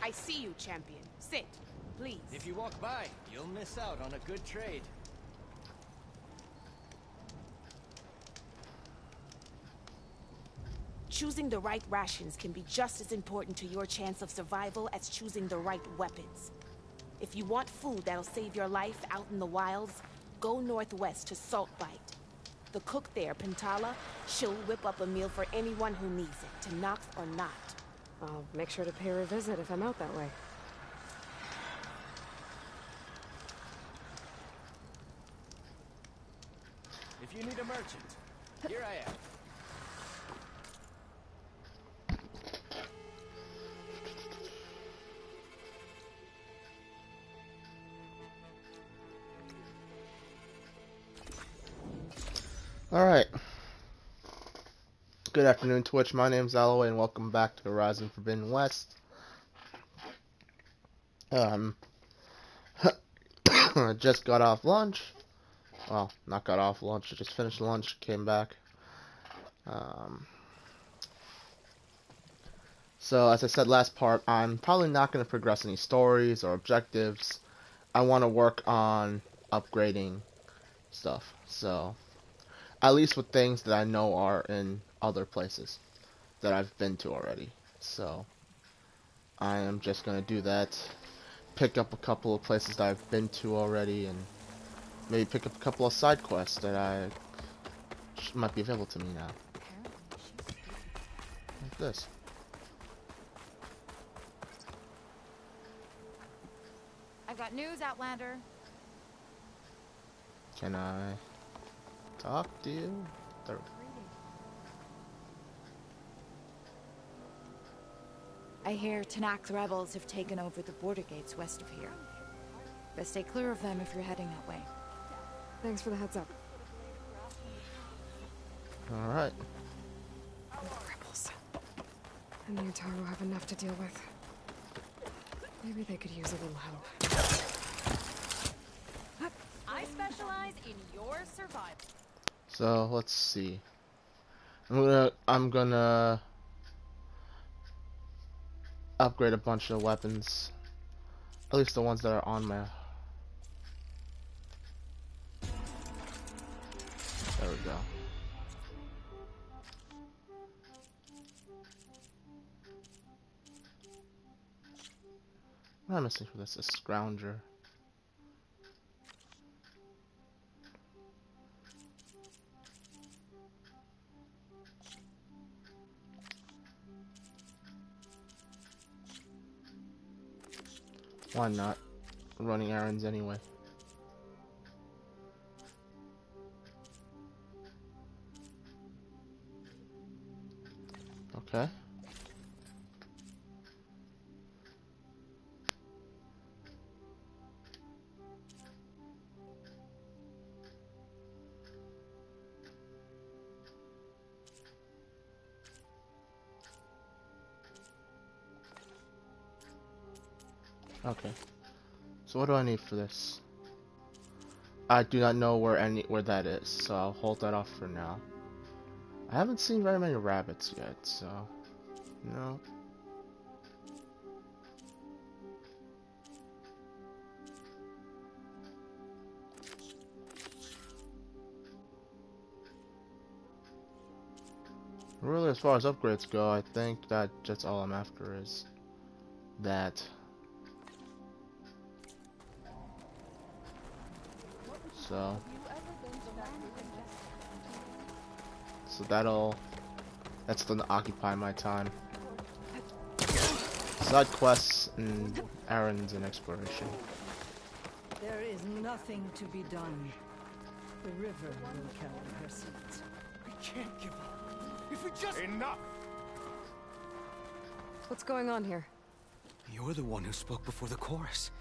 I see you, champion. Sit, please. If you walk by, you'll miss out on a good trade. Choosing the right rations can be just as important to your chance of survival as choosing the right weapons. If you want food that'll save your life out in the wilds, go northwest to Saltbite. The cook there, Pintala, she'll whip up a meal for anyone who needs it, to Nox or not. I'll make sure to pay her a visit if I'm out that way. If you need a merchant, here I am. Alright. Good afternoon, Twitch. My name's Alloway, and welcome back to Horizon Forbidden West. I just got off lunch. Well, not got off lunch, I just finished lunch, came back. So, as I said last part, I'm probably not going to progress any stories or objectives. I want to work on upgrading stuff, so... At least with things that I know are in other places that I've been to already. So, I am just going to do that. Pick up a couple of places that I've been to already, and maybe pick up a couple of side quests that might be available to me now. Like this. I've got news, Outlander. Can I talk to you? There. I hear Tanak's rebels have taken over the border gates west of here. Best stay clear of them if you're heading that way. Thanks for the heads up. Alright. Rebels. And the Utaru have enough to deal with. Maybe they could use a little help. I specialize in your survival. So, let's see. I'm gonna upgrade a bunch of weapons. At least the ones that are on my... There we go. What am I missing for this? A scrounger. Why not? I'm running errands anyway. Okay. Okay. So what do I need for this? I do not know where that is, so I'll hold that off for now. I haven't seen very many rabbits yet, so no. Really, as far as upgrades go, I think that just all I'm after is that. So that's gonna occupy my time. Side quests and errands and exploration. There is nothing to be done. The river will carry her seeds. We can't give up. If we just... Enough! What's going on here? You're the one who spoke before the chorus.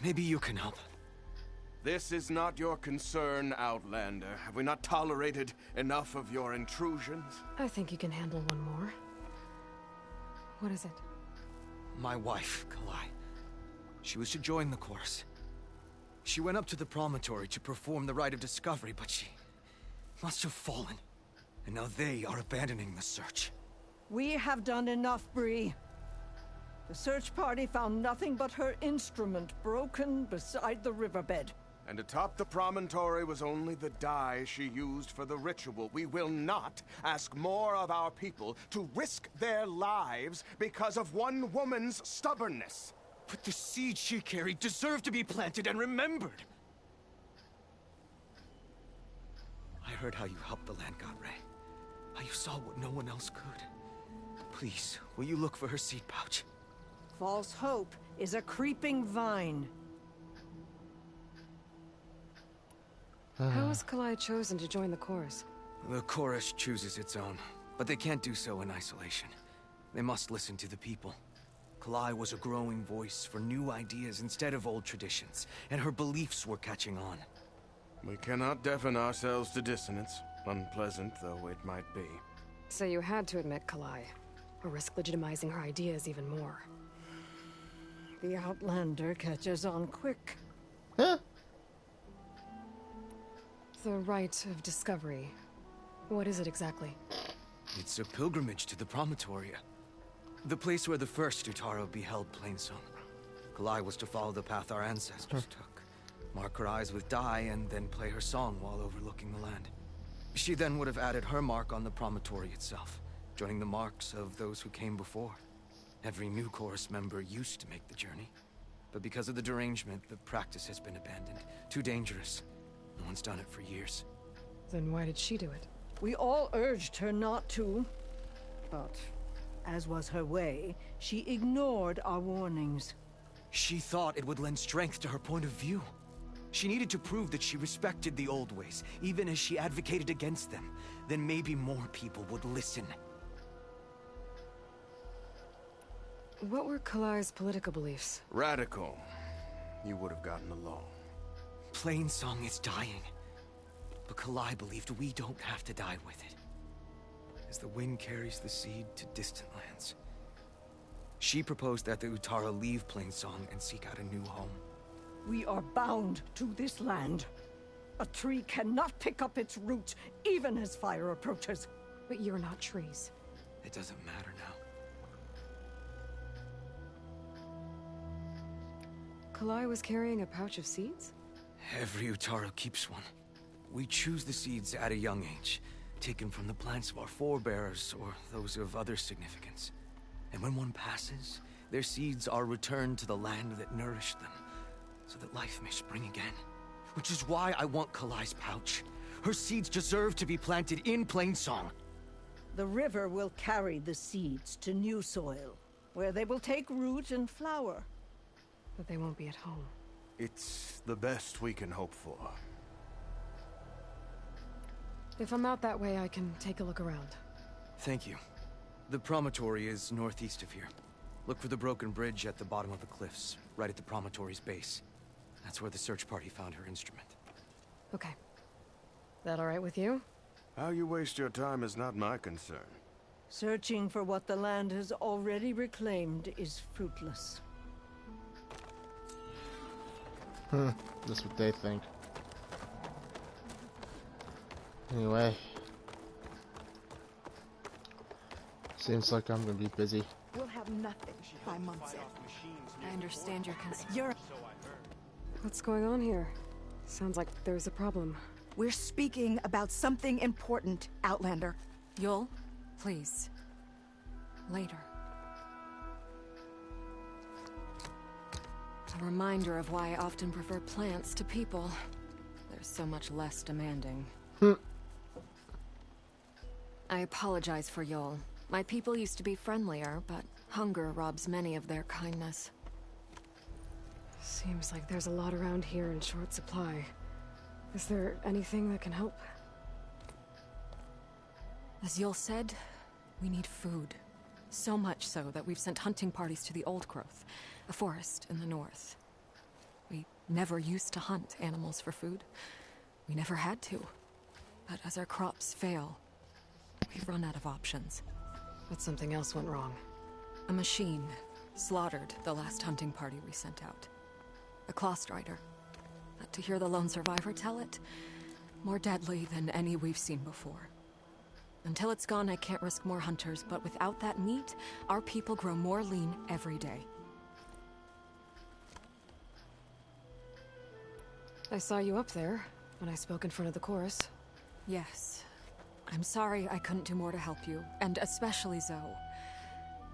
Maybe you can help. This is not your concern, Outlander. Have we not tolerated enough of your intrusions? I think you can handle one more. What is it? My wife, Kalai. She was to join the chorus. She went up to the promontory to perform the rite of discovery, but she must have fallen. And now they are abandoning the search. We have done enough, Bree. The search party found nothing but her instrument broken beside the riverbed. And atop the promontory was only the dye she used for the ritual. We will not ask more of our people to risk their lives because of one woman's stubbornness. But the seed she carried deserved to be planted and remembered. I heard how you helped the land god Ray. How you saw what no one else could. Please, will you look for her seed pouch? False hope is a creeping vine. How was Kalai chosen to join the chorus? The chorus chooses its own, but they can't do so in isolation. They must listen to the people. Kalai was a growing voice for new ideas instead of old traditions, and her beliefs were catching on. We cannot deafen ourselves to dissonance, unpleasant though it might be. So you had to admit Kalai, or risk legitimizing her ideas even more. The Outlander catches on quick. Huh? The rite of discovery. What is it exactly? It's a pilgrimage to the Promontory. The place where the first Utaro beheld Plainsong. Kalai was to follow the path our ancestors took. Mark her eyes with dye and then play her song while overlooking the land. She then would have added her mark on the promontory itself, joining the marks of those who came before. Every new chorus member used to make the journey. But because of the derangement, the practice has been abandoned. Too dangerous. No one's done it for years. Then why did she do it? We all urged her not to, but as was her way, she ignored our warnings. She thought it would lend strength to her point of view. She needed to prove that she respected the old ways, even as she advocated against them. Then maybe more people would listen. What were Kalai's political beliefs? Radical. You would have gotten along. Plainsong is dying. But Kalai believed we don't have to die with it. As the wind carries the seed to distant lands. She proposed that the Utara leave Plainsong and seek out a new home. We are bound to this land. A tree cannot pick up its roots, even as fire approaches. But you're not trees. It doesn't matter now. Kalai was carrying a pouch of seeds? Every Utaro keeps one. We choose the seeds at a young age, taken from the plants of our forebears or those of other significance. And when one passes, their seeds are returned to the land that nourished them, so that life may spring again. Which is why I want Kalai's pouch. Her seeds deserve to be planted in Plainsong. The river will carry the seeds to new soil, where they will take root and flower. But they won't be at home. It's the best we can hope for. If I'm out that way, I can take a look around. Thank you. The promontory is northeast of here. Look for the broken bridge at the bottom of the cliffs, right at the promontory's base. That's where the search party found her instrument. Okay. That all right with you? How you waste your time is not my concern. Searching for what the land has already reclaimed is fruitless. That's what they think. Anyway. Seems like I'm gonna be busy. We'll have nothing by month's end. I understand your concern. You're... What's going on here? Sounds like there's a problem. We're speaking about something important, Outlander. You'll... Please. Later. A reminder of why I often prefer plants to people. They're so much less demanding. I apologize for Yol. My people used to be friendlier, but hunger robs many of their kindness. Seems like there's a lot around here in short supply. Is there anything that can help? As Yol said, we need food. So much so that we've sent hunting parties to the Old Growth, a forest in the north. We never used to hunt animals for food. We never had to. But as our crops fail, we've run out of options. But something else went wrong. A machine slaughtered the last hunting party we sent out. A Clawstrider. But to hear the lone survivor tell it, more deadly than any we've seen before. Until it's gone, I can't risk more hunters, but without that meat, our people grow more lean every day. I saw you up there when I spoke in front of the chorus. Yes. I'm sorry I couldn't do more to help you, and especially Zoe.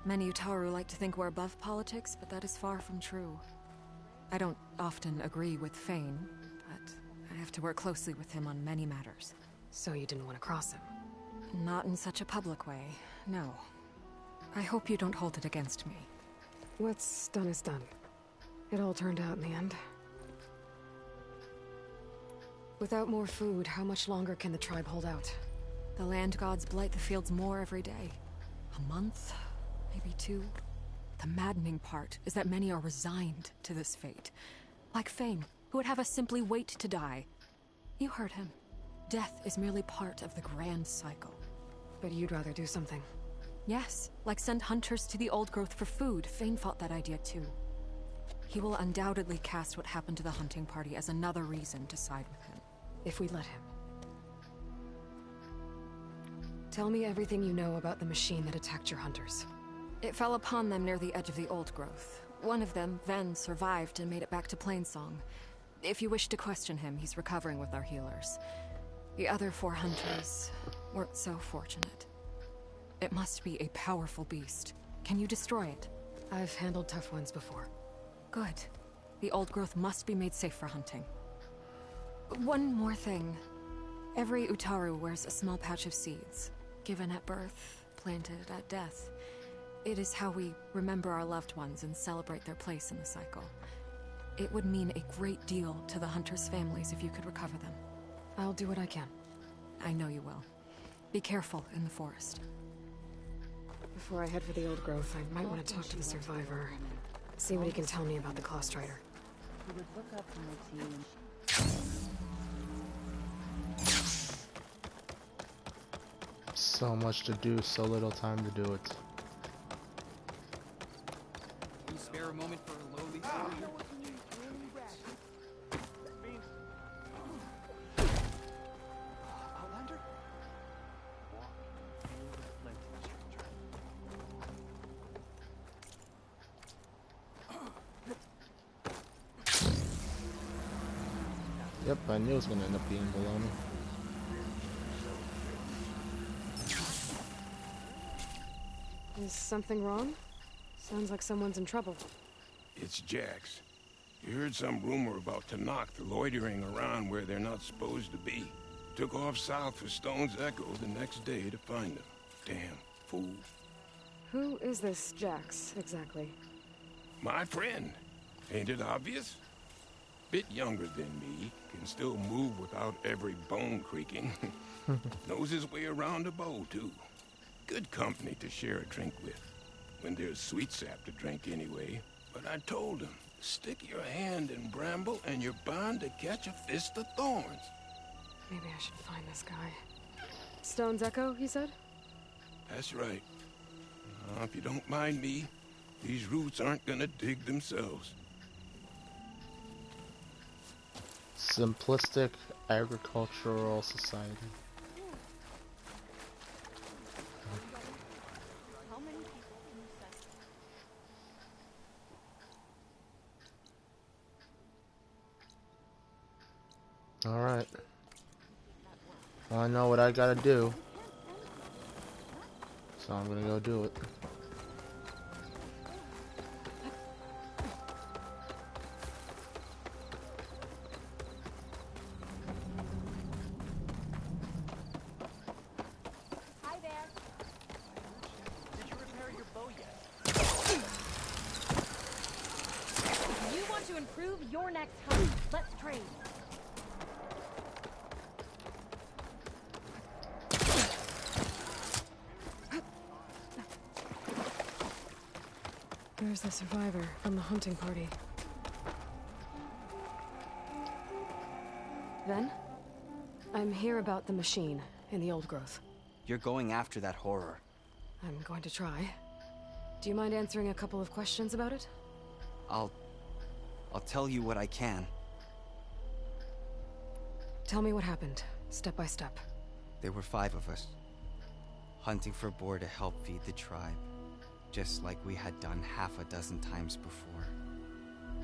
Many Utaru like to think we're above politics, but that is far from true. I don't often agree with Fane, but I have to work closely with him on many matters. So you didn't want to cross him? Not in such a public way, no. I hope you don't hold it against me. What's done is done. It all turned out in the end. Without more food, how much longer can the tribe hold out? The land gods blight the fields more every day. A month, maybe 2. The maddening part is that many are resigned to this fate. Like Fane, who would have us simply wait to die. You heard him. Death is merely part of the grand cycle. But you'd rather do something. Yes, like send hunters to the old growth for food. Fane fought that idea too. He will undoubtedly cast what happened to the hunting party as another reason to side with him. If we let him. Tell me everything you know about the machine that attacked your hunters. It fell upon them near the edge of the old growth. One of them, Ven, survived and made it back to Plainsong. If you wish to question him, he's recovering with our healers. The other 4 hunters weren't so fortunate. It must be a powerful beast. Can you destroy it? I've handled tough ones before. Good. The old growth must be made safe for hunting. One more thing. Every Utaru wears a small pouch of seeds, given at birth, planted at death. It is how we remember our loved ones and celebrate their place in the cycle. It would mean a great deal to the hunters' families if you could recover them. I'll do what I can. I know you will. Be careful in the forest. Before I head for the old growth, I might want to talk to the survivor. See what he can tell me about the Claw Strider. So much to do, so little time to do it. Can you spare a moment for a lowly soldier? Outlander? Yep, I knew it was gonna end up being below me. Is something wrong? Sounds like someone's in trouble. It's Jax. You heard some rumor about Tanakh loitering around where they're not supposed to be. Took off south for Stone's Echo the next day to find them. Damn fool. Who is this Jax, exactly? My friend. Ain't it obvious? Bit younger than me, can still move without every bone creaking. Knows his way around a bow, too. Good company to share a drink with. When there's sweet sap to drink anyway. But I told him, stick your hand in bramble and you're bound to catch a fist of thorns. Maybe I should find this guy. Stone's Echo, he said? That's right. Now, if you don't mind me, these roots aren't gonna dig themselves. Simplistic agricultural society. Alright. Well, I know what I gotta do. So I'm gonna go do it. Hi there. Did you repair your bow yet? You want to improve your next hunt. Let's trade. There's the survivor from the hunting party. Ven? I'm here about the machine in the old growth. You're going after that horror. I'm going to try. Do you mind answering a couple of questions about it? I'll tell you what I can. Tell me what happened, step by step. There were 5 of us. hunting for boar to help feed the tribe, just like we had done half a dozen times before.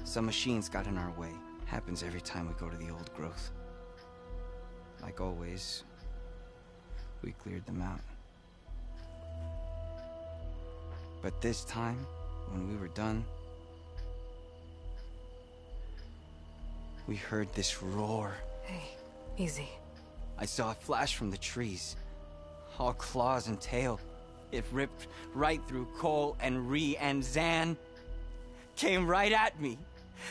Some machines got in our way. Happens every time we go to the old growth. Like always, we cleared them out. But this time, when we were done, we heard this roar. Hey, easy. I saw a flash from the trees, all claws and tail. It ripped right through Cole and Ree, and Zan came right at me,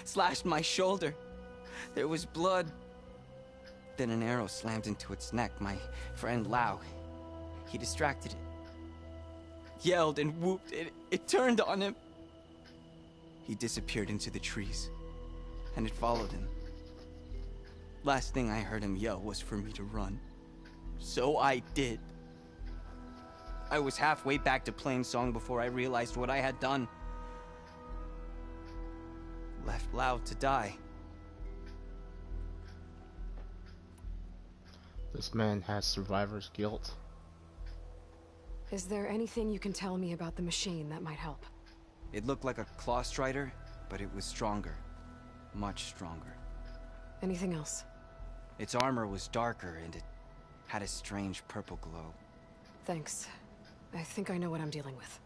slashed my shoulder. There was blood. Then an arrow slammed into its neck. My friend Lau, he distracted it. Yelled and whooped. It turned on him. He disappeared into the trees, and it followed him. Last thing I heard him yell was for me to run. So I did. I was halfway back to Plainsong before I realized what I had done. Left Lau to die. This man has survivor's guilt. Is there anything you can tell me about the machine that might help? It looked like a claw strider, but it was stronger. Much stronger. Anything else? Its armor was darker, and it had a strange purple glow. Thanks. I think I know what I'm dealing with.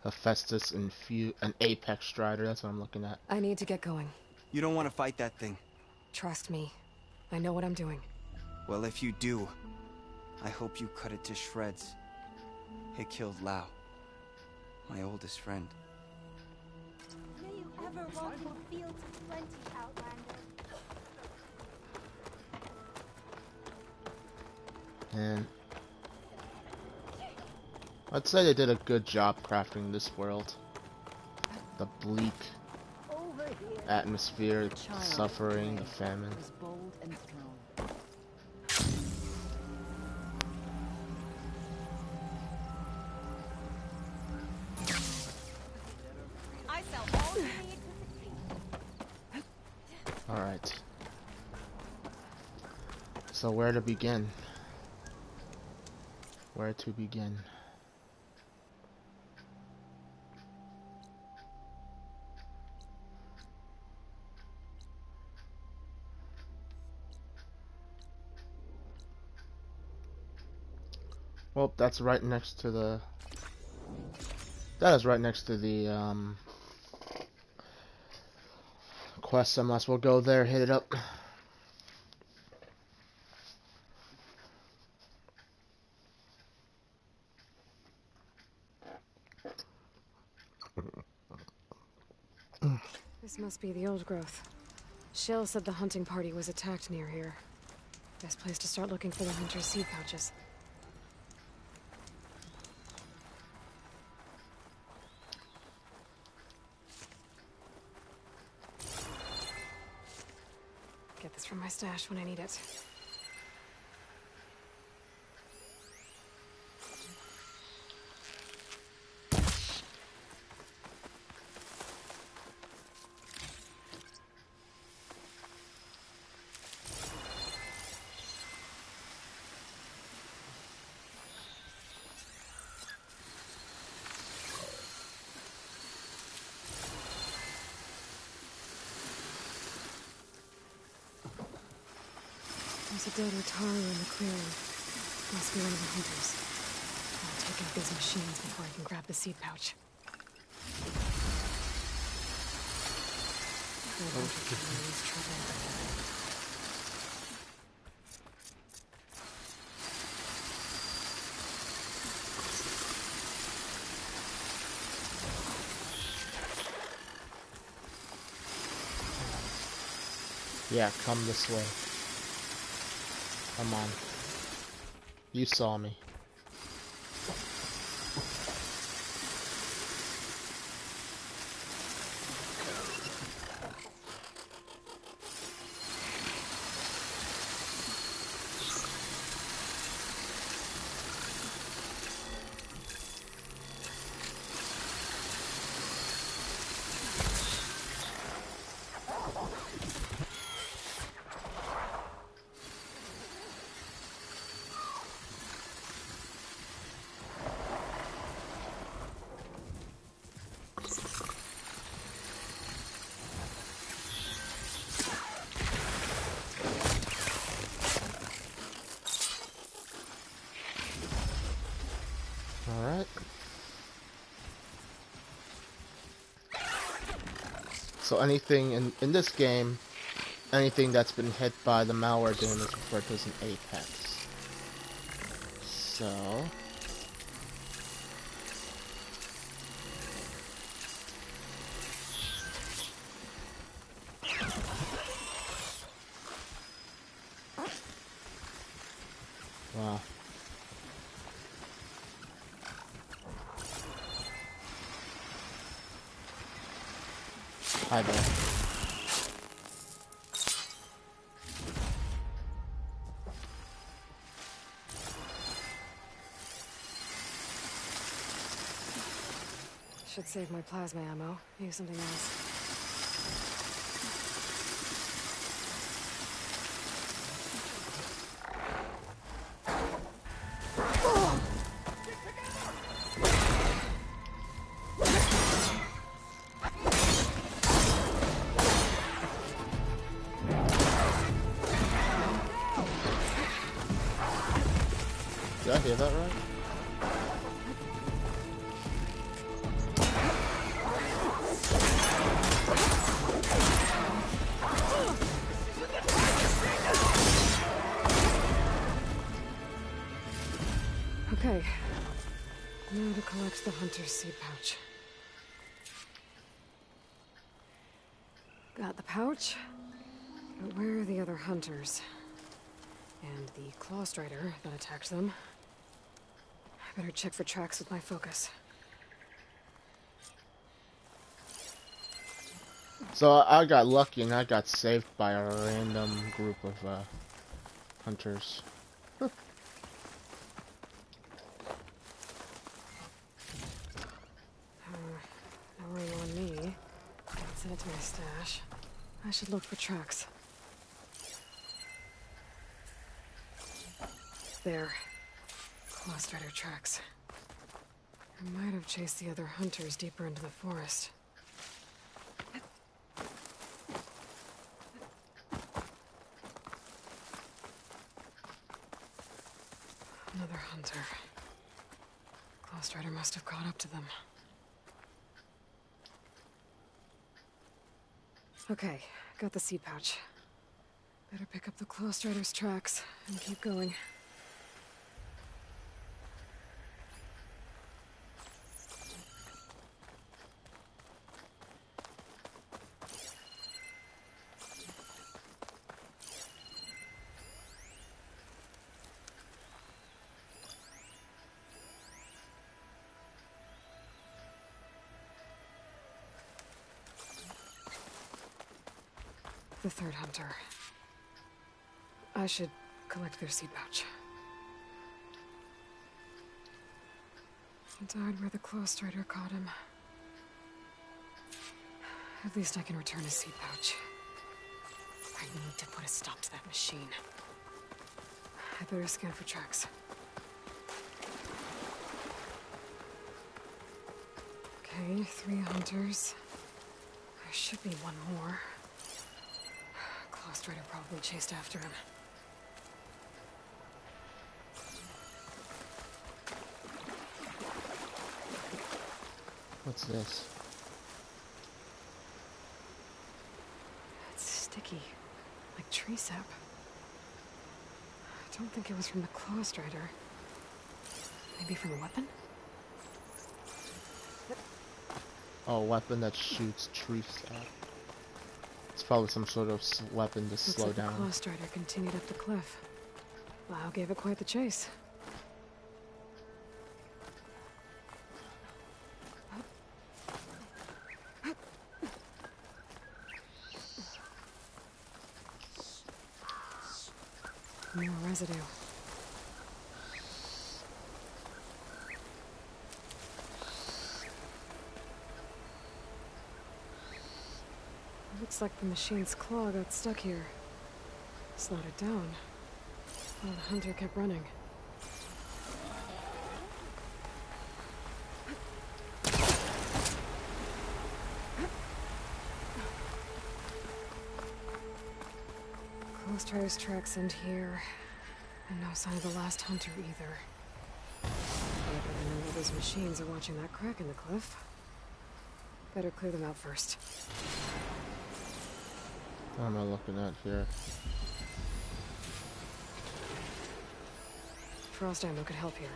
Hephaestus an Apex Strider, that's what I'm looking at. I need to get going. You don't want to fight that thing. Trust me. I know what I'm doing. Well, if you do, I hope you cut it to shreds. It killed Lau, my oldest friend. May you ever walk in fields of plenty, Outlander. And I'd say they did a good job crafting this world. The bleak atmosphere, the suffering, the famine. Alright. So where to begin? Where to begin? Well, that's right next to the... That is right next to the, quest, so I might as well go there, hit it up. This must be the old growth. Shell said the hunting party was attacked near here. Best place to start looking for the hunter's seed pouches. Get this from my stash when I need it. There's a dead Utaru in the clearing. Must be one of the hunters. I'll take out these machines before I can grab the seed pouch. Yeah, come this way. Come on. You saw me. Alright. So anything in this game, anything that's been hit by the malware game is referred to as an apex. So... Wow. Hi there. Should save my plasma ammo. Use something else. Did I hear that right? Okay. Now to collect the hunter's seed pouch. Got the pouch, but where are the other hunters? And the claw strider that attacked them. I better check for tracks with my focus. So I got lucky and I got saved by a random group of hunters. No worrying on me. Let's send it to my stash. I should look for tracks. There. Claw strider tracks. I might have chased the other hunters deeper into the forest. Another hunter. Claw strider must have caught up to them. Okay, got the seed pouch. Better pick up the claw strider's tracks and keep going. The third hunter. I should collect their seed pouch. He died where the claw strider caught him. At least I can return his seed pouch. I need to put a stop to that machine. I better scan for tracks. Okay, 3 hunters. There should be one more. Claw strider probably chased after him. What's this? It's sticky, like tree sap. I don't think it was from the claw strider. Maybe from a weapon? Oh, a weapon that shoots tree sap. It's probably some sort of weapon to slow Looks like down. The claw strider continued up the cliff. Wow, gave it quite the chase. More residue. Looks like the machine's claw got stuck here. Slowed it down. While the hunter kept running. Claw strider's tracks end here. And no sign of the last hunter either. Better than another those machines are watching that crack in the cliff. Better clear them out first. What am I looking at here? Frost ammo could help here.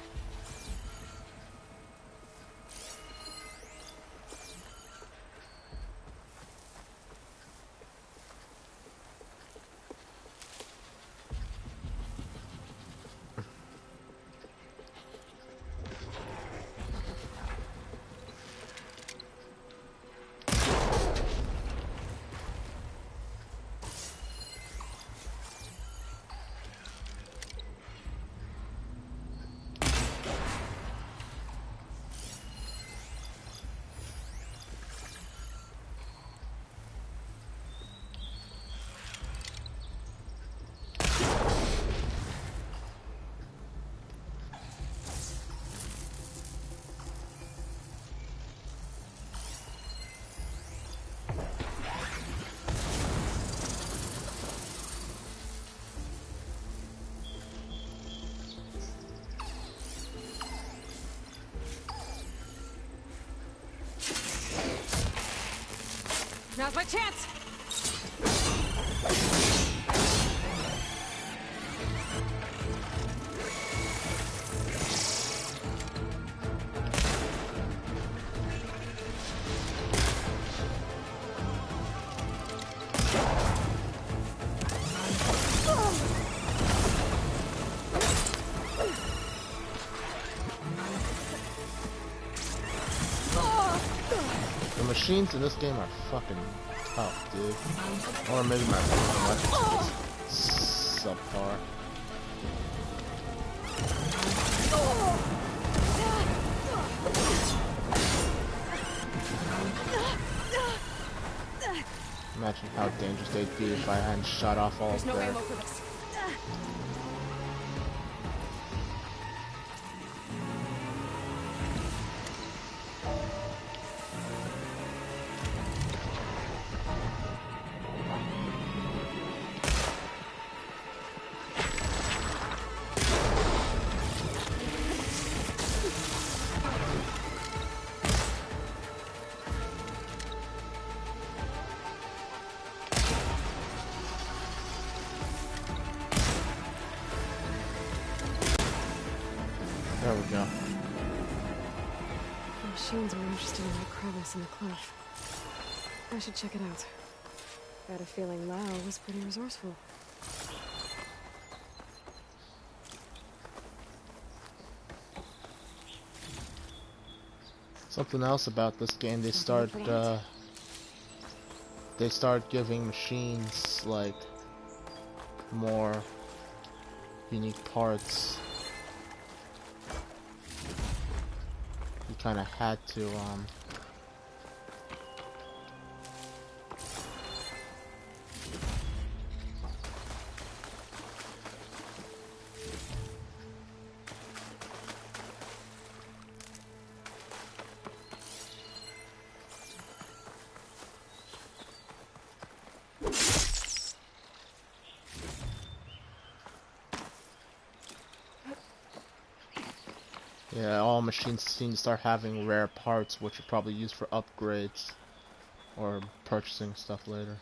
Now's my chance! The machines in this game are fucking tough, dude. Or maybe my weapons is subpar. Imagine how dangerous they'd be if I hadn't shot off all of There's no their... ammo for this. There we go. The machines are interested in that crevice in the cliff. I should check it out. Got a feeling Lao was pretty resourceful. Something else about this game, they start giving machines like more unique parts. You kind of had to yeah, all machines seem to start having rare parts, which are probably used for upgrades or purchasing stuff later.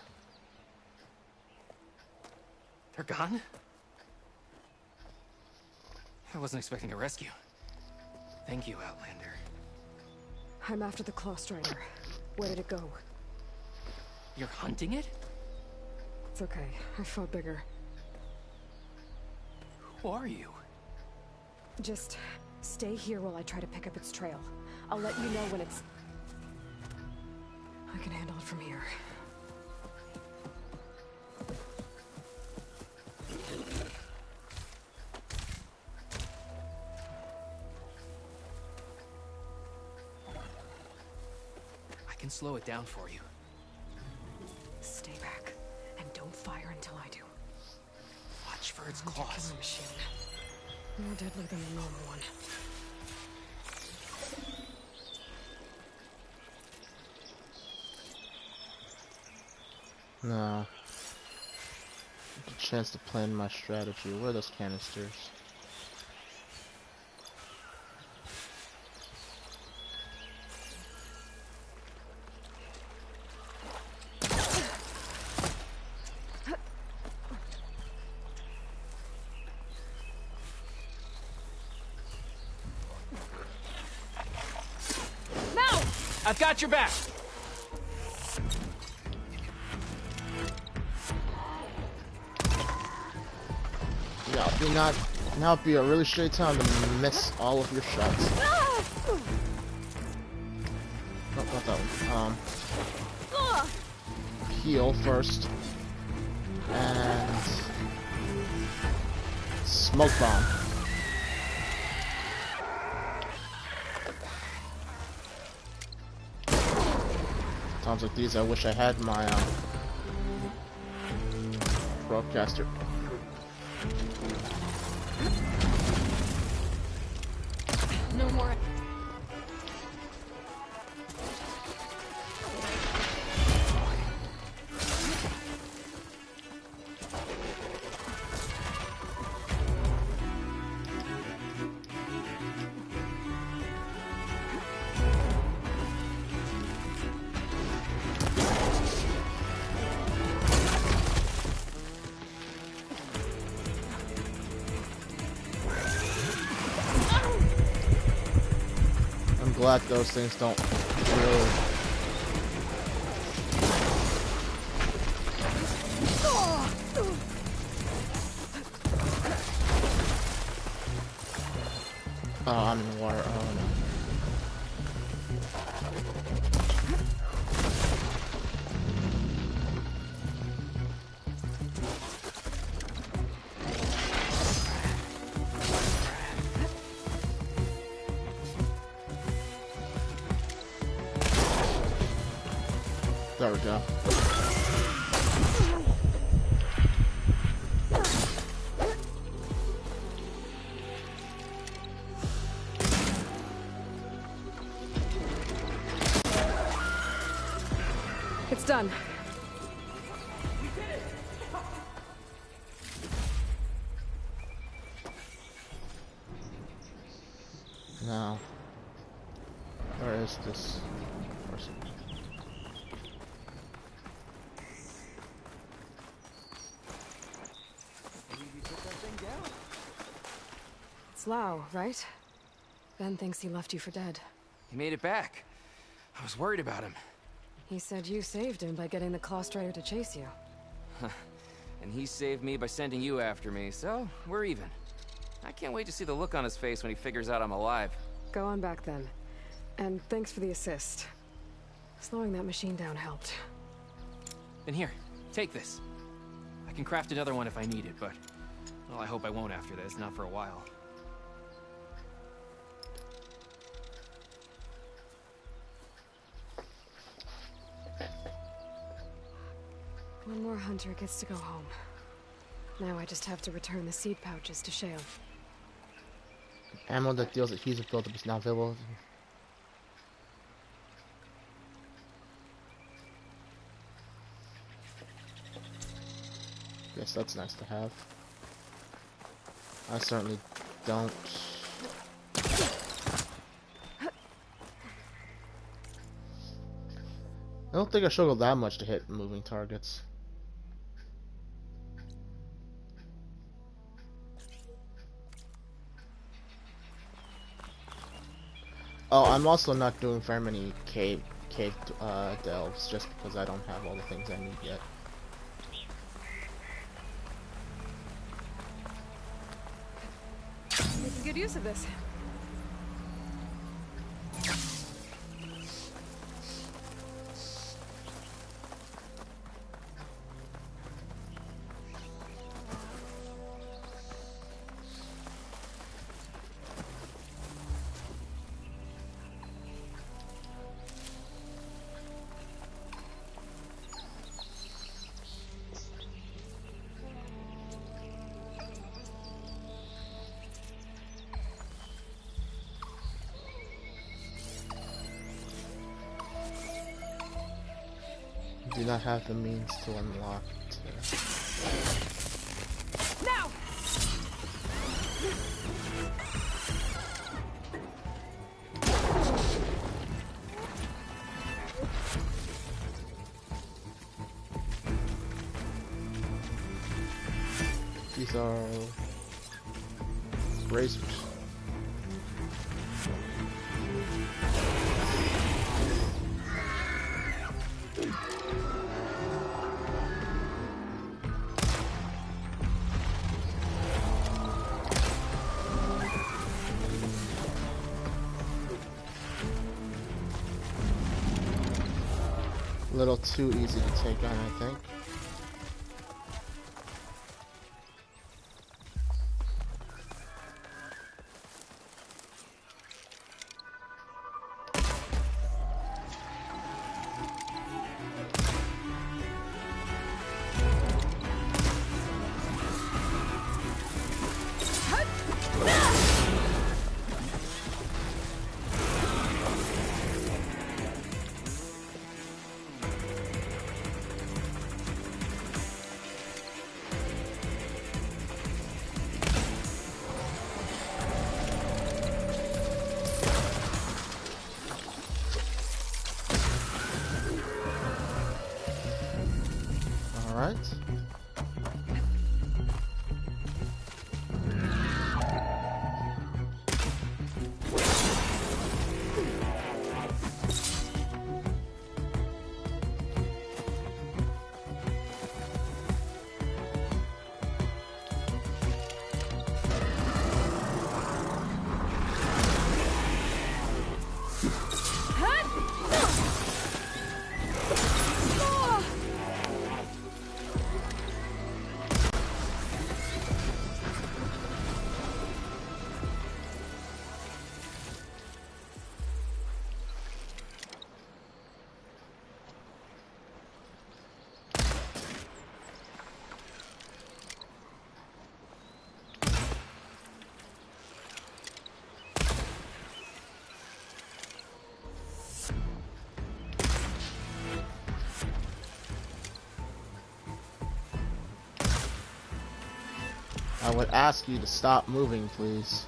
They're gone? I wasn't expecting a rescue. Thank you, Outlander. I'm after the Claw Strider. Where did it go? You're hunting it? It's okay. I fought bigger. Who are you? Just stay here while I try to pick up its trail. I'll let you know when it's... I can handle it from here. I can slow it down for you. Stay back, and don't fire until I do. Watch for its Killing claws. machine. More deadly than the normal one. No. A chance to plan my strategy. Where are those canisters? I've got your back. Yeah, now it'd be a really straight time to miss all of your shots. Oh, not that one. Heal first. And smoke bomb. Times like these, I wish I had my broadcaster. No more. Glad those things don't really. Oh, I'm in the water. Oh no. There we go. It's done. Now, where is this person? It's Lau, right? Ben thinks he left you for dead. He made it back. I was worried about him. He said you saved him by getting the Claw Strider to chase you. And he saved me by sending you after me, so we're even. I can't wait to see the look on his face when he figures out I'm alive. Go on back then. And thanks for the assist. Slowing that machine down helped. Then here, take this. I can craft another one if I need it, but... well, I hope I won't after this, not for a while. One more hunter gets to go home. Now I just have to return the seed pouches to Shale. Ammo that deals adhesive buildup is now available. Guess that's nice to have. I certainly don't. I don't think I struggled that much to hit moving targets. Oh, I'm also not doing very many cave delves just because I don't have all the things I need yet. Making good use of this. Do not have the means to unlock it. Now! These are razors. A little too easy to take on, I think. Alright. I would ask you to stop moving, please.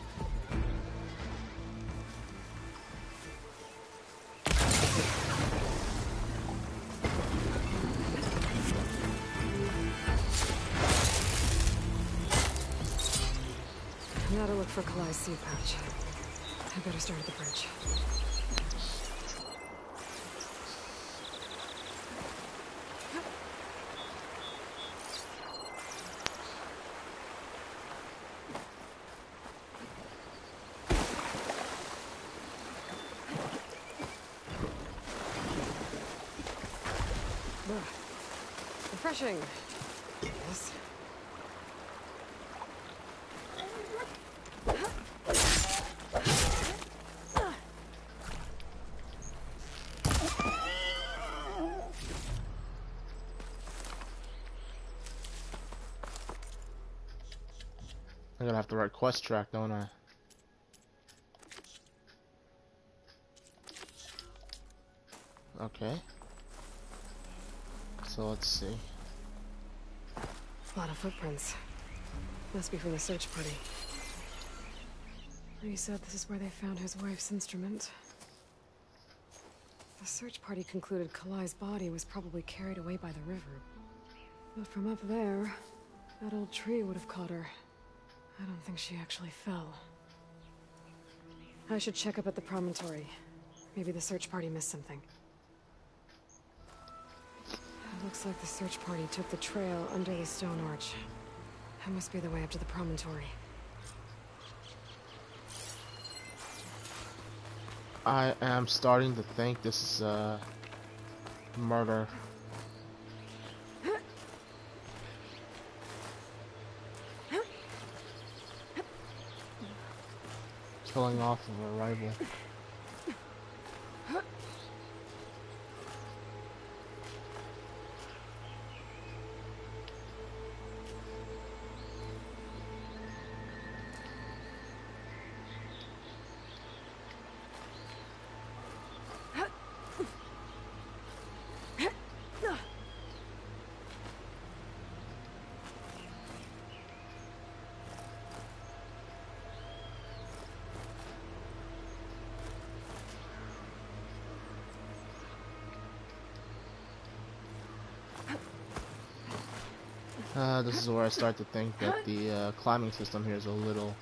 Now to look for Kalai's seed pouch. I better start at the bridge. Refreshing. Yes. I'm gonna have to write quest track, don't I? Okay. So let's see. A lot of footprints. Must be from the search party. He said this is where they found his wife's instrument. The search party concluded Kalai's body was probably carried away by the river. But from up there, that old tree would have caught her. I don't think she actually fell. I should check up at the promontory. Maybe the search party missed something. It looks like the search party took the trail under the stone arch. That must be the way up to the promontory. I am starting to think this is a murder. Killing off of a rival. This is where I start to think that the climbing system here is a little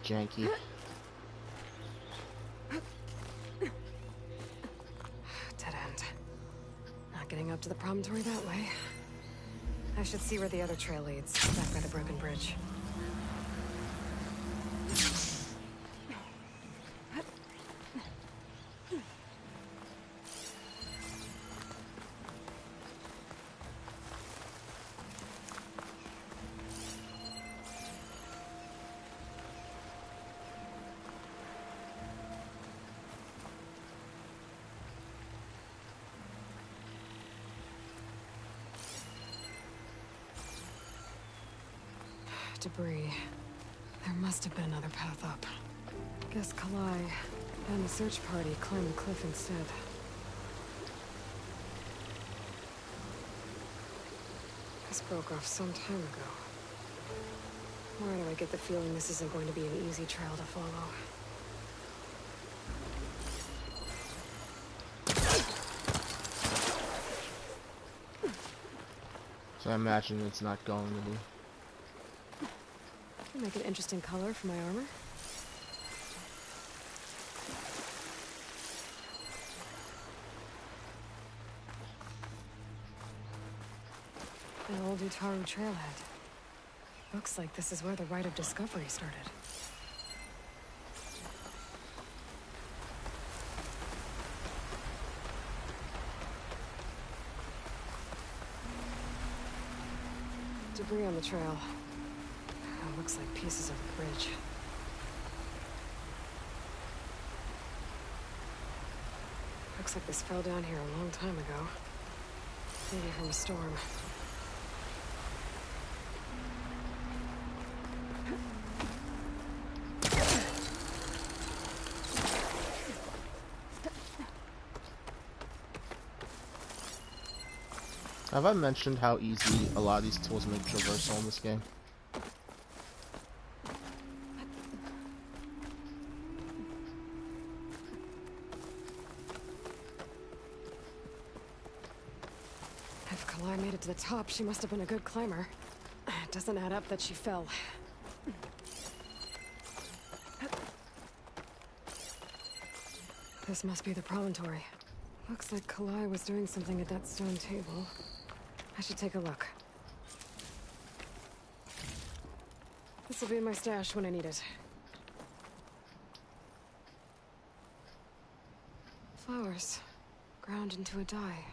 janky. Dead end. Not getting up to the promontory that way. I should see where the other trail leads, back by the broken bridge. debris. There must have been another path up. Guess Kalai and the search party climbed the cliff instead. This broke off some time ago. Why do I get the feeling this isn't going to be an easy trail to follow? So I imagine it's not going to be. Make an interesting color for my armor. An old Utaru trailhead. Looks like this is where the Rite of Discovery started. Debris on the trail. Looks like pieces of a bridge. Looks like this fell down here a long time ago. Maybe from a storm. Have I mentioned how easy a lot of these tools make traversal in this game? If Kalai made it to the top, she must have been a good climber. It doesn't add up that she fell. This must be the promontory. Looks like Kalai was doing something at that stone table. I should take a look. This will be in my stash when I need it. Flowers, ground into a dye.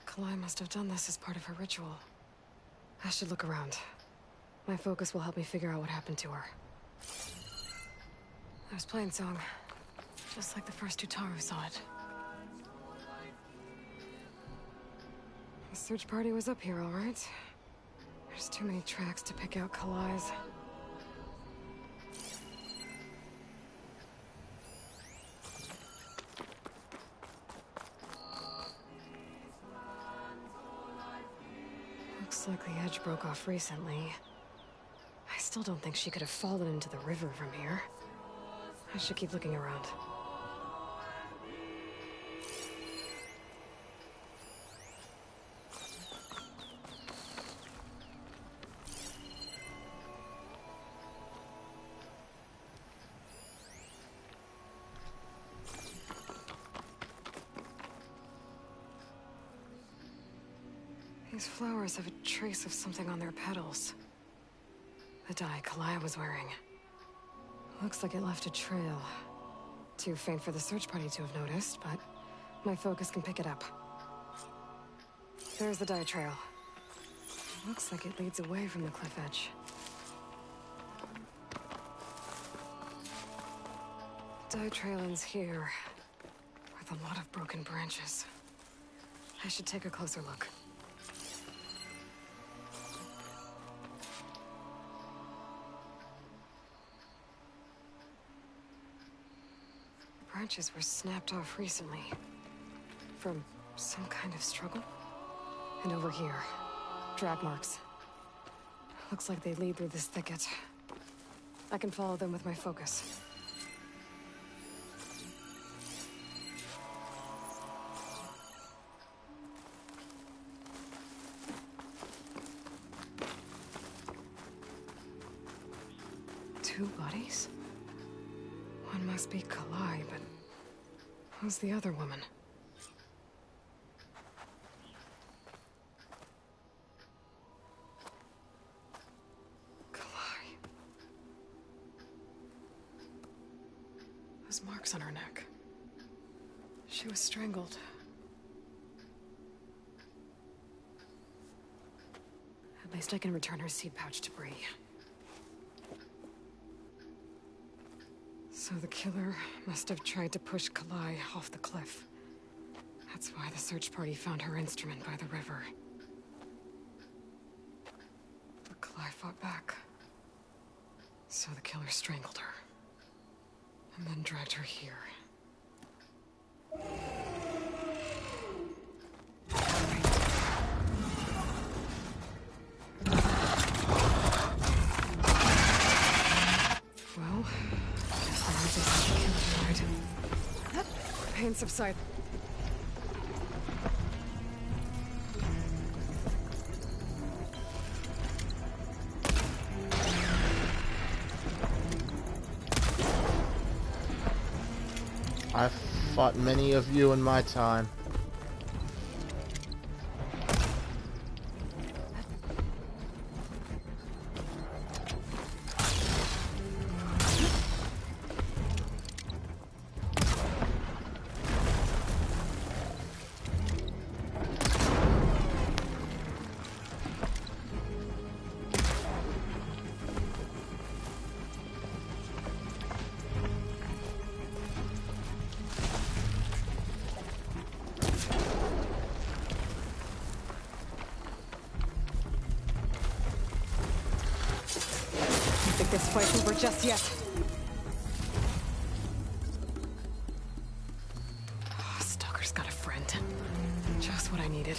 Kalai must have done this as part of her ritual. I should look around. My focus will help me figure out what happened to her. There's Plainsong. Just like the first Utaru saw it. The search party was up here, all right. There's too many tracks to pick out Kalai's. Looks like the edge broke off recently. I still don't think she could have fallen into the river from here. I should keep looking around. These flowers have a trace of something on their petals. The dye Kalai was wearing. Looks like it left a trail. Too faint for the search party to have noticed, but my focus can pick it up. There's the dye trail. Looks like it leads away from the cliff edge. Dye trail ends here, with a lot of broken branches. I should take a closer look. Branches were snapped off recently. From some kind of struggle. And over here, drag marks. Looks like they lead through this thicket. I can follow them with my focus. Two bodies? One must be Kalai, but who's the other woman? Kalai. Those marks on her neck. She was strangled. At least I can return her seed pouch to Bree. So the killer must have tried to push Kalai off the cliff. That's why the search party found her instrument by the river. The Cly fought back. So the killer strangled her. And then dragged her here. Well, guess I just have to kill her, right? Pain subside. I've fought many of you in my time. This fight's over just yet. Oh, Stalker's got a friend. Just what I needed.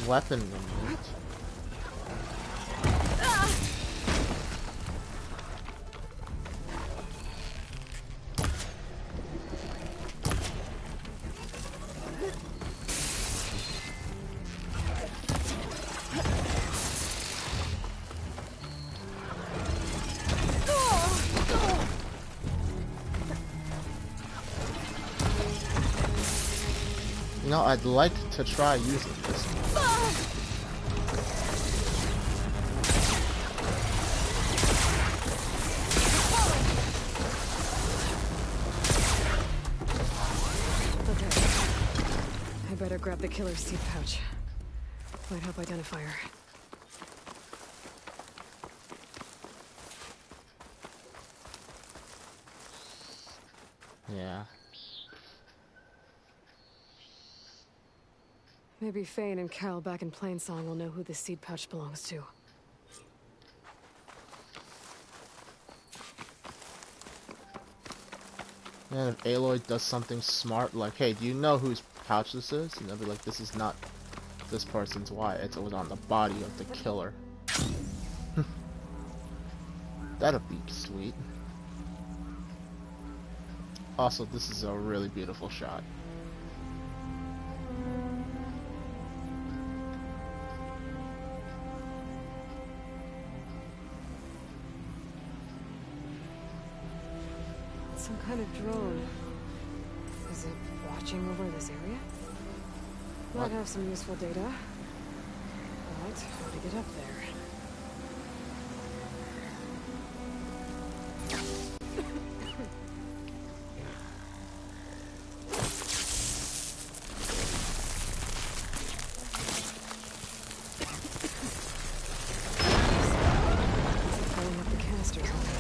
Weapon removed. You know, I'd like to try using this. Okay. I better grab the killer's seed pouch. Might help identify her. Yeah. Maybe Fane and Cal back in Plainsong will know who the seed pouch belongs to. And if Aloy does something smart, like, hey, do you know whose pouch this is? And they'll be like, this is not this person's wife. It was on the body of the killer. That'll be sweet. Also, this is a really beautiful shot. Some kind of drone. Is it watching over this area? Might have some useful data. But how to get up there? Pulling up the canisters on this.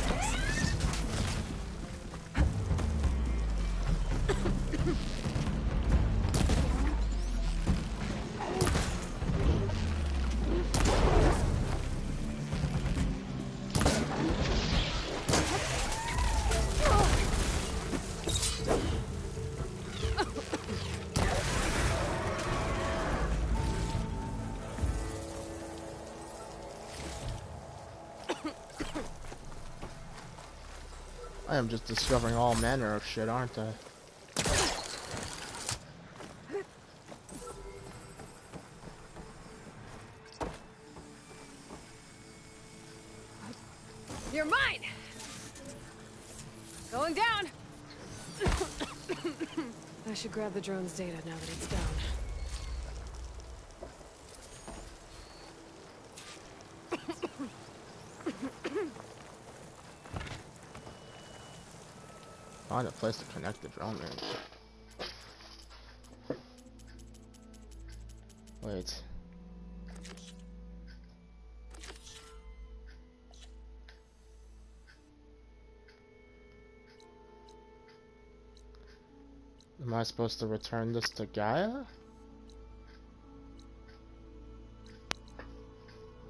I am just discovering all manner of shit, aren't I? You're mine! Going down! I should grab the drone's data now that it's down. Find a place to connect the drone range. Wait. Am I supposed to return this to Gaia?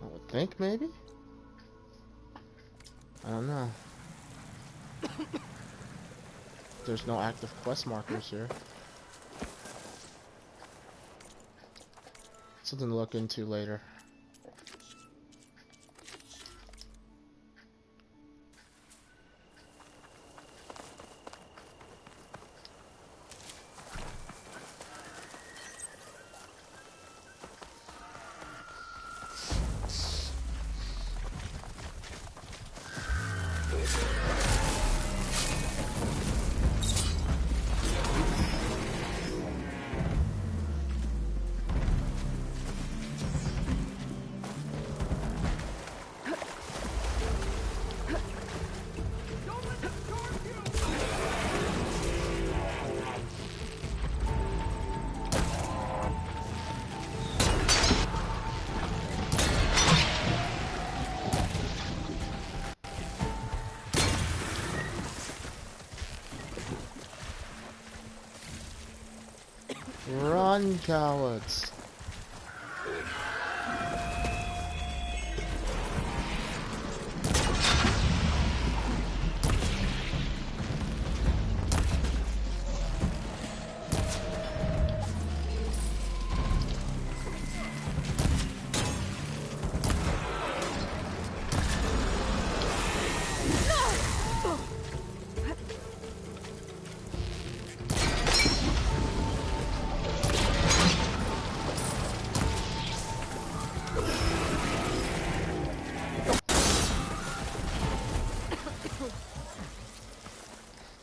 I would think maybe? I don't know. There's no active quest markers here. Something to look into later. Run, cowards!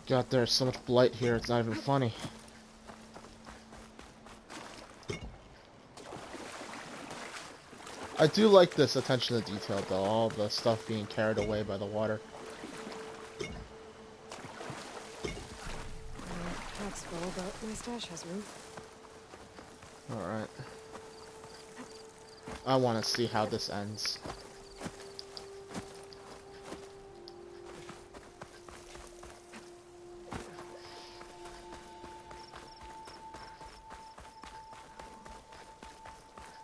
God, there's so much blight here, it's not even funny. I do like this attention to detail though, all the stuff being carried away by the water. That's full, but my stash has room. Alright. I want to see how this ends.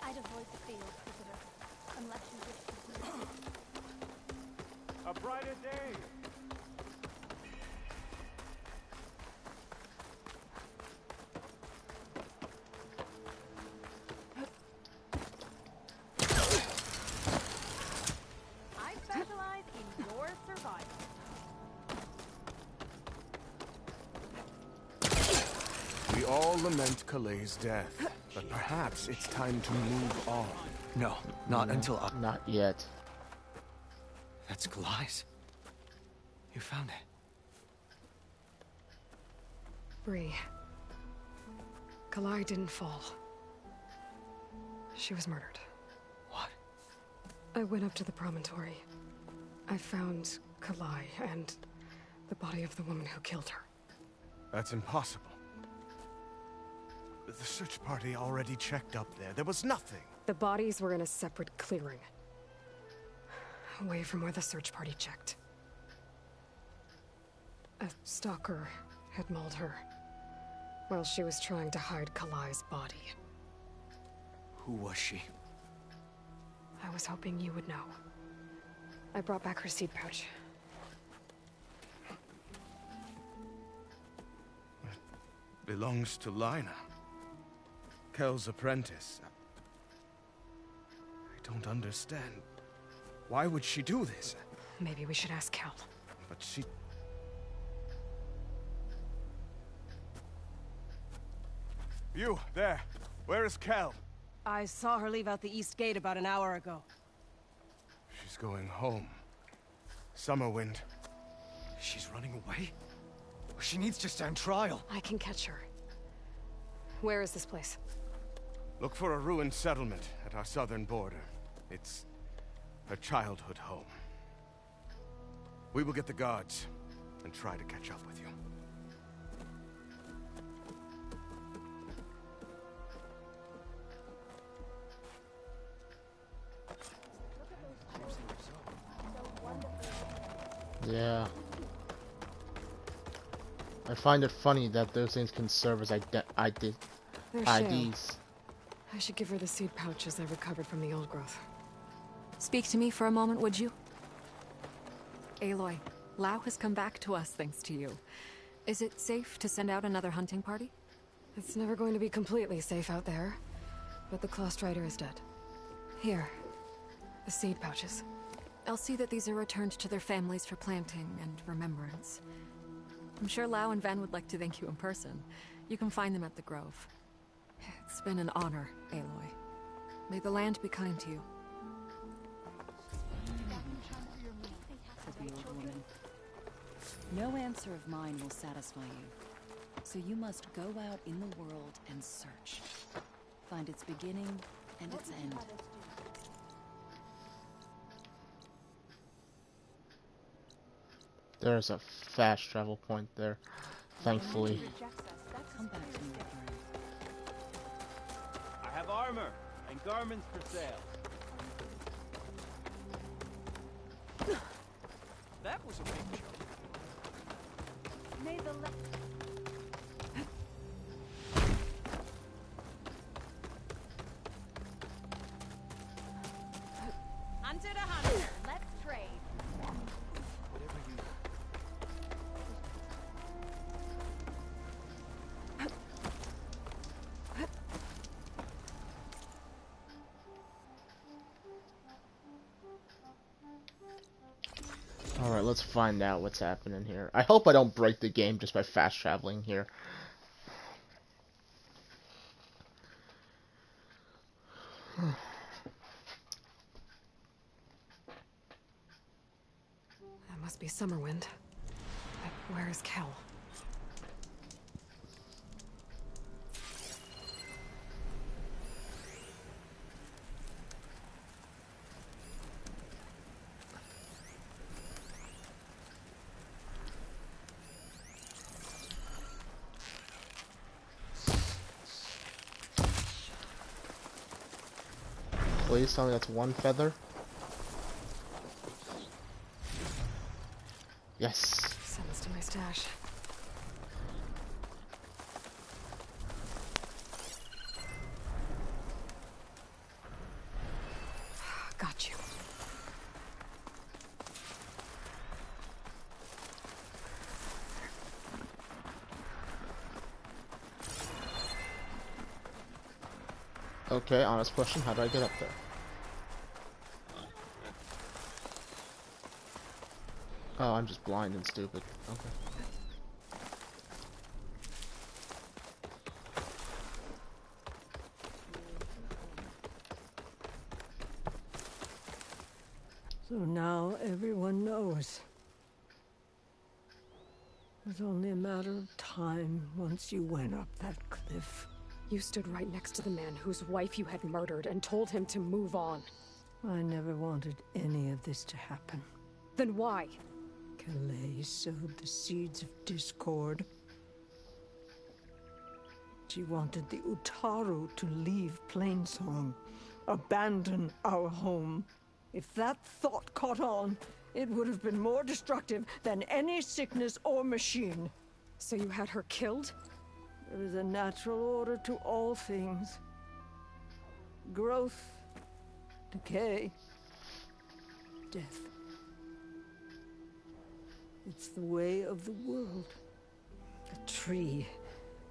I'd avoid the field, visitor, unless you wish to see A brighter day! I specialize in your survival. We all lament Kaleigh's death, but perhaps it's time to move on. No, not until up. Not yet. That's Kaleigh's. You found it. Bree. Kalaigh didn't fall. She was murdered. What? I went up to the promontory. I found Kalaigh and the body of the woman who killed her. That's impossible. The search party already checked up there. There was nothing. The bodies were in a separate clearing. Away from where the search party checked. A stalker had mauled her while she was trying to hide Kalai's body. Who was she? I was hoping you would know. I brought back her seed pouch. Belongs to Lina. Kel's apprentice. I don't understand. Why would she do this? Maybe we should ask Kel. But she... You, there. Where is Kel? I saw her leave out the east gate about an hour ago. She's going home. Summerwind. She's running away? She needs to stand trial. I can catch her. Where is this place? Look for a ruined settlement at our southern border. It's her childhood home. We will get the guards and try to catch up with you. Yeah. I find it funny that those things can serve as There's IDs. I should give her the seed pouches I recovered from the old growth. Speak to me for a moment, would you? Aloy, Lao has come back to us thanks to you. Is it safe to send out another hunting party? It's never going to be completely safe out there, but the Claw Strider is dead. Here, the seed pouches. I'll see that these are returned to their families for planting and remembrance. I'm sure Lao and Van would like to thank you in person. You can find them at the Grove. It's been an honor, Aloy. May the land be kind to you. Said the old woman. No answer of mine will satisfy you. So you must go out in the world and search. Find its beginning and its end. There's a fast travel point there, thankfully. Come back to me, friend. I have armor and garments for sale. That was a big jump. May the Hunter to hunter, let's trade. Alright, let's find out what's happening here. I hope I don't break the game just by fast traveling here. That must be Summerwind. But where is Kel? Please tell me that's one feather. Yes. Send this to my stash. Got you. Okay, honest question, how do I get up there? Oh, I'm just blind and stupid. Okay. So now everyone knows. It was only a matter of time once you went up that cliff. You stood right next to the man whose wife you had murdered and told him to move on. I never wanted any of this to happen. Then why? Calais sowed the seeds of discord. She wanted the Utaru to leave Plainsong, abandon our home. If that thought caught on, it would have been more destructive than any sickness or machine. So you had her killed? There is a natural order to all things. Growth, decay, death. It's the way of the world. A tree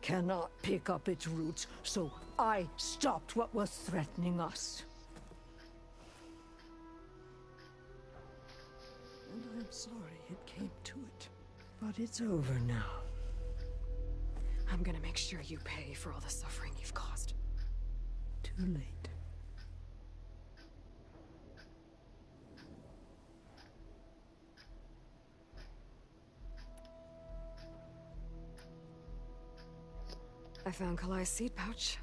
cannot pick up its roots, so I stopped what was threatening us. And I'm sorry it came to it. But it's over now. I'm gonna make sure you pay for all the suffering you've caused. Too late. I found Kalai's seed pouch.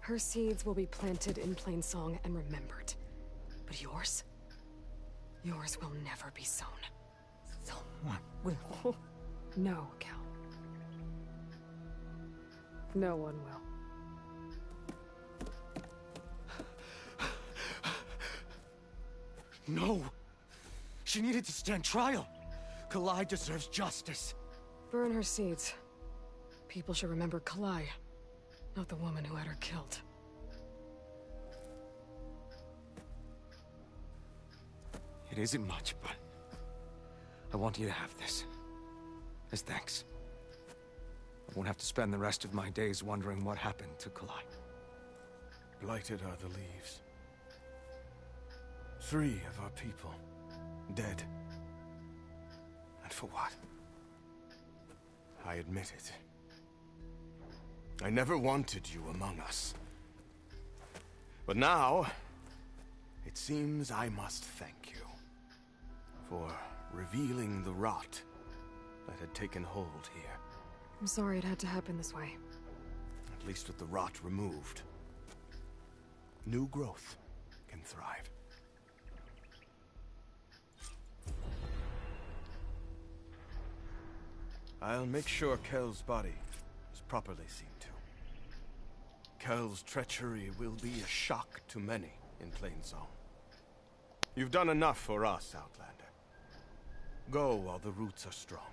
Her seeds will be planted in Plainsong and remembered. But yours? Yours will never be sown. Someone will. No, Cal. No one will. No! She needed to stand trial! Kalai deserves justice. Burn her seeds. People should remember Kalai, not the woman who had her killed. It isn't much, but I want you to have this. As thanks. I won't have to spend the rest of my days wondering what happened to Kalai. Blighted are the leaves. 3 of our people dead. And for what? I admit it. I never wanted you among us. But now, it seems I must thank you for revealing the rot that had taken hold here. I'm sorry it had to happen this way. At least with the rot removed, new growth can thrive. I'll make sure Kel's body is properly seen to. Kel's treachery will be a shock to many in Plainsong. You've done enough for us, Outlander. Go while the roots are strong.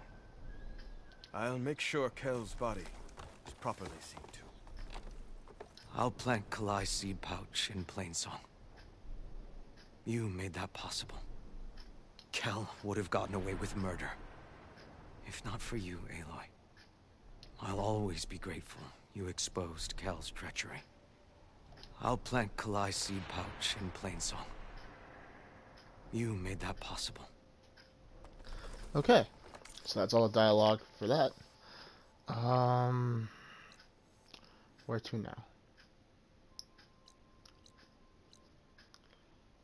I'll make sure Kel's body is properly seen to. I'll plant Kalai's seed pouch in Plainsong. You made that possible. Kel would have gotten away with murder. If not for you, Aloy. I'll always be grateful you exposed Kel's treachery. I'll plant Kalai's seed pouch in Plainsong. You made that possible. Okay. So that's all the dialogue for that. Where to now?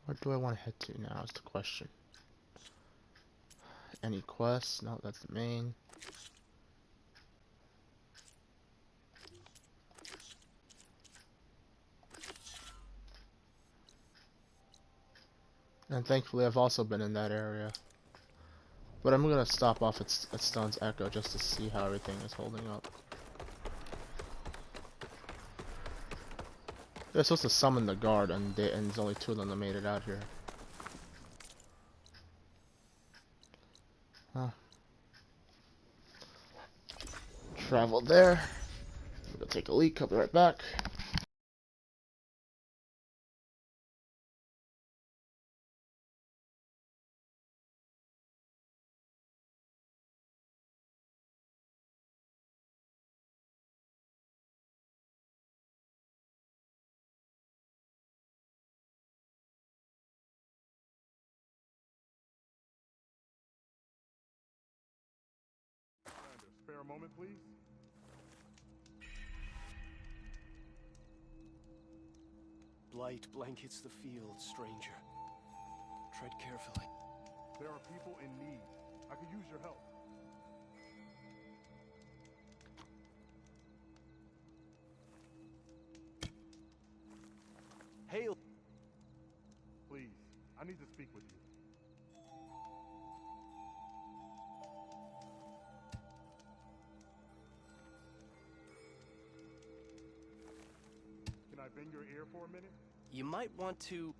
Where do I want to head to now is the question. Any quests? No, that's the main. And thankfully I've also been in that area. But I'm gonna stop off at Stone's Echo just to see how everything is holding up. They're supposed to summon the guard, and there's only 2 of them that made it out here. Huh. Travel there. We're gonna take a leak. I'll be right back. Spare a moment, please. Blight blankets the field, stranger. Tread carefully. There are people in need. I could use your help. Hail! Please, I need to speak with you. Can I bend your ear for a minute? You might want to...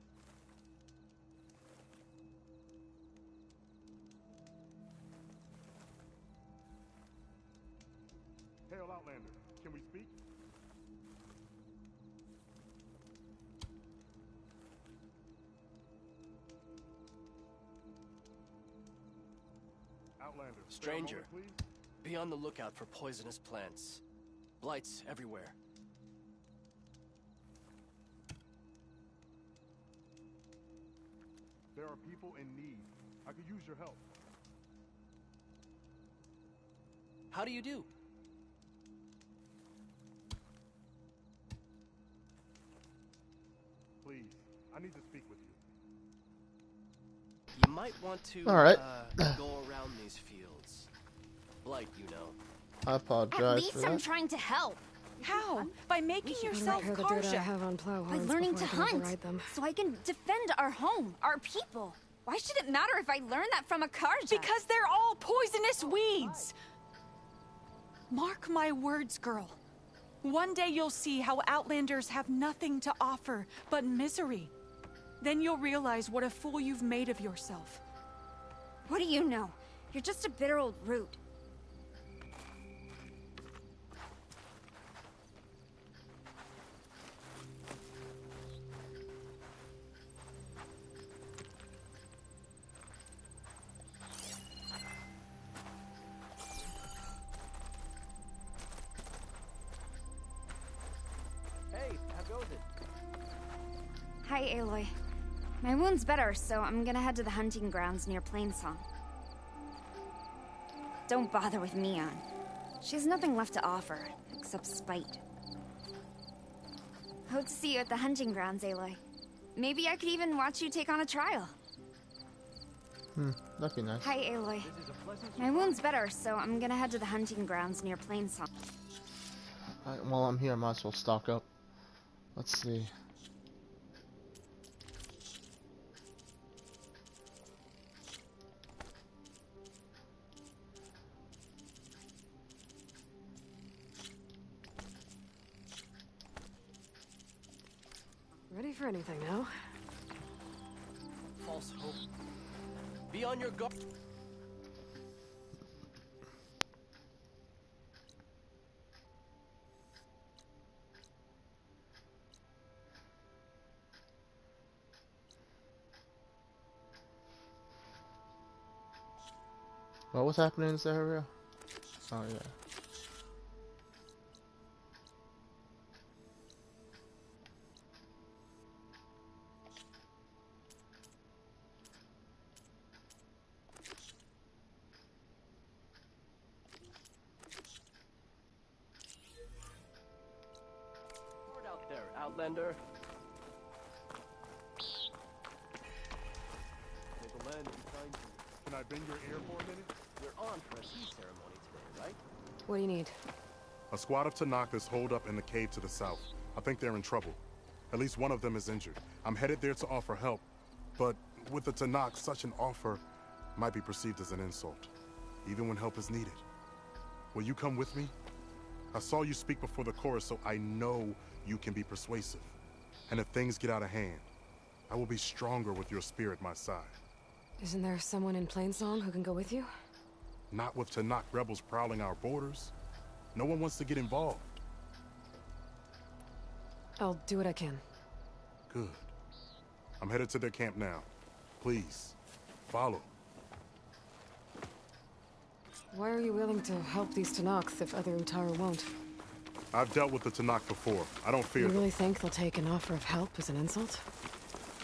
Hail, Outlander. Can we speak? Outlander. Stranger, spare a moment, please. be on the lookout for poisonous plants. Blights everywhere. There are people in need. I could use your help. How do you do? Please, I need to speak with you. You might want to, All right. go around these fields. Blight, you know. I apologize At least for that. I'm trying to help. How? By making yourself Repair the dirt I Karja. have on plow By horns learning to before I can hunt, override them. so I can defend our home, our people. Why should it matter if I learn that from a Karja? Because they're all poisonous weeds! Mark my words, girl. One day you'll see how Outlanders have nothing to offer but misery. Then you'll realize what a fool you've made of yourself. What do you know? You're just a bitter old root. Hi, Aloy. My wound's better, so I'm gonna head to the hunting grounds near Plainsong. Don't bother with Mion. She has nothing left to offer, except spite. Hope to see you at the hunting grounds, Aloy. Maybe I could even watch you take on a trial. That'd be nice. Hi, Aloy. My wound's better, so I'm gonna head to the hunting grounds near Plainsong. While I'm here, I might as well stock up. Let's see. Ready for anything now? False hope. Be on your guard. What was happening in this area? Oh yeah. Word out there, Outlander. May the land be kind to you. Can I bend your ear for a minute? We're on for a tea ceremony today, right? What do you need? A squad of Tanakh is holed up in the cave to the south. I think they're in trouble. At least one of them is injured. I'm headed there to offer help. But with the Tanakh, such an offer might be perceived as an insult, even when help is needed. Will you come with me? I saw you speak before the chorus, so I know you can be persuasive. And if things get out of hand, I will be stronger with your spear at my side. Isn't there someone in Plainsong who can go with you? Not with Tanakh rebels prowling our borders. No one wants to get involved. I'll do what I can. Good. I'm headed to their camp now. Please, follow. Why are you willing to help these Tanakhs if other Utaru won't? I've dealt with the Tanakh before. I don't fear You them. really think they'll take an offer of help as an insult?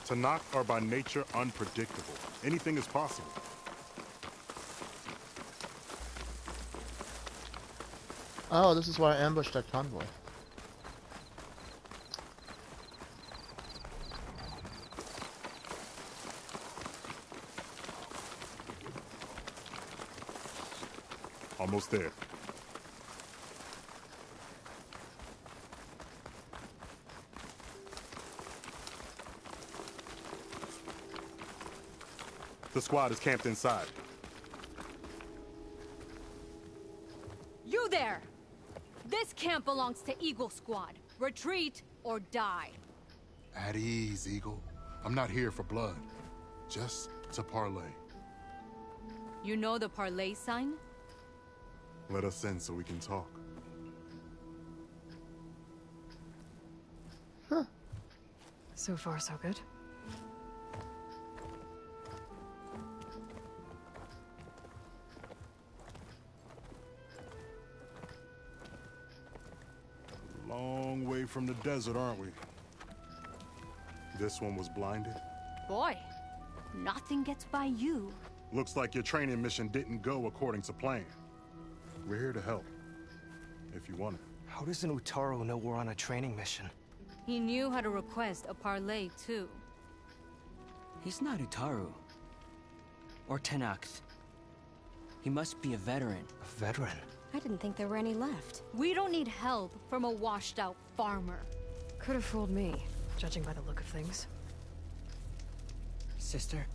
Tanakh are by nature unpredictable. Anything is possible. Oh, this is why I ambushed that convoy. Almost there. The squad is camped inside. You there! This camp belongs to Eagle Squad. Retreat or die. At ease, Eagle. I'm not here for blood. Just to parlay. You know the parlay sign? Let us in so we can talk. So far, so good. Long way from the desert, aren't we? This one was blinded. Boy, nothing gets by you. Looks like your training mission didn't go according to plan. We're here to help, if you want it. How does an Utaru know we're on a training mission? He knew how to request a parlay, too. He's not Utaru. Or Tenax. He must be a veteran. A veteran? I didn't think there were any left. We don't need help from a washed-out farmer. Could have fooled me, judging by the look of things. Sister,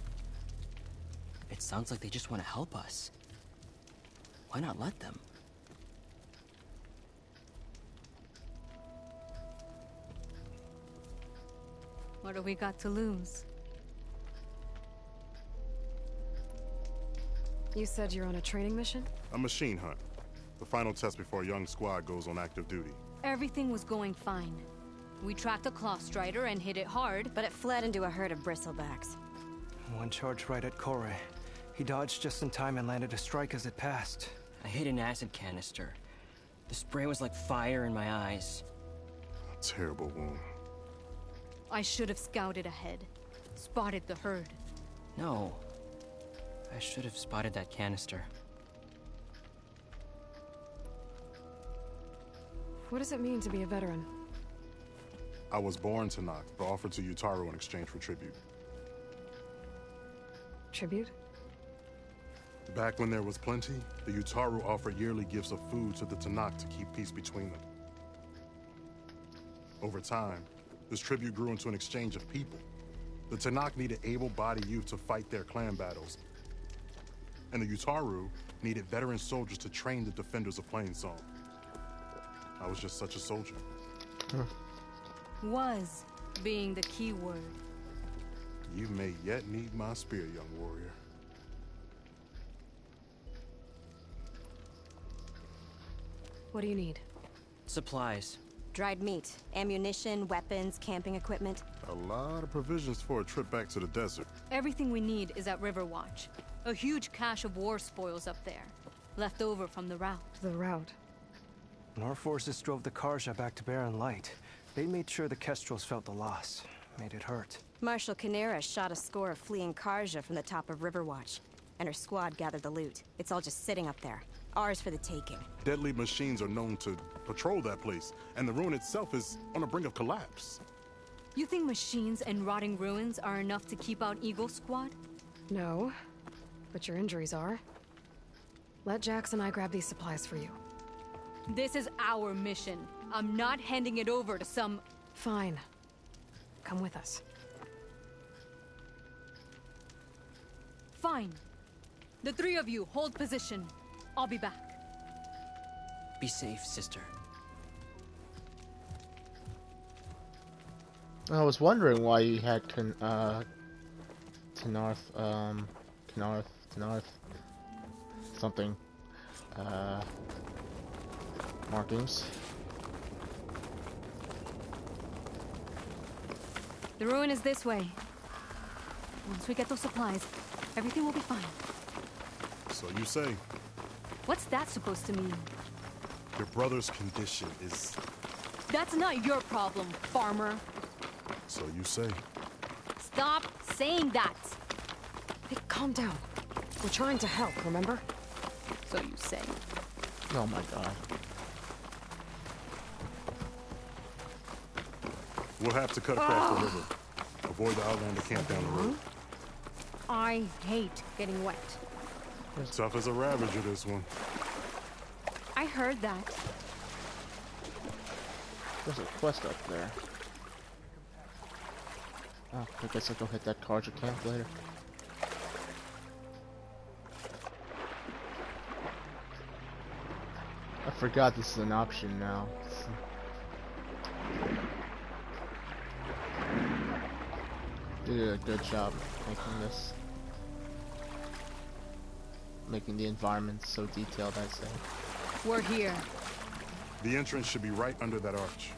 it sounds like they just want to help us. Why not let them? What do we got to lose? You said you're on a training mission? A machine hunt. The final test before a young squad goes on active duty. Everything was going fine. We tracked a claw strider and hit it hard, but it fled into a herd of bristlebacks. One charged right at Kore. He dodged just in time and landed a strike as it passed. I hit an acid canister. The spray was like fire in my eyes. A terrible wound. I should have scouted ahead. Spotted the herd. No. I should have spotted that canister. What does it mean to be a veteran? I was born to Noct, but offered to Utaru in exchange for tribute. Tribute? Back when there was plenty, the Utaru offered yearly gifts of food to the Tanakh to keep peace between them. Over time, this tribute grew into an exchange of people. The Tanakh needed able-bodied youth to fight their clan battles, and the Utaru needed veteran soldiers to train the defenders of Plainsong. I was just such a soldier. Was being the key word. You may yet need my spear, young warrior. What do you need? Supplies. Dried meat, ammunition, weapons, camping equipment. A lot of provisions for a trip back to the desert. Everything we need is at Riverwatch. A huge cache of war spoils up there. Left over from the rout. The rout? When our forces drove the Karja back to Barren Light, they made sure the Kestrels felt the loss. Made it hurt. Marshal Canera shot a score of fleeing Karja from the top of Riverwatch, and her squad gathered the loot. It's all just sitting up there. Ours for the taking. Deadly machines are known to patrol that place, and the ruin itself is on the brink of collapse. You think machines and rotting ruins are enough to keep out Eagle Squad? No, but your injuries are. Let Jax and I grab these supplies for you. This is our mission. I'm not handing it over to some... Fine. Come with us. Fine. The three of you hold position. I'll be back. Be safe, sister. I was wondering why you had something markings. The ruin is this way. Once we get those supplies, everything will be fine. So you say. What's that supposed to mean? Your brother's condition is... That's not your problem, farmer. So you say. Stop saying that! Hey, calm down. We're trying to help, remember? So you say. Oh my god. We'll have to cut across the river. Avoid the Outlander camp down the road. I hate getting wet. Tough as a Ravager, this one. I heard that. There's a quest up there. Oh, I guess I'll go hit that Karja camp later. I forgot this is an option now. They did a good job making this. Making the environment so detailed, I'd say. We're here. The entrance should be right under that arch.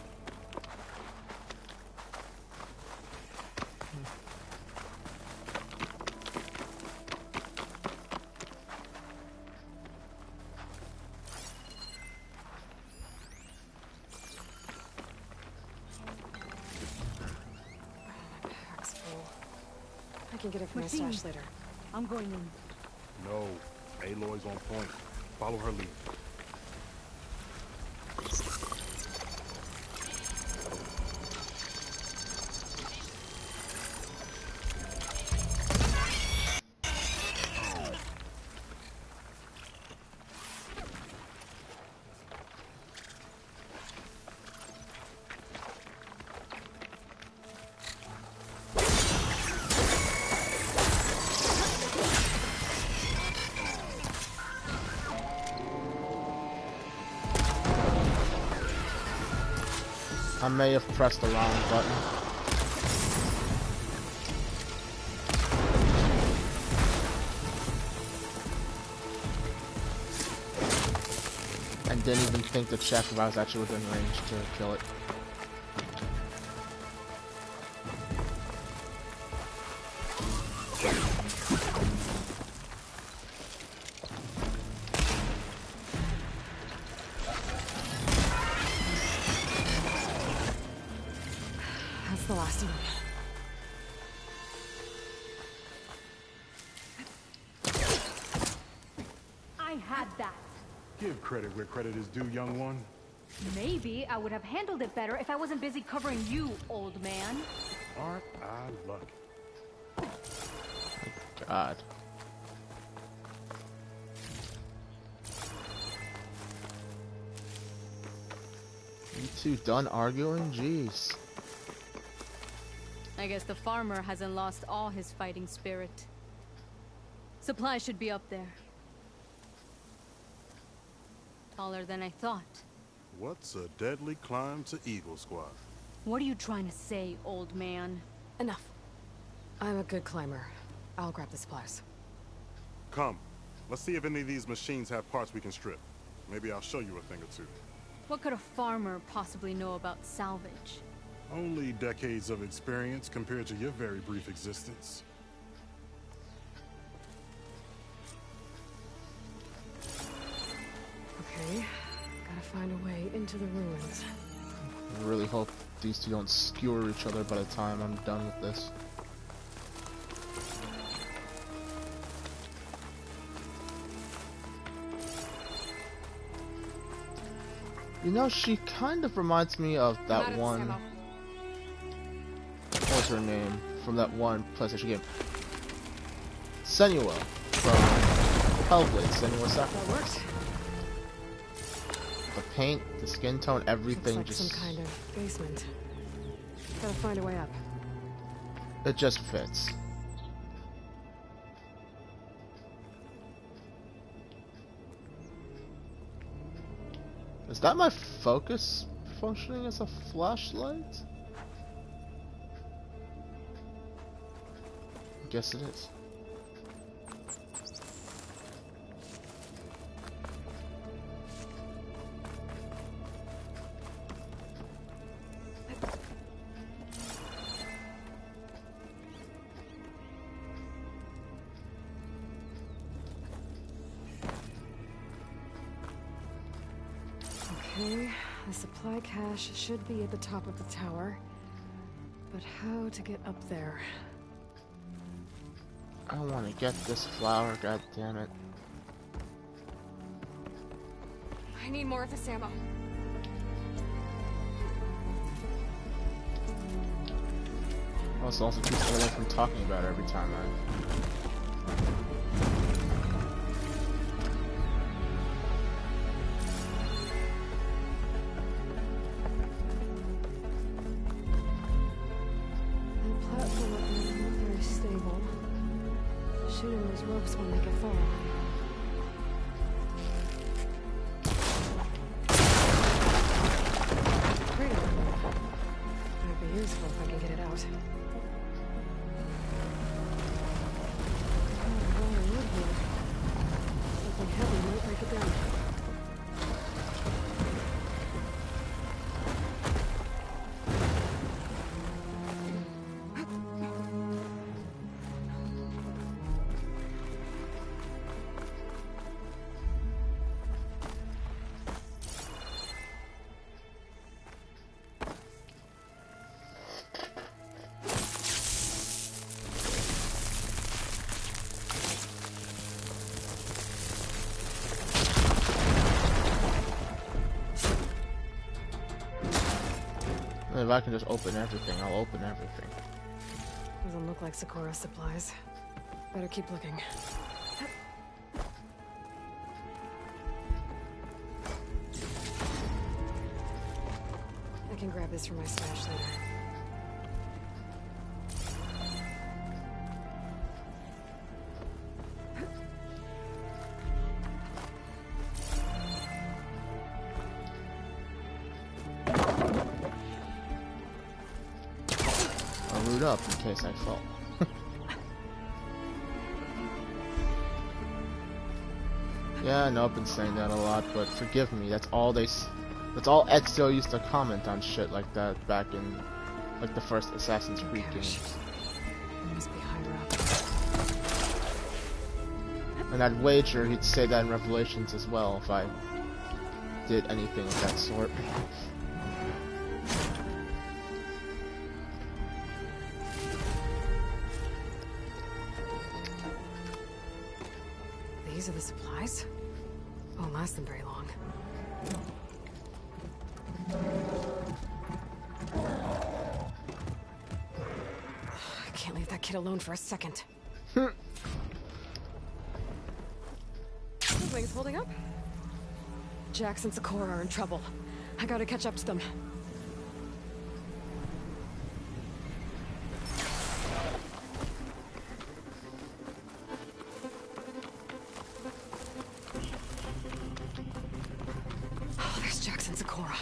Pack's full. I can get it from my stash later. I'm going in. No. Aloy's on point. Follow her lead. I may have pressed the wrong button. And didn't even think to check if I was actually within range to kill it. the last of them. I had that. Give credit where credit is due, young one. Maybe I would have handled it better if I wasn't busy covering you, old man. Aren't I lucky? God. You two done arguing? Jeez. I guess the farmer hasn't lost all his fighting spirit. Supplies should be up there. Taller than I thought. What's a deadly climb to Eagle Squad? What are you trying to say, old man? Enough. I'm a good climber. I'll grab the supplies. Come. Let's see if any of these machines have parts we can strip. Maybe I'll show you a thing or two. What could a farmer possibly know about salvage? Only decades of experience compared to your very brief existence. Okay, gotta find a way into the ruins. I really hope these two don't skewer each other by the time I'm done with this. You know, she kind of reminds me of that one... What was her name? From that one PlayStation game. Senua from Hellblade. Senua Sacrifice. That works. The paint, the skin tone, everything Looks like just... some kind of basement. Gotta find a way up. It just fits. Is that my focus functioning as a flashlight? I guess it is. Okay, the supply cache should be at the top of the tower. But how to get up there? I want to get this flower, god damn it. I need more of this ammo. Also keeps everyone from talking about it every time I... Shooting those ropes will make it fall. Great. Might be useful if I can get it out. Oh, a lot of wood here. Something heavy might break it down. If I can just open everything, I'll open everything. Doesn't look like Sakura supplies. Better keep looking. I can grab this from my stash later. Up in case I fall. Yeah, I know I've been saying that a lot, but forgive me. That's all Ezio used to comment on shit like that back in like the first Assassin's Creed games. It must be higher up. And I'd wager he'd say that in Revelations as well if I did anything of that sort. These are the supplies? Won't last them very long. I can't leave that kid alone for a second. Things holding up? Jax and Sakura are in trouble. I gotta catch up to them. Oh, there's Jax and Sakura.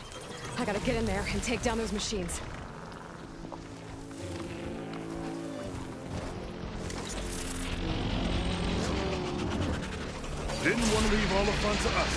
I gotta get in there and take down those machines. Didn't want to leave all the fun to us.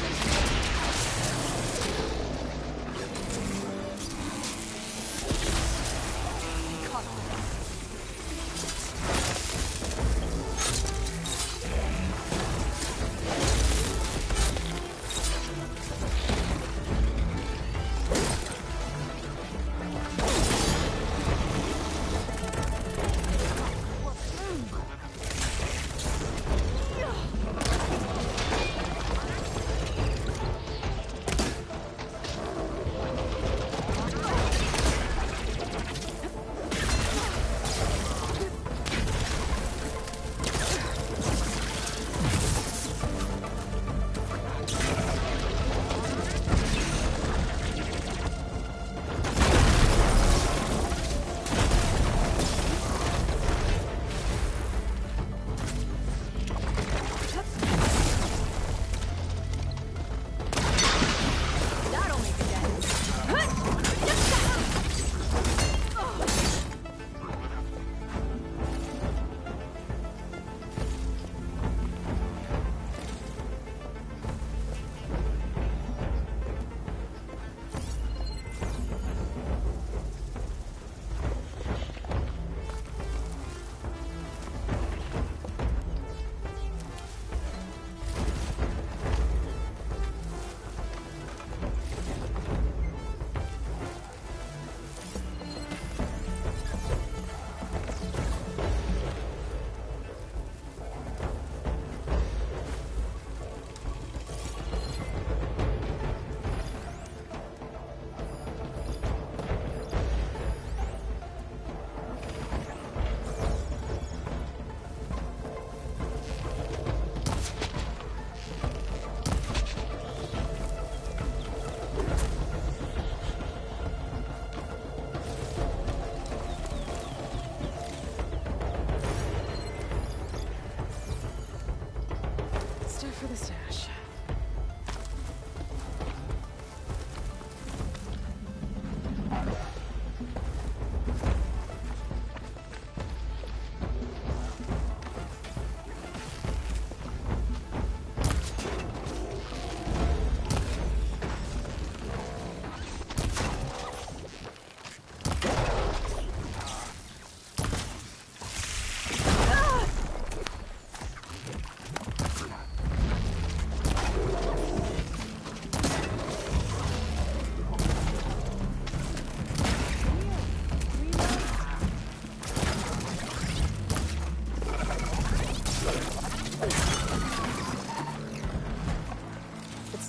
For the stash.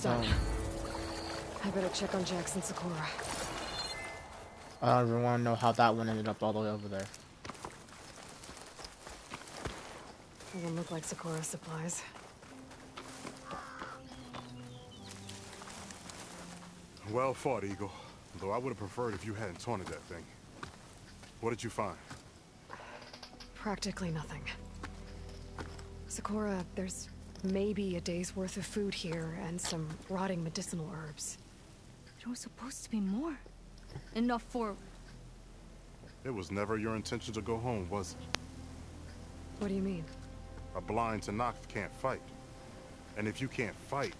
Done. I better check on Jax and Sakura. I don't even want to know how that one ended up all the way over there. Doesn't look like Sakura's supplies. Well fought, Eagle. Though I would have preferred if you hadn't taunted that thing. What did you find? Practically nothing. Sakura, there's maybe a day's worth of food here and some rotting medicinal herbs. There was supposed to be more. Enough for... It was never your intention to go home, was it? What do you mean? A blind Tenakth can't fight. And if you can't fight...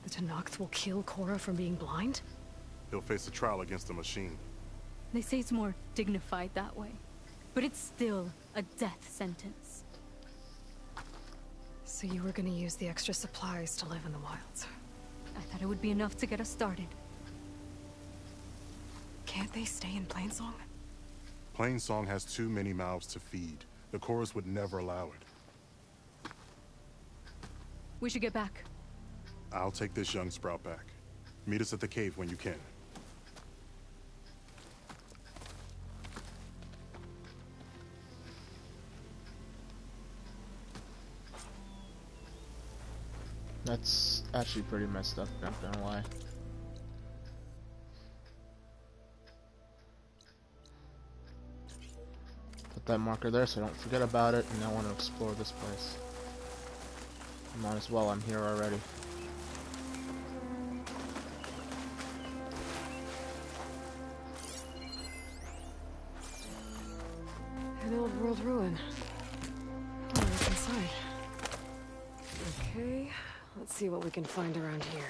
The Tenakth will kill Korra from being blind? He'll face a trial against the machine. They say it's more dignified that way. But it's still a death sentence. So you were gonna use the extra supplies to live in the wilds? I thought it would be enough to get us started. Can't they stay in Plainsong? Plainsong has too many mouths to feed. The Chorus would never allow it. We should get back. I'll take this young sprout back. Meet us at the cave when you can. That's actually pretty messed up, not gonna lie. Put that marker there so I don't forget about it, and I want to explore this place. Might as well, I'm here already. An old world ruin. Oh, what's inside? Okay, let's see what we can find around here.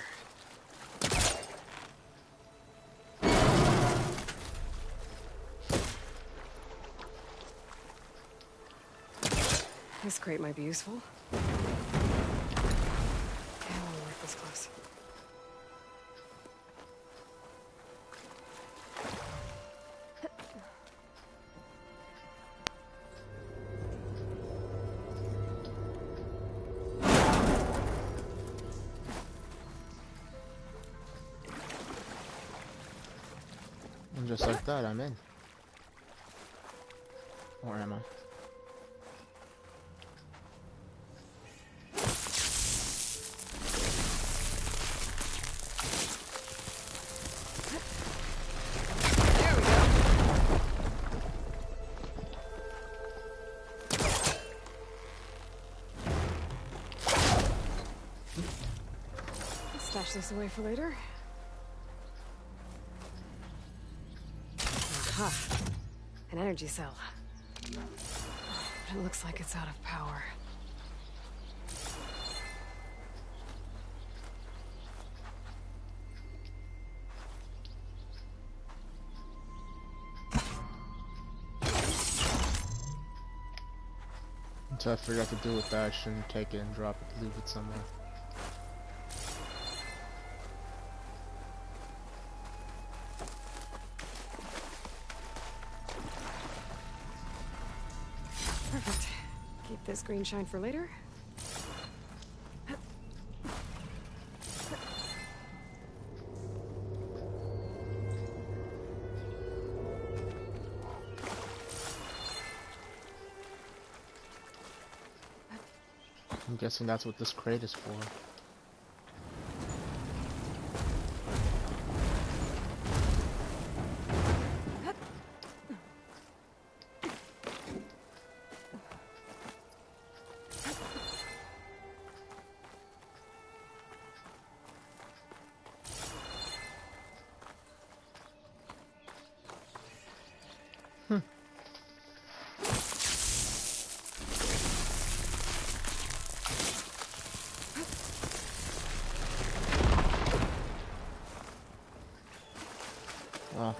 This crate might be useful. I won't work this close. And just like that, I'm in. Or am I? Stash this away for later. Aha! An energy cell. But it looks like it's out of power. Until I figure out what to do with that, I shouldn't take it and drop it, leave it somewhere. Perfect. Keep this green shine for later. I'm guessing that's what this crate is for. Wow.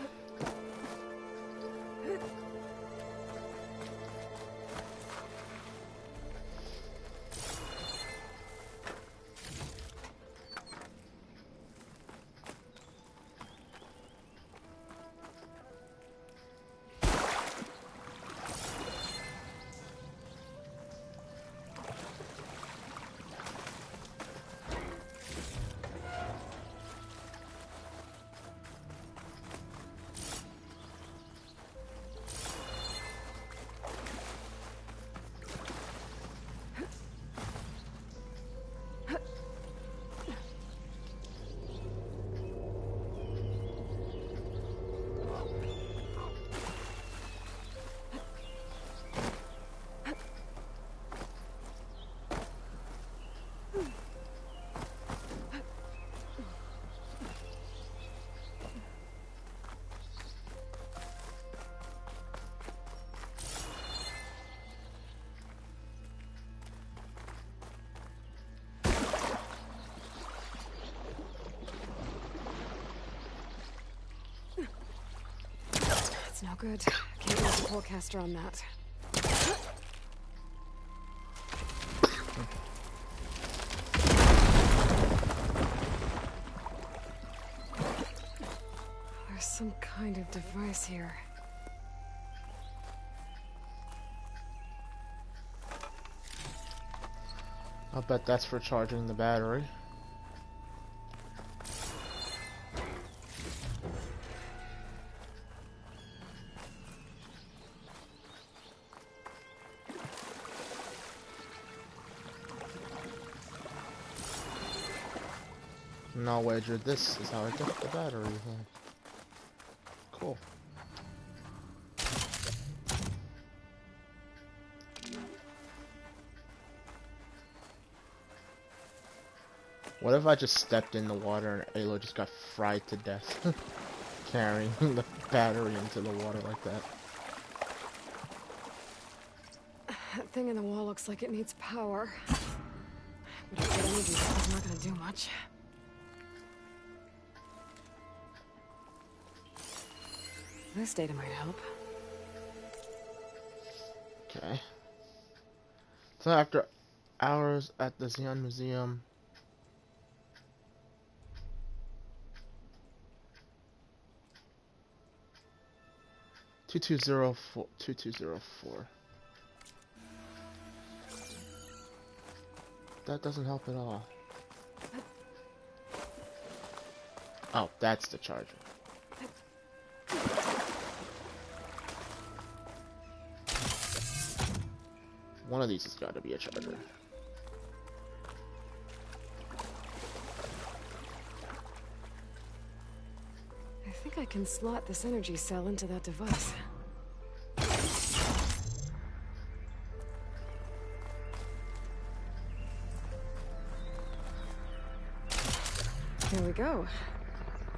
It's no good. Can't use the pole caster on that. There's some kind of device here. I'll bet that's for charging the battery. And I'll wager this is how I get the battery then. Cool. What if I just stepped in the water and Alo just got fried to death? Carrying the battery into the water like that. That thing in the wall looks like it needs power. But if that energy cell's not gonna do much. This data might help. Okay. So after hours at the Xi'an Museum, $2204. That doesn't help at all. Oh, that's the charger. One of these has got to be a charger. I think I can slot this energy cell into that device. Here we go.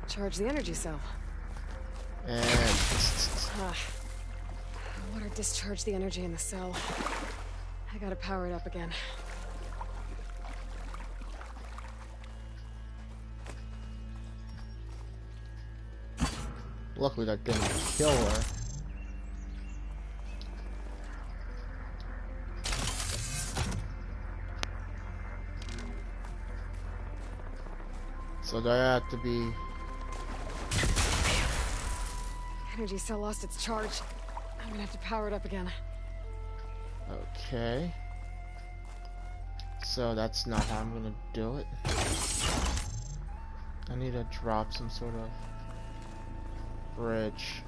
Charge the energy cell. And water discharge the energy in the cell. I gotta power it up again. Luckily that didn't kill her. So do I have to be... Energy cell lost its charge. I'm gonna have to power it up again. Okay. So that's not how I'm gonna do it. I need to drop some sort of bridge.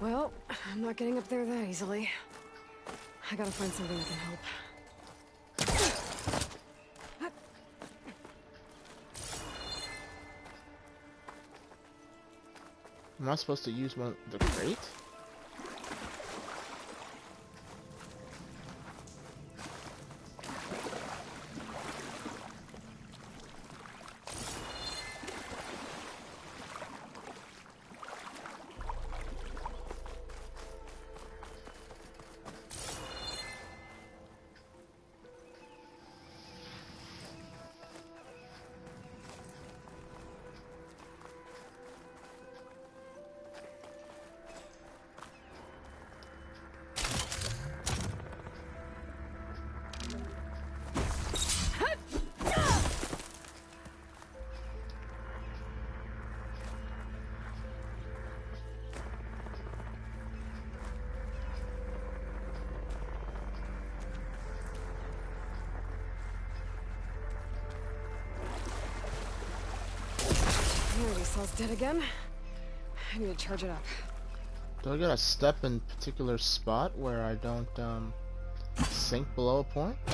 Well, I'm not getting up there that easily. I gotta find something that can help. Am I supposed to use one of the crate? Energy cell's dead again. I need to charge it up. Do I gotta step in a particular spot where I don't sink below a point? I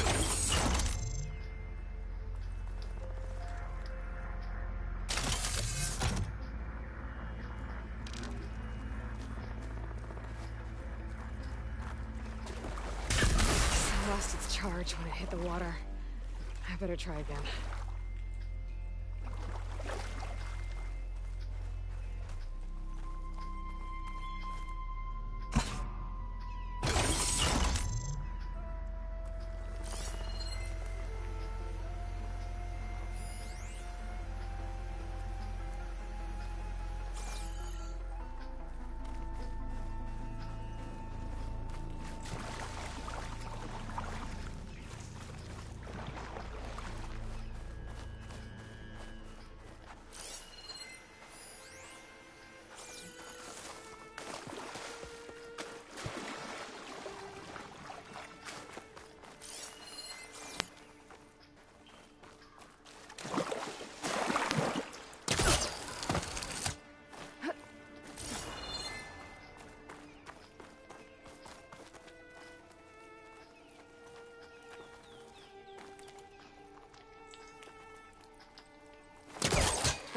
lost its charge when it hit the water. I better try again.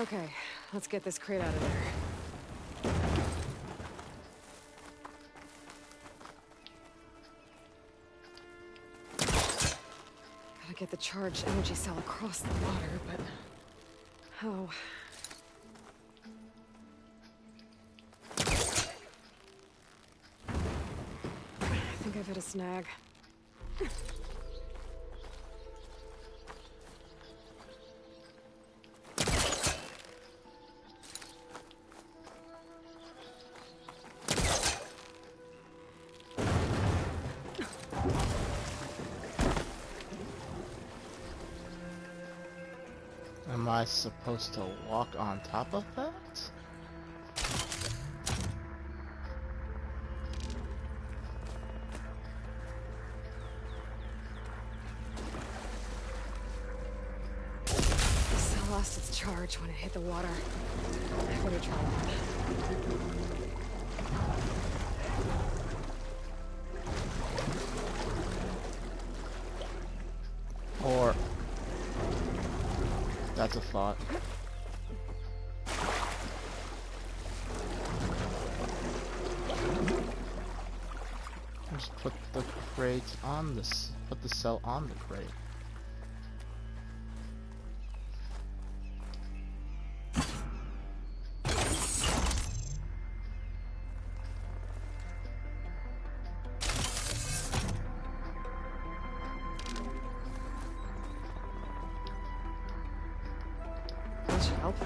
Okay, let's get this crate out of there. Gotta get the charged energy cell across the water, but... how? I think I've hit a snag. Am I supposed to walk on top of that? The cell lost its charge when it hit the water. I better try that. Or... that's a thought. Just put the crate on this. Put the cell on the crate. That should help.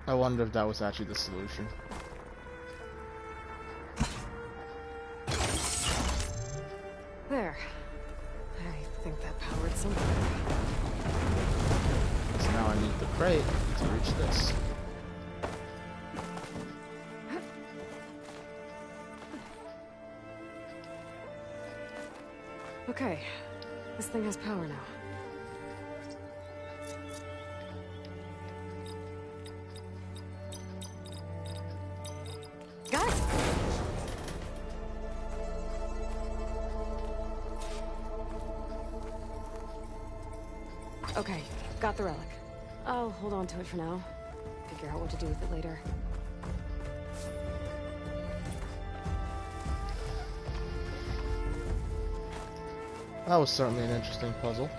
I wonder if that was actually the solution. There. I think that powered something. So now I need the crate to reach this. Okay. This thing has power now. Got it! Okay, got the relic. I'll hold on to it for now. Figure out what to do with it later. That was certainly an interesting puzzle.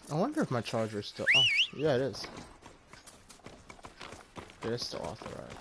I wonder if my charger is still... oh, yeah, it is. It is still authorized.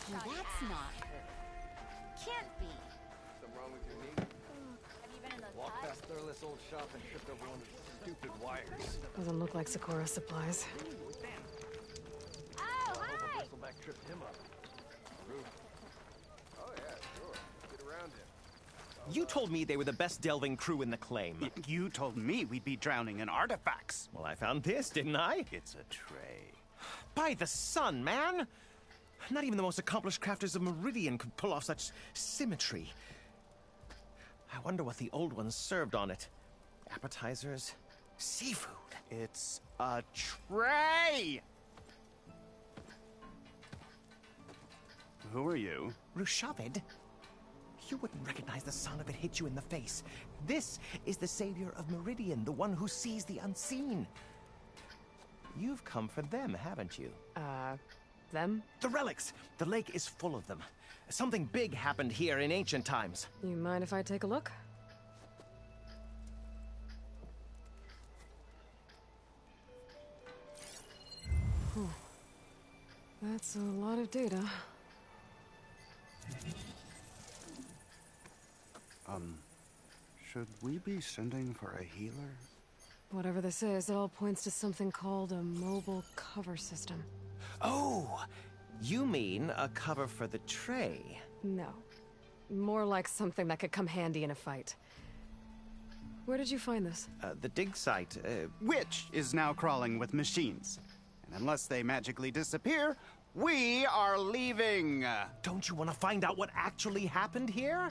That's not her. Can't be. Something wrong with your knee? Have you been in those Walked past Thurless old shop and tripped over one of the stupid wires. Doesn't look like Sakura supplies. Oh, hi! Bristleback tripped him up. Rude. Oh yeah, sure. Get around him. You told me they were the best delving crew in the claim. You told me we'd be drowning in artifacts. Well, I found this, didn't I? It's a tray. By the sun, man! Not even the most accomplished crafters of Meridian could pull off such symmetry. I wonder what the old ones served on it. Appetizers? Seafood? It's a tray! who are you? Rushavid? You wouldn't recognize the sound if it hit you in the face. This is the savior of Meridian, the one who sees the unseen. You've come for them, haven't you? Them? The relics! The lake is full of them. Something big happened here in ancient times. You mind if I take a look? Whew. That's a lot of data. Should we be sending for a healer? Whatever this is, it all points to something called a mobile cover system. Oh! You mean a cover for the tray? No. More like something that could come handy in a fight. Where did you find this? The dig site, Which is now crawling with machines. And unless they magically disappear, we are leaving! Don't you want to find out what actually happened here?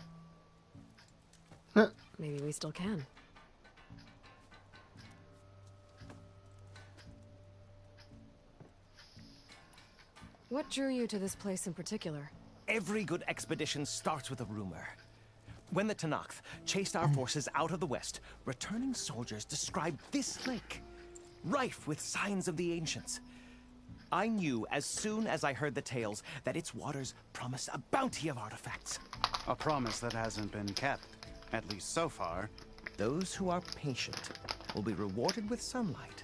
Maybe we still can. What drew you to this place in particular? Every good expedition starts with a rumor. When the Tenakth chased our forces out of the west, returning soldiers described this lake, rife with signs of the ancients. I knew as soon as I heard the tales that its waters promised a bounty of artifacts. A promise that hasn't been kept, at least so far. Those who are patient will be rewarded with sunlight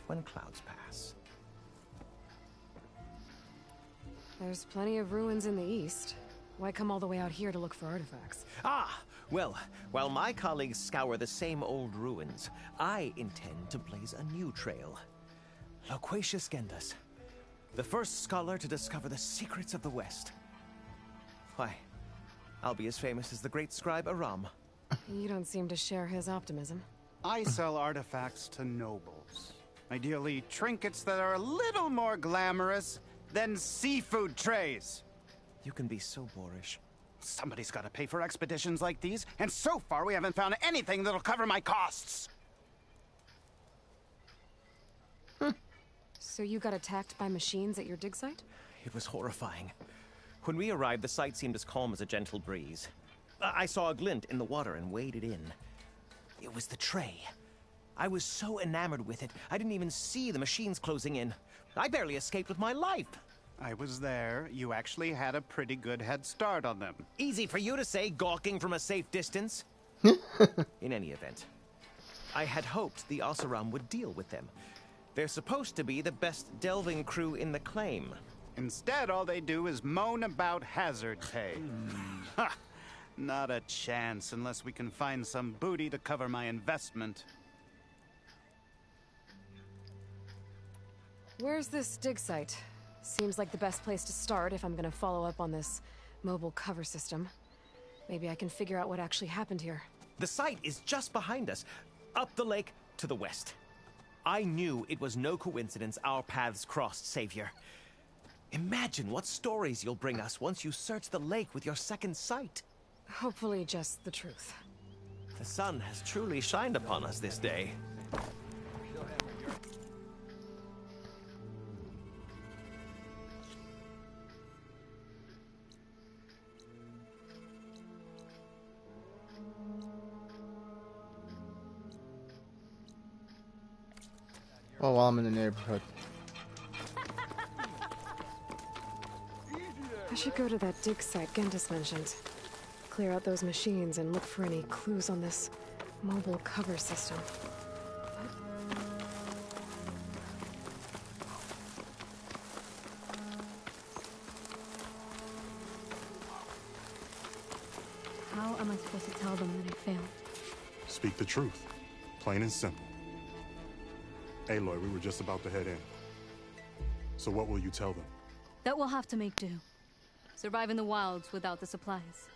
when clouds pass. There's plenty of ruins in the east. Why come all the way out here to look for artifacts? Ah! Well, while my colleagues scour the same old ruins, I intend to blaze a new trail. Loquacious Gendas, the first scholar to discover the secrets of the West. Why, I'll be as famous as the great scribe Aram. You don't seem to share his optimism. I sell artifacts to nobles. Ideally, trinkets that are a little more glamorous than seafood trays. You can be so boorish. Somebody's got to pay for expeditions like these, and so far we haven't found anything that'll cover my costs. So you got attacked by machines at your dig site? It was horrifying. When we arrived, the site seemed as calm as a gentle breeze. I saw a glint in the water and waded in. It was the tray. I was so enamored with it, I didn't even see the machines closing in. I barely escaped with my life. I was there. You actually had a pretty good head start on them. Easy for you to say, gawking from a safe distance. In any event, I had hoped the Oseram would deal with them. They're supposed to be the best delving crew in the claim. Instead, all they do is moan about hazard pay. Ha! Not a chance unless we can find some booty to cover my investment. Where's this dig site? Seems like the best place to start if I'm gonna follow up on this mobile cover system. Maybe I can figure out what actually happened here. The site is just behind us, up the lake to the west. I knew it was no coincidence our paths crossed, Savior. Imagine what stories you'll bring us once you search the lake with your second sight. Hopefully just the truth. The sun has truly shined upon us this day. Oh, while I'm in the neighborhood. I should go to that dig site Gentis mentioned. Clear out those machines and look for any clues on this mobile cover system. How am I supposed to tell them that I failed? Speak the truth. Plain and simple. Aloy, we were just about to head in. So what will you tell them? That we'll have to make do. Survive in the wilds without the supplies.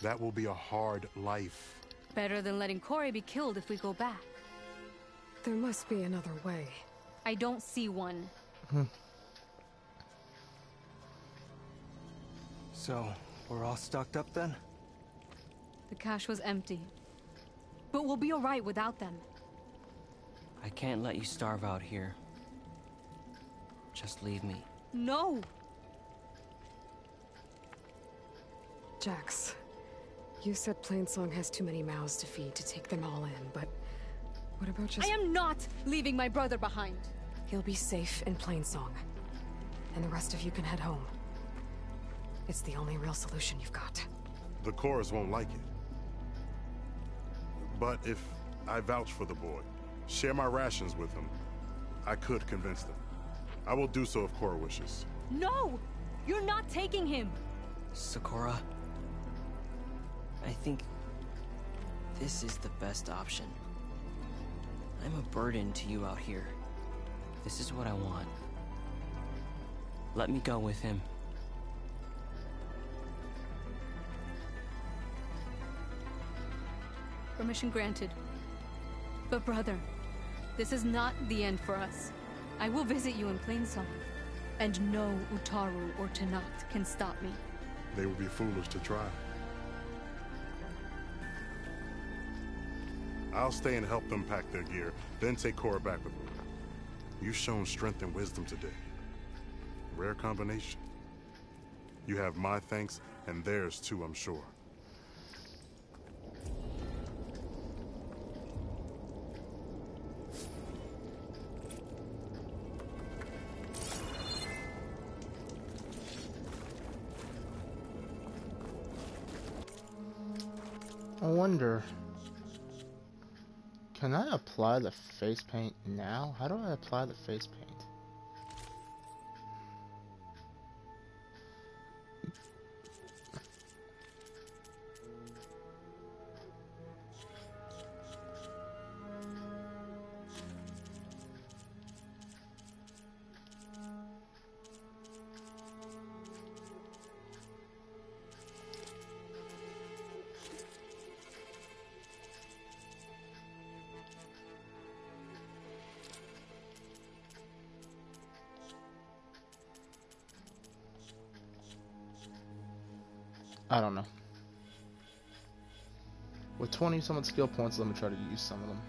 That will be a hard life. Better than letting Corey be killed if we go back. There must be another way. I don't see one. So, we're all stocked up then? The cache was empty. But we'll be alright without them. I can't let you starve out here. Just leave me. No! Jax, you said Plainsong has too many mouths to feed to take them all in, but what about just... I am not leaving my brother behind. He'll be safe in Plainsong, and the rest of you can head home. It's the only real solution you've got. The chorus won't like it. But if I vouch for the boy, share my rations with him, I could convince them. I will do so if Cora wishes. No! You're not taking him! Sakura, I think this is the best option. I'm a burden to you out here. This is what I want. Let me go with him. Permission granted. But brother, this is not the end for us. I will visit you in Plainsong, and no Utaru or Tanakh can stop me. They would be foolish to try. I'll stay and help them pack their gear, then take Cora back with me. You've shown strength and wisdom today. Rare combination. You have my thanks, and theirs too, I'm sure. I wonder, can I apply the face paint now? How do I apply the face paint? I don't know. With 20 some skill points, let me try to use some of them.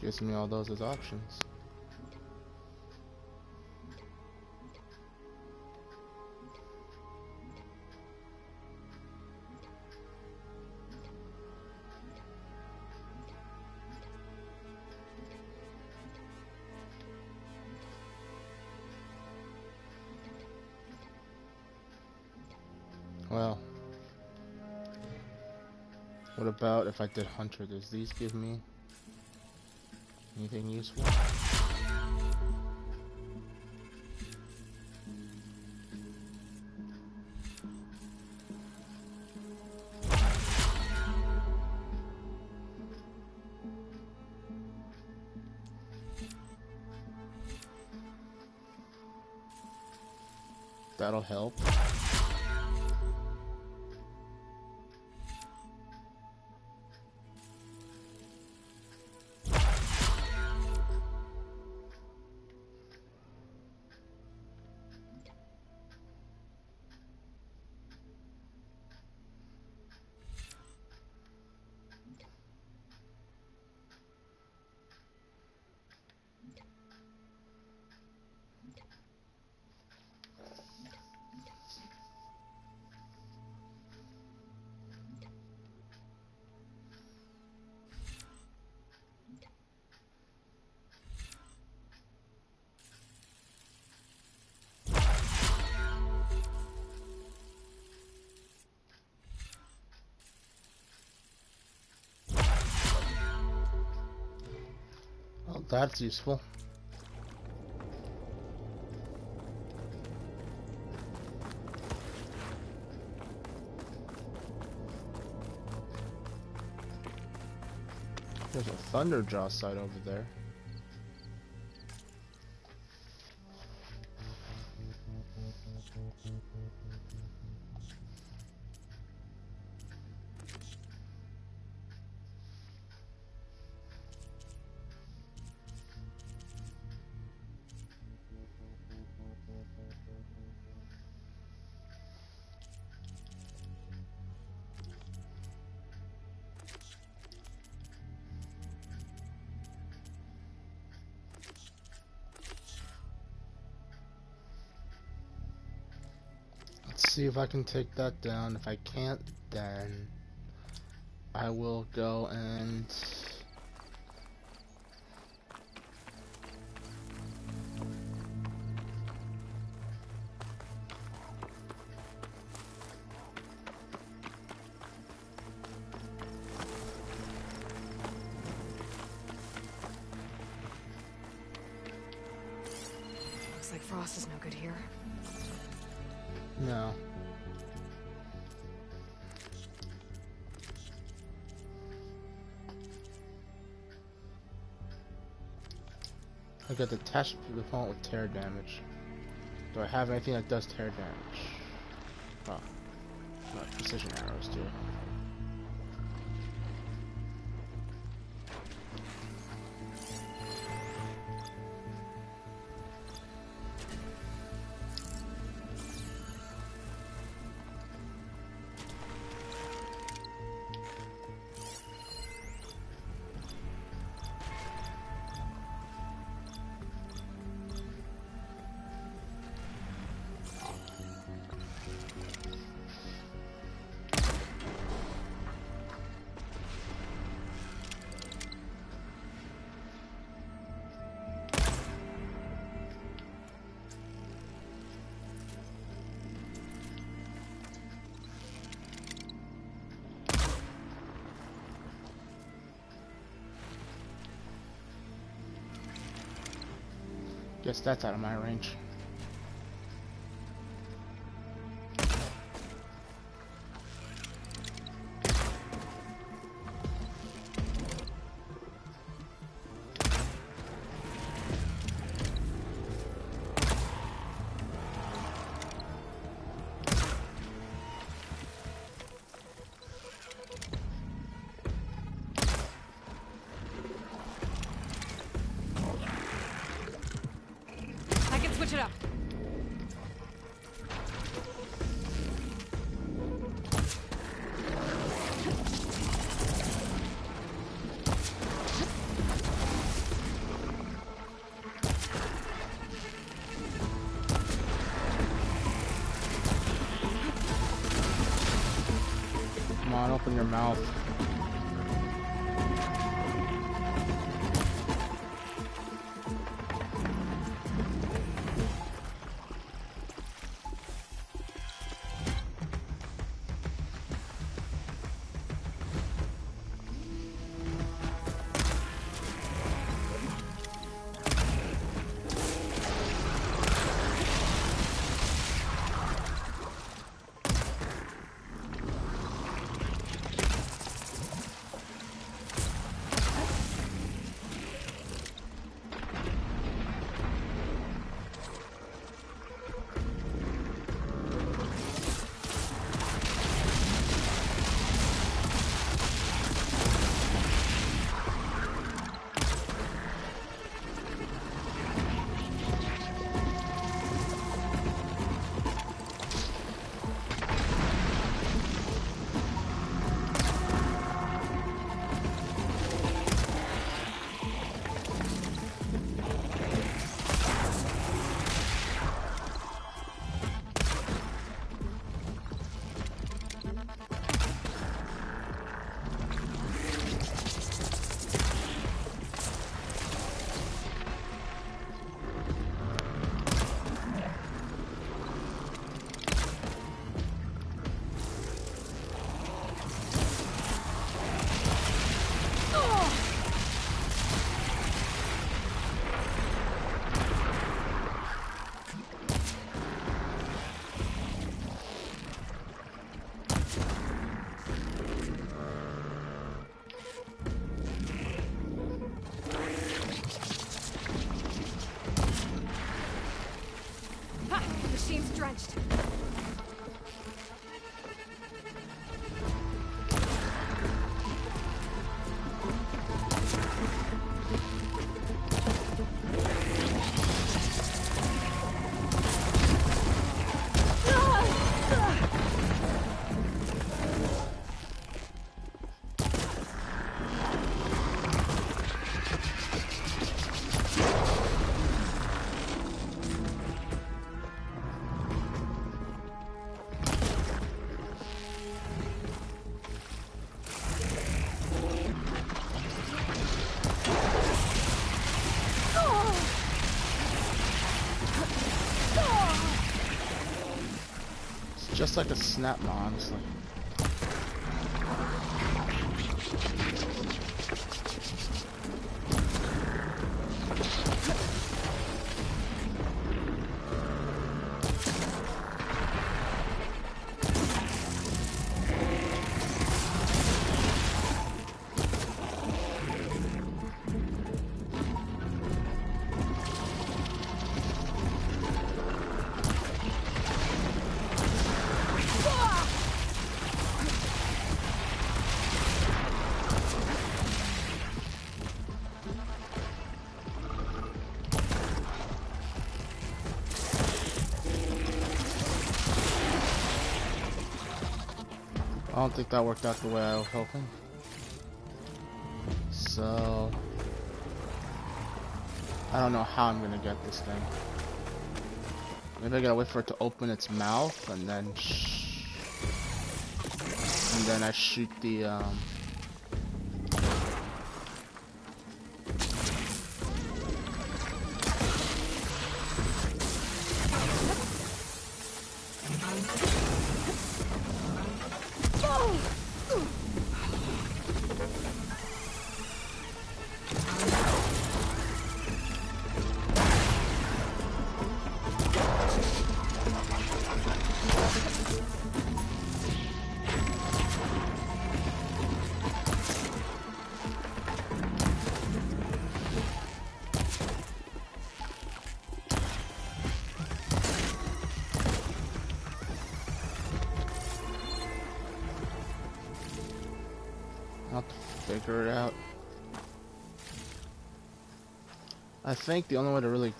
Gives me all those as options. Well, what about if I did Hunter? Does these give me anything useful? That'll help. Well, that's useful. There's a Thunderjaw Site over there. Let's see if I can take that down. If I can't, then I will go and Looks like Frost is no good here. no. I got detached the opponent with tear damage. Do I have anything that does tear damage? Oh, precision arrows do. Guess that's out of my range. Switch it up. Come on, open your mouth. just like a snapmaw, honestly. I don't think that worked out the way I was hoping. So I don't know how I'm gonna get this thing. Maybe I gotta wait for it to open its mouth and then I shoot the I'll have to figure it out. I think the only way to really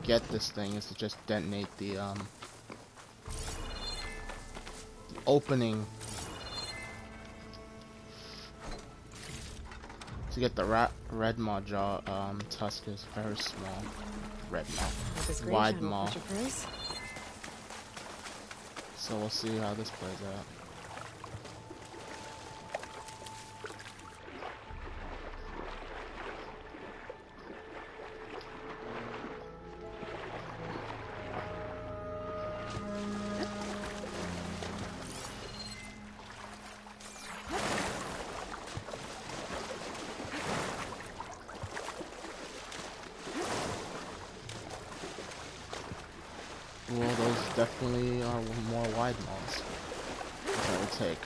get this thing is to just detonate the opening to get the red maw jaw. Tusk is very small. Red maw, wide maw. So we'll see how this plays out. Well, those definitely are more wide maws. That will take.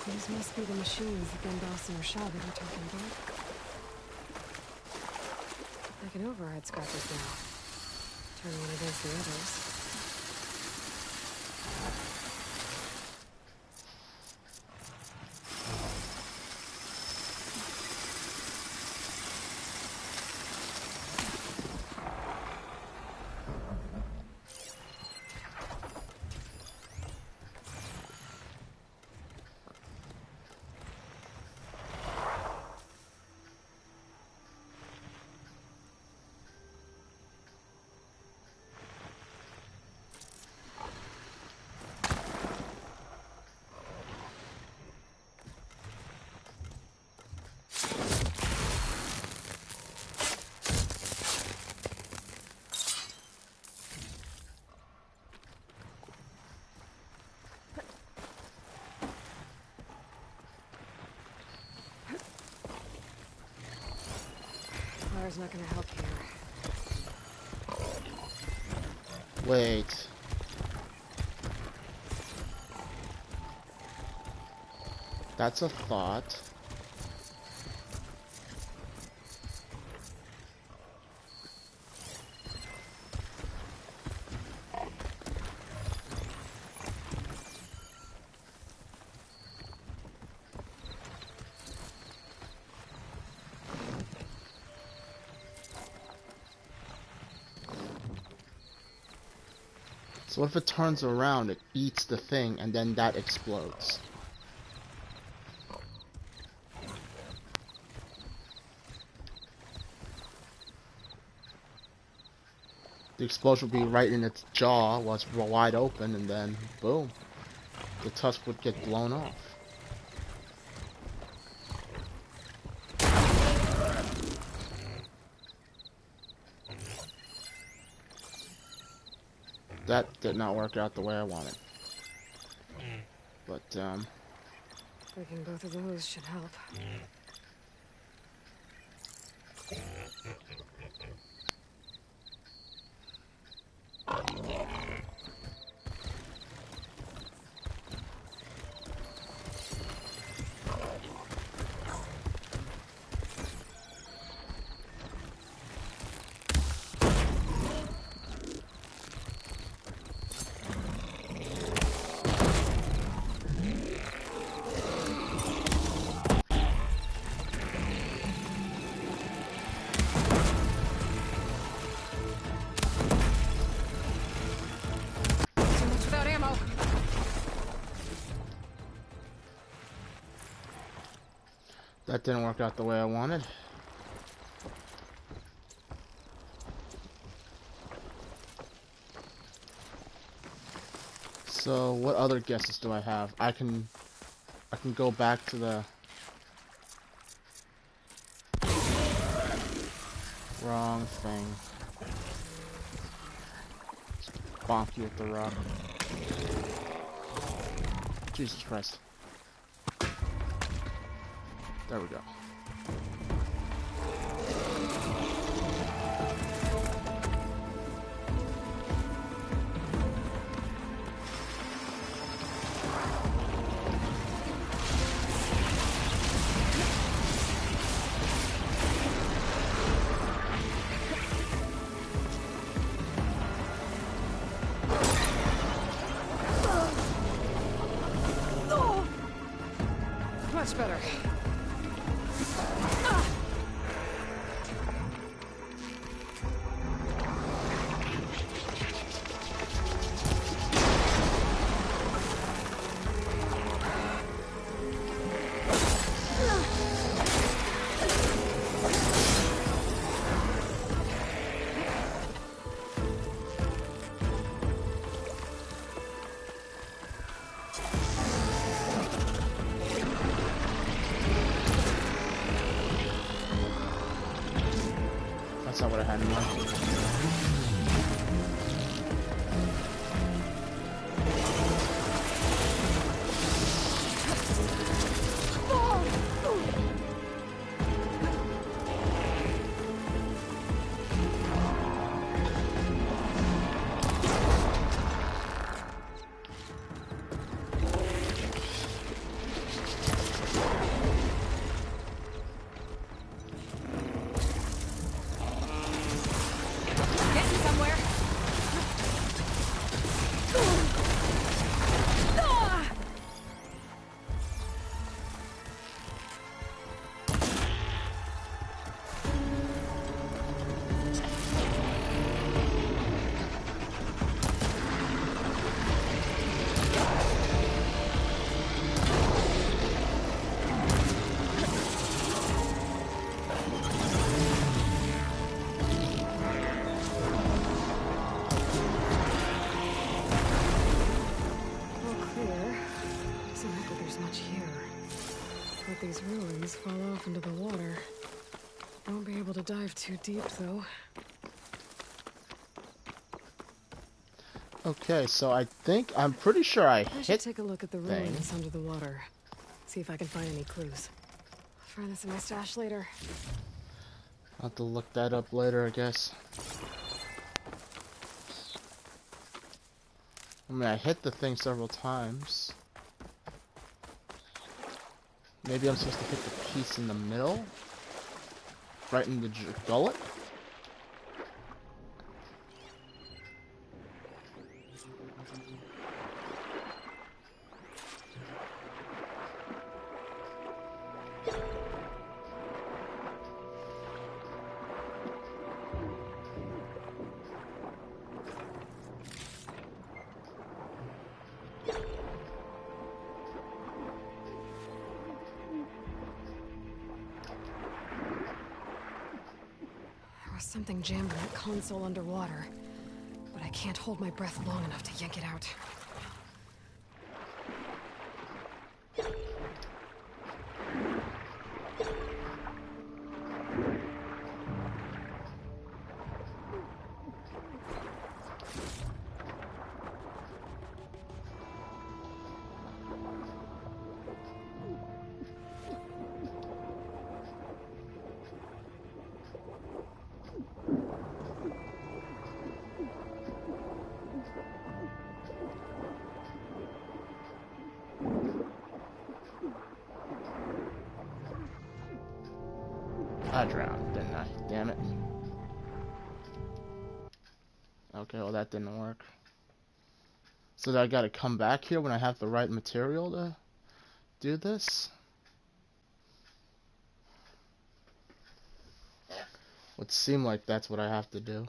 These must be the machines that Gandalf and Rashad were talking about. I can override scrappers now. Turn one against the others. Fire's not gonna help here. Wait. That's a thought. So what if it turns around, it eats the thing, and then that explodes? The explosion would be right in its jaw while it's wide open, and then, boom, the tusk would get blown off. That did not work out the way I wanted. But, Breaking both of those should help. that didn't work out the way I wanted. So, what other guesses do I have? I can go back to the wrong thing. Just bonk you with the rock. Jesus Christ. There we go. Much better. That's not what I had in mind. These ruins fall off into the water. Won't be able to dive too deep, though. Okay, so I'm pretty sure I should hit take a look at the ruins under the water. See if I can find any clues. I'll find this in my stash later. I'll have to look that up later, I guess. I mean, I hit the thing several times. Maybe I'm supposed to hit the piece in the middle? Right in the gullet? Something jammed in that console underwater, but I can't hold my breath long enough to yank it out. I drowned, didn't I? Damn it. Okay, well that didn't work. So I gotta come back here when I have the right material to do this? Would seem like that's what I have to do.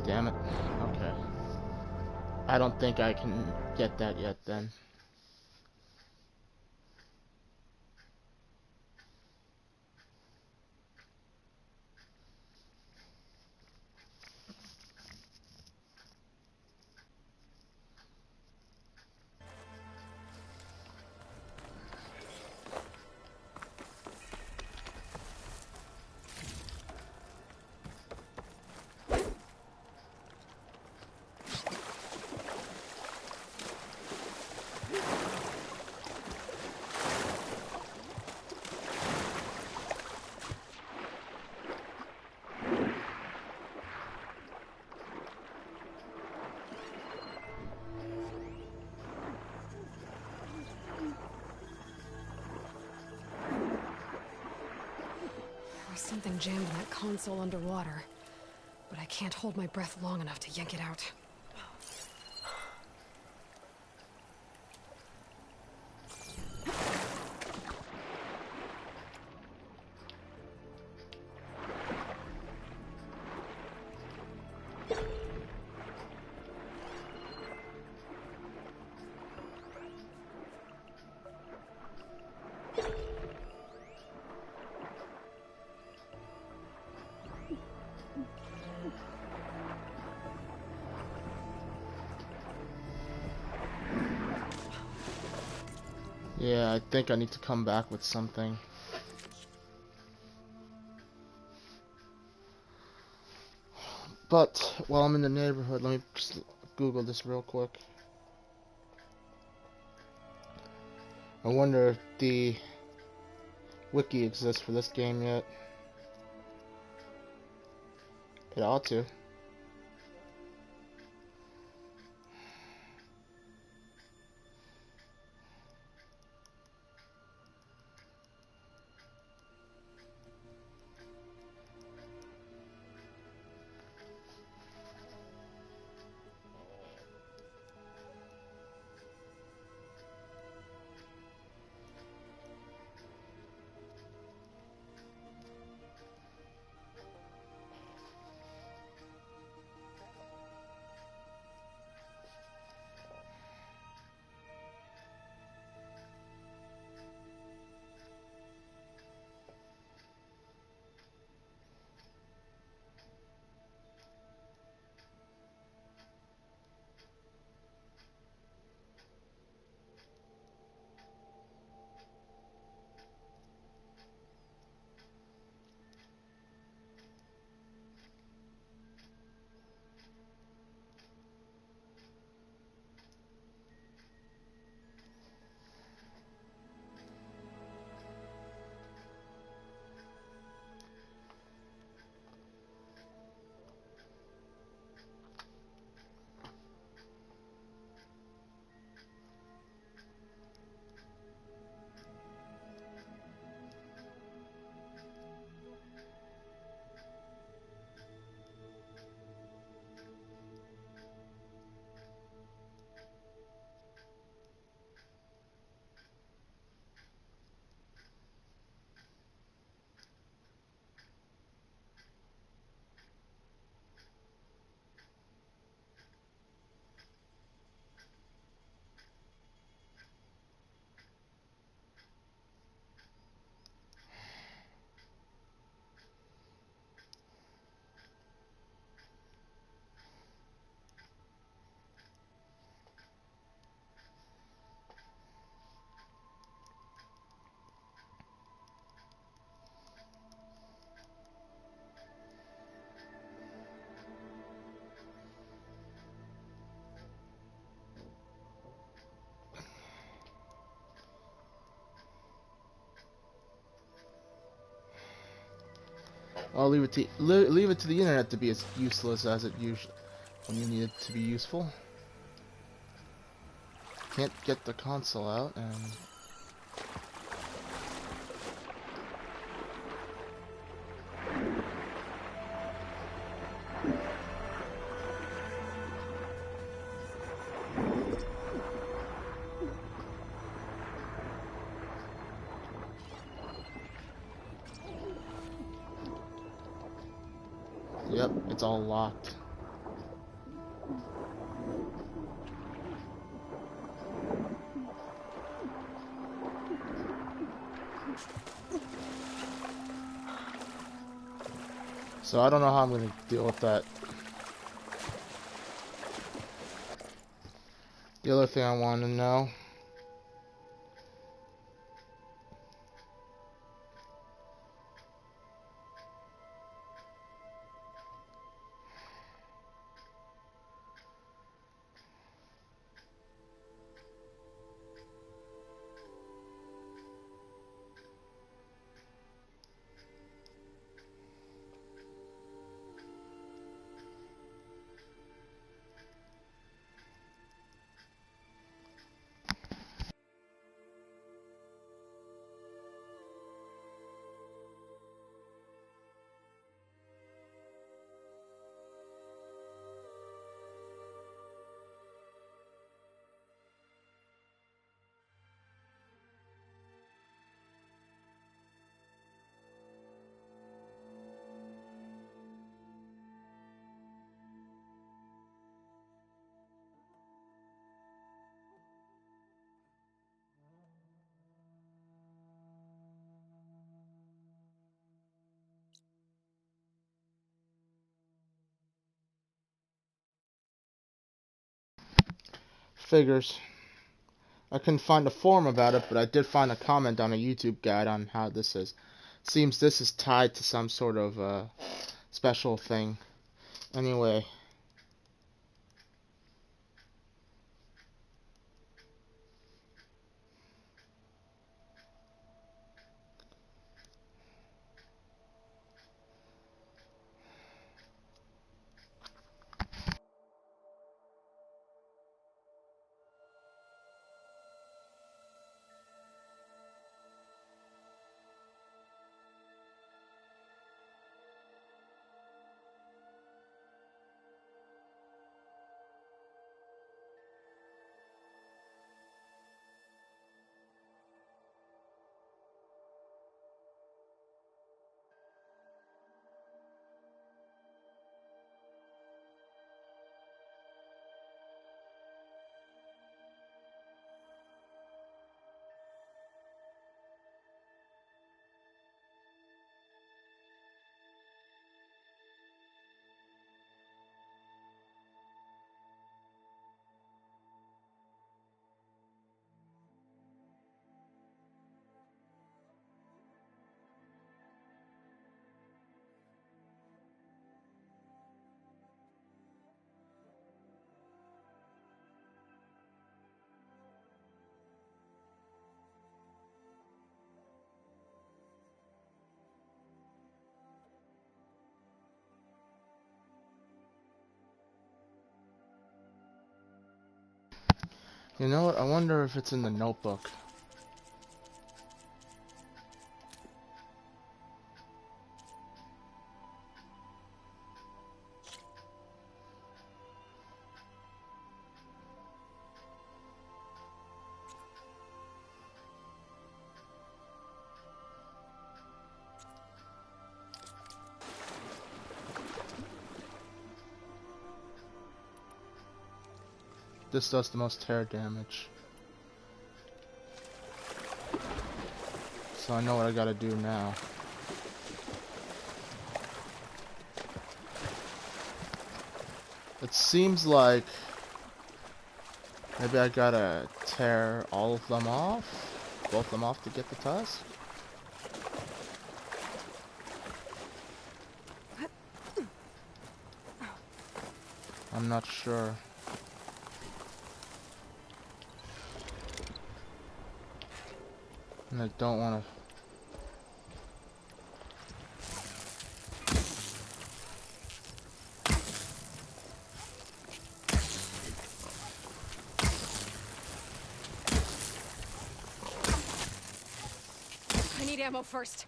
Damn it. Okay. I don't think I can get that yet then. Something jammed in that console underwater, but I can't hold my breath long enough to yank it out. Yeah, I think I need to come back with something. But while I'm in the neighborhood, let me just Google this real quick. I wonder if the wiki exists for this game yet. It ought to. I'll leave it to the internet to be as useless as it usually when you need it to be useful. Can't get the console out and. Yep, it's all locked. So I don't know how I'm going to deal with that. The other thing I want to know. Figures. I couldn't find a forum about it, but I did find a comment on a YouTube guide on how this is. Seems this is tied to some sort of special thing. Anyway. You know what? I wonder if it's in the notebook. This does the most tear damage. So I know what I gotta do now. It seems like maybe I gotta tear all of them off, both of them off to get the tusk. I'm not sure. And I don't want to. need ammo first.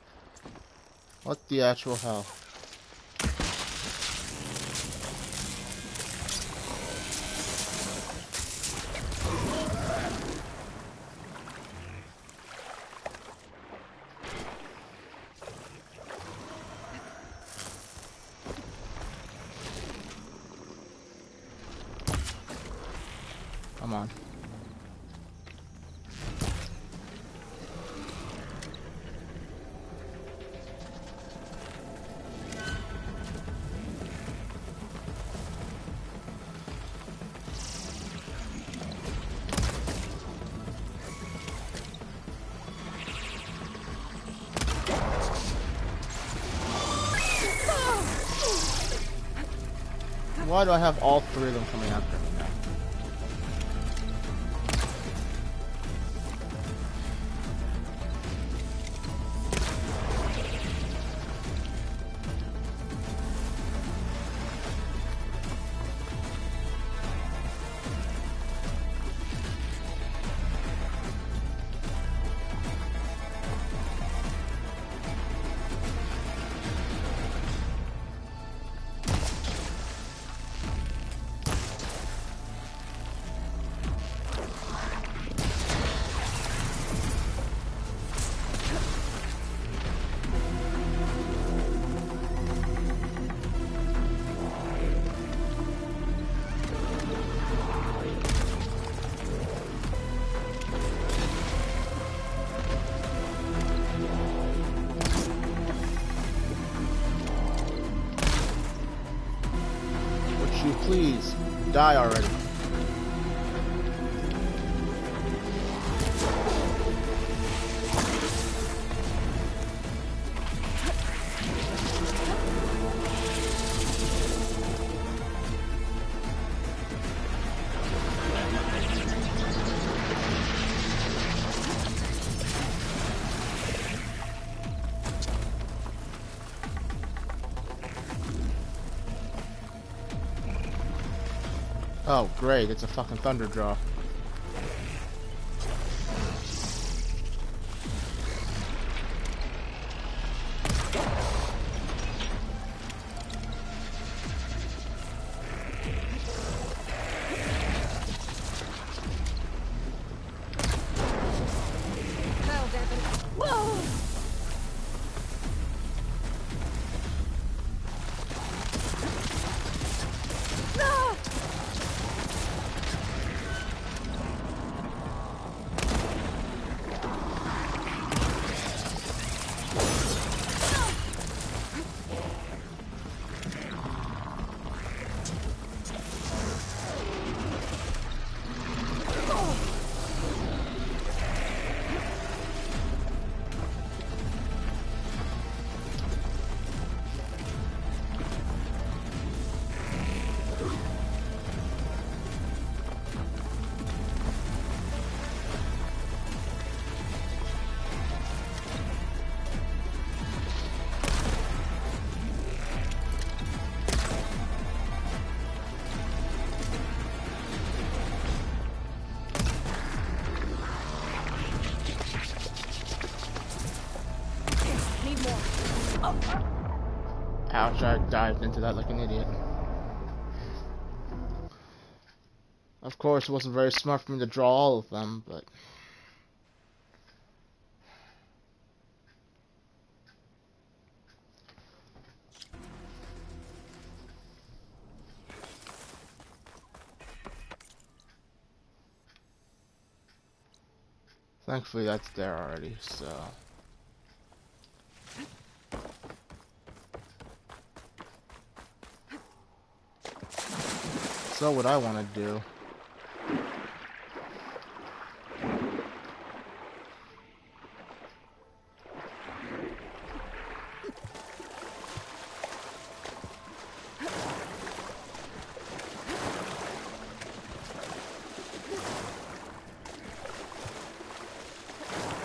What the actual hell? Come on. Why do I have all three of them coming after me now? Would you please die already? Oh, great, it's a fucking Thunderjaw. Ouch, I dived into that like an idiot. Of course, it wasn't very smart for me to draw all of them, but... thankfully that's there already, so... So what I want to do...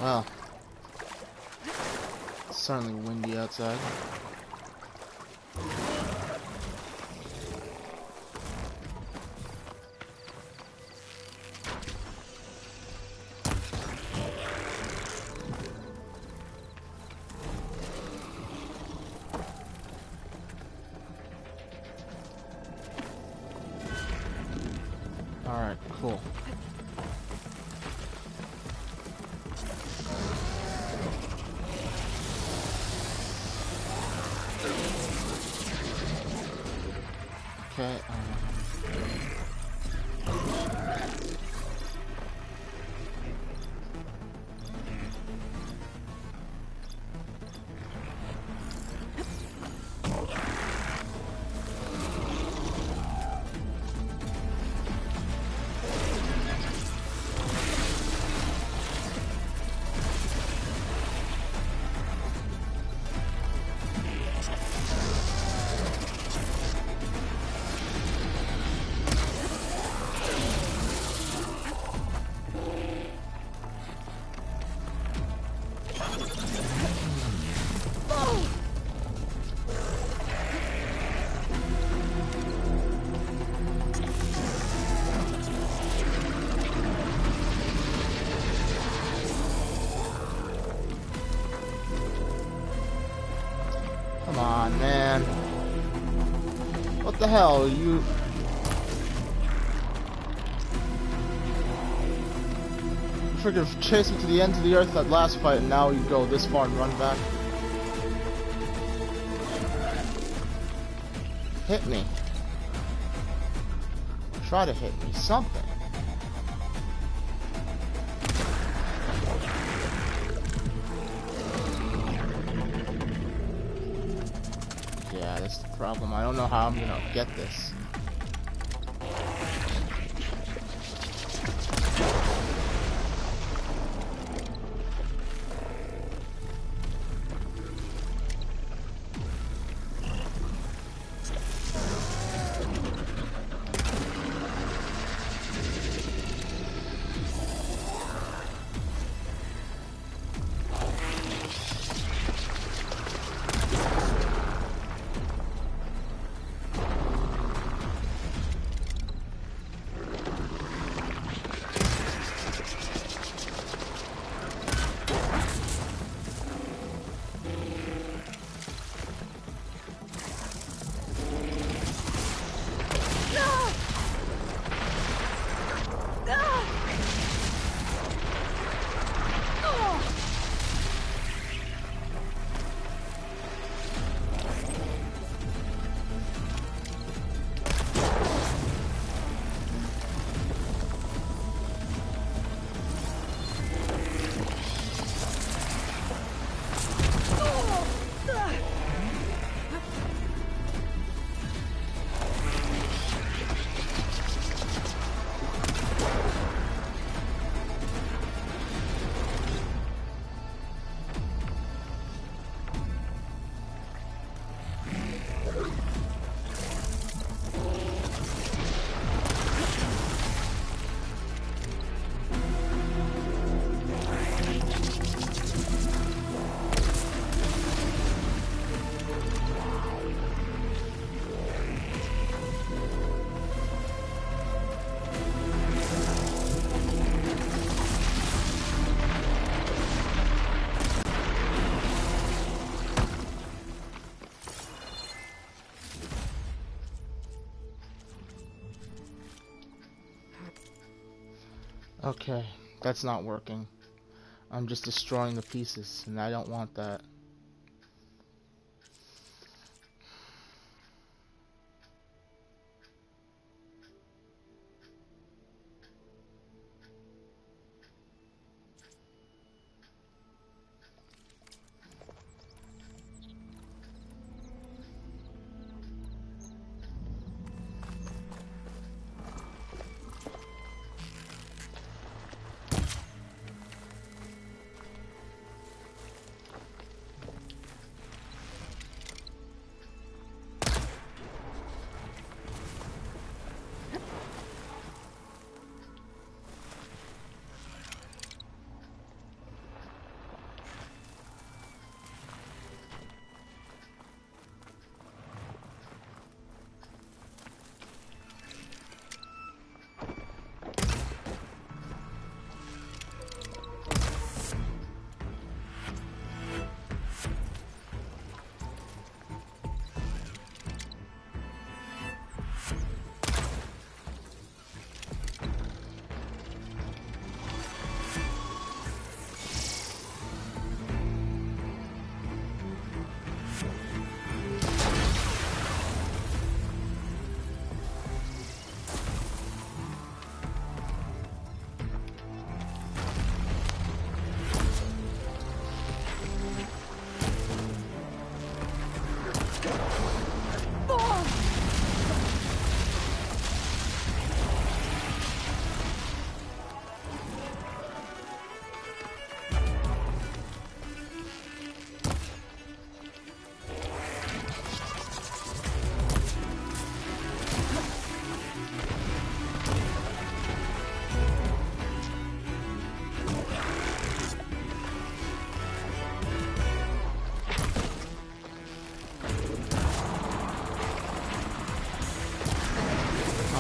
Well, it's certainly windy outside. Alright, cool. Okay, come on, man. What the hell, you... Freaking chased me to the end of the earth that last fight, and now you go this far and run back. Hit me. Try to hit me. Something. Yeah, that's the problem. I don't know how I'm gonna get this. Okay, that's not working. I'm just destroying the pieces, and I don't want that.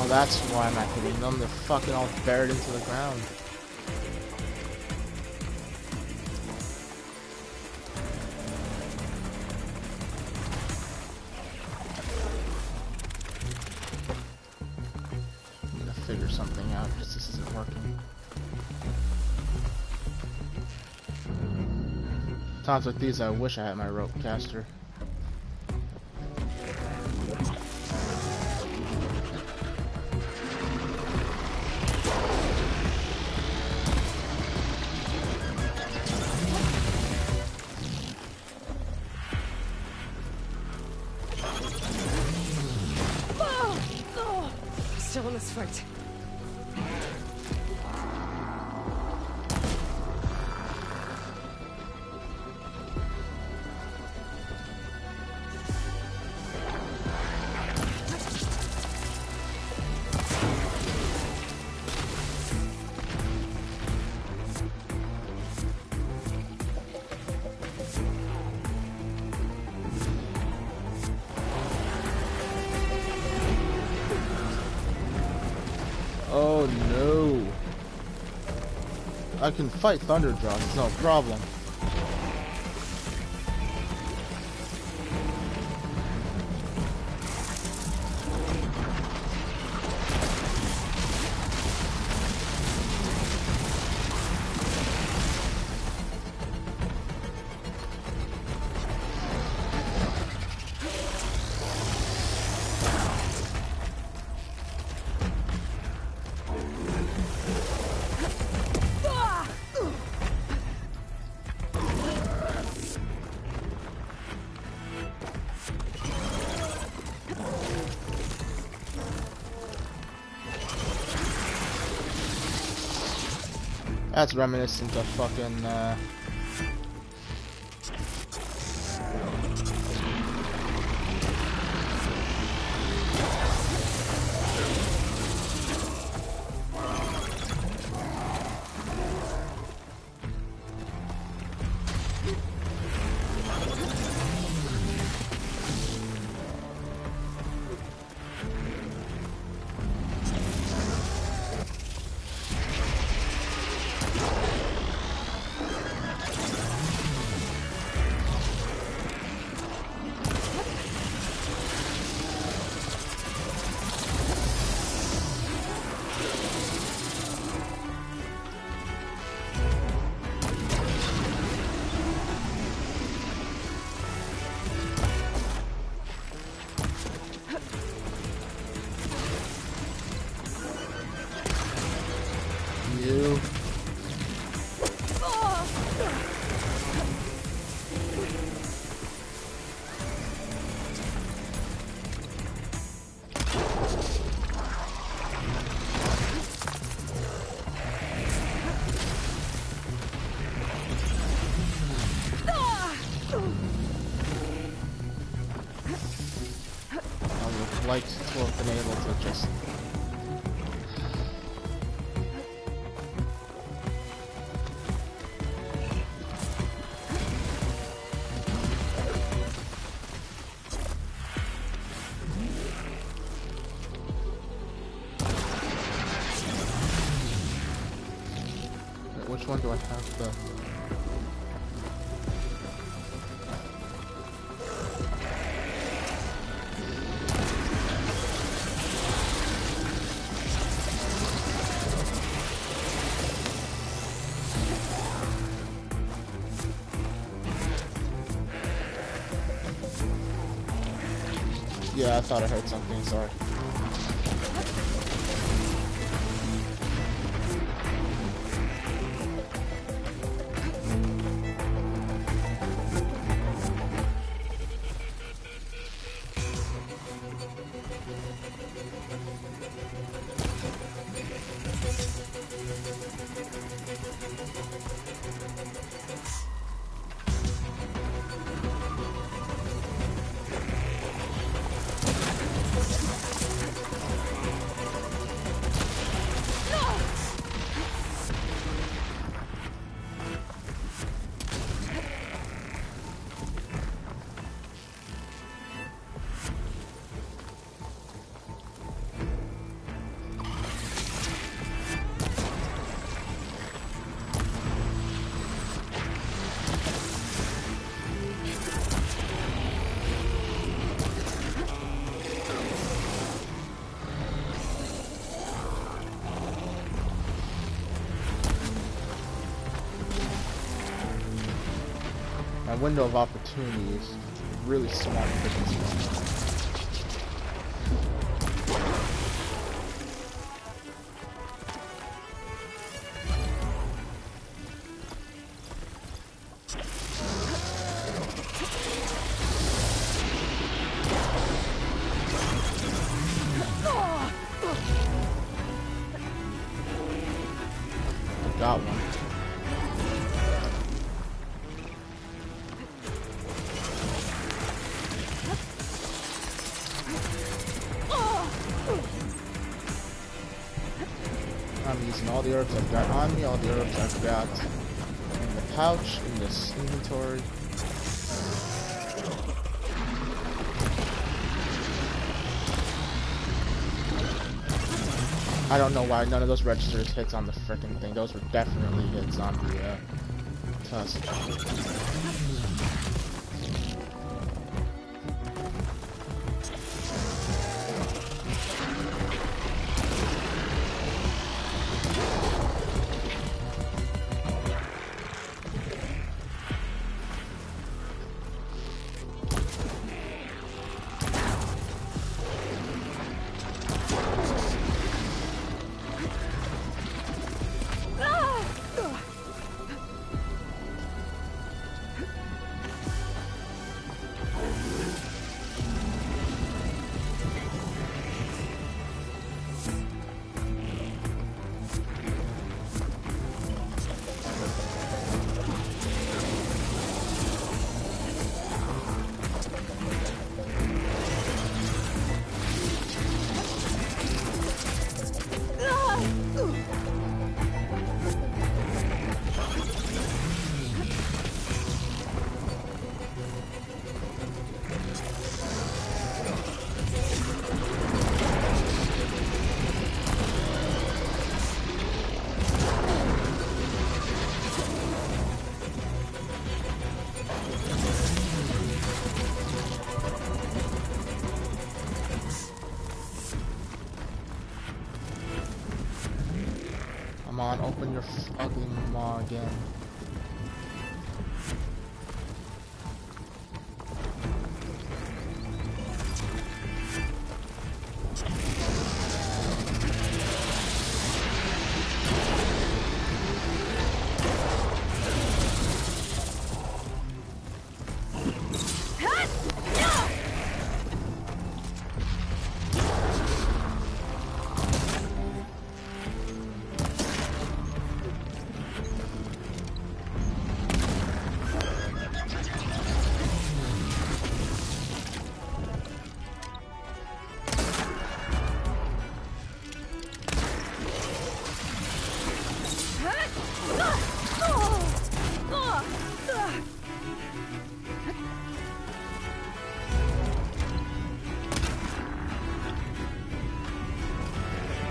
Oh, that's why I'm not hitting them. They're fucking all buried into the ground. I'm gonna figure something out because this isn't working. Times like these, I wish I had my rope caster. Still in this fight. Oh no. I can fight Thunderjaw, it's no problem. That's reminiscent of fucking, you. I would like to have been able to just which one do I have the... Yeah, I thought I heard something, sorry. My window of opportunity is really small at this point. Got one. I'm using all the herbs I've got on me, all the herbs I've got in the pouch, in this inventory. I don't know why none of those registers hits on the frickin' thing. Those were definitely hits on the tusk. Come on, open your ugly maw again.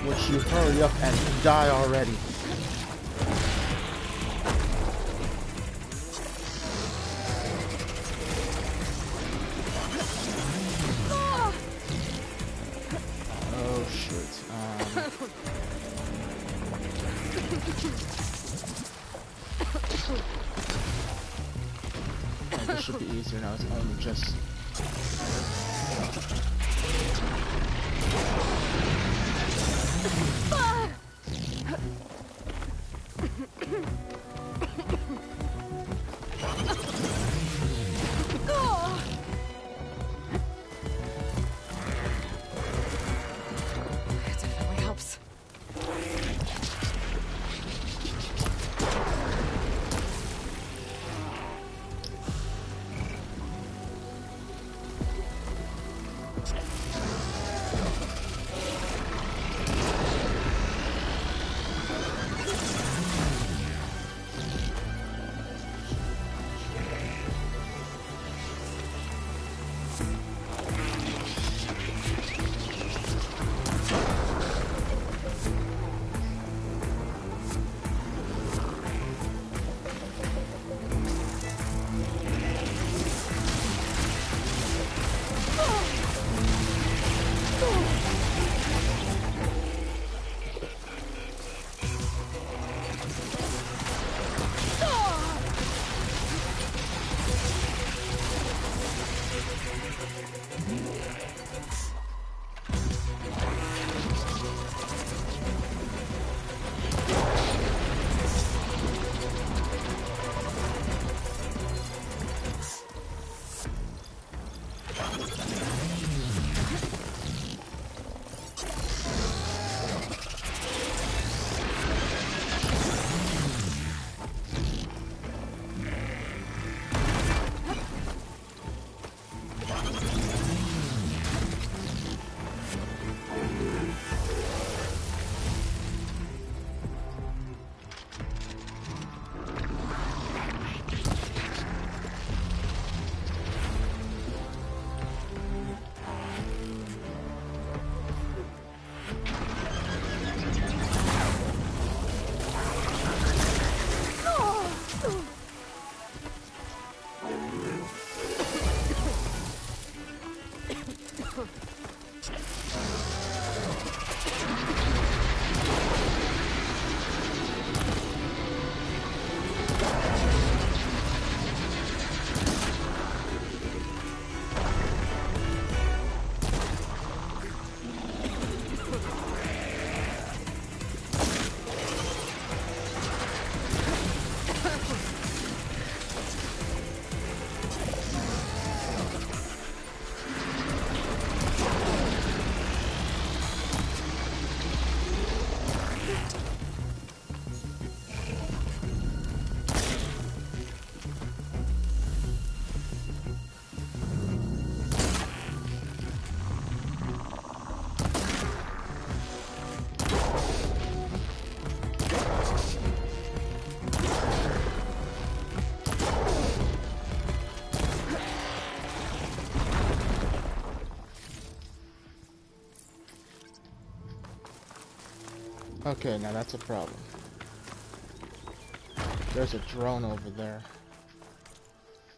Would you hurry up and die already? Oh shit. Oh, this should be easier now. It's only just. Okay, now that's a problem. There's a drone over there.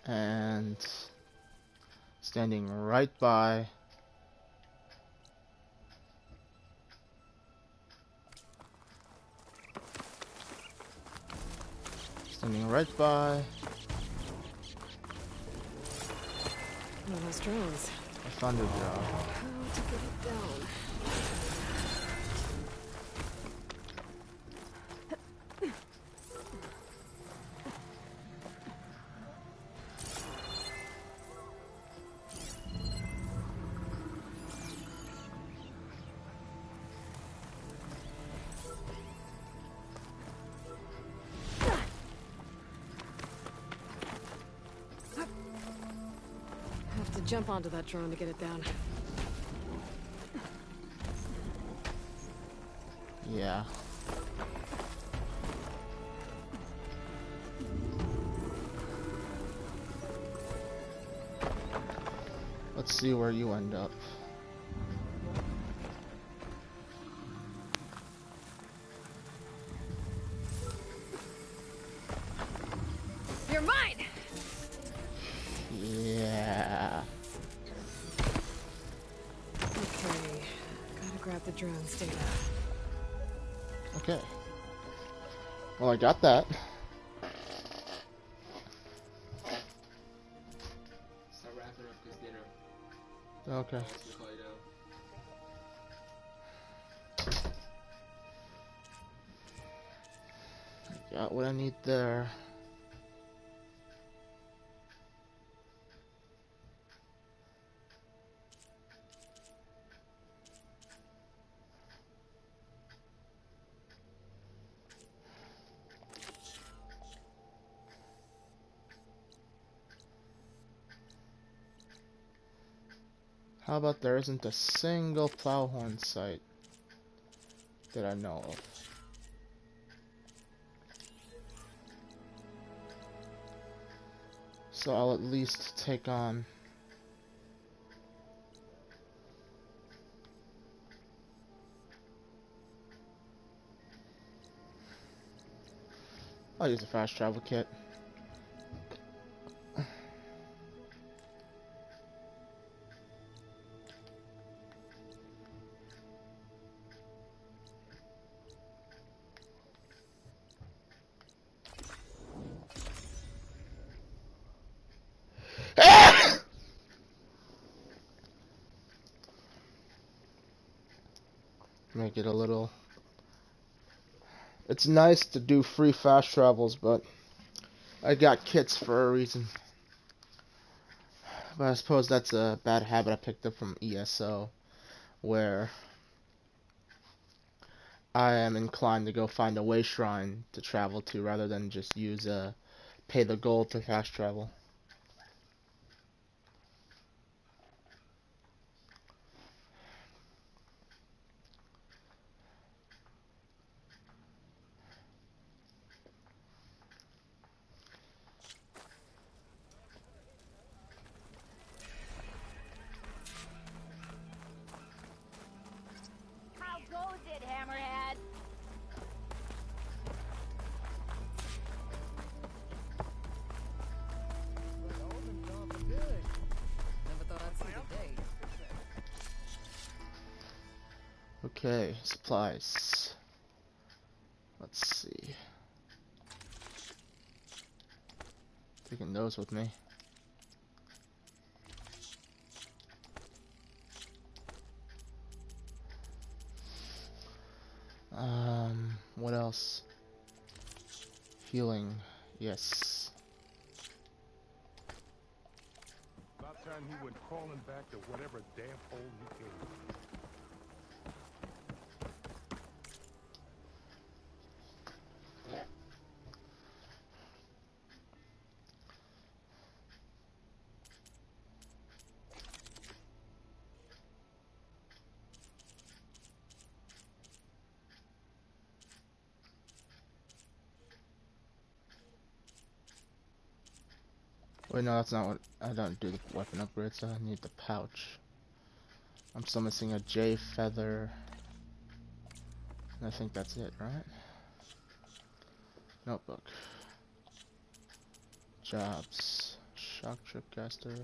And standing right by. Standing right by. One of those drones. A Thunderjaw. How to get it down? Have to jump onto that drone to get it down. Yeah. Let's see where you end up. You're mine! Yeah. Okay. Gotta grab the drone's data. Okay. Well, I got that. Start wrapping up this dinner. Okay. I got what I need there. How about there isn't a single plowhorn site that I know of? So I'll at least take on I'll use a fast travel kit. Make it a little. It's nice to do free fast travels, but I got kits for a reason. But I suppose that's a bad habit I picked up from ESO, where I am inclined to go find a way shrine to travel to rather than just use pay the gold to fast travel. How goes it, Hammerhead? Never thought I'd see the day. Okay, supplies. Let's see. Taking those with me. What else? Healing, yes. About time he went crawling back to whatever damn hole he came from. Wait, no, that's not what. I don't do the weapon upgrades, so I need the pouch. I'm still missing a J feather. I think that's it, right? Notebook. Jobs. Shock Tripcaster.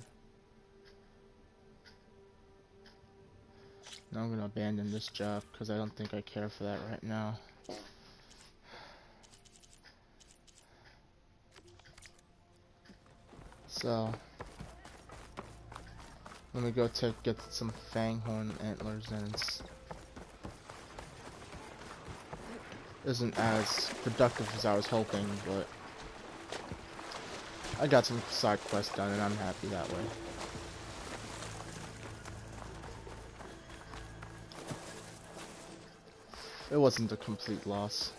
Now I'm gonna abandon this job because I don't think I care for that right now. So let me go get some Fanghorn antlers, and isn't as productive as I was hoping, but I got some side quests done and I'm happy that way. It wasn't a complete loss.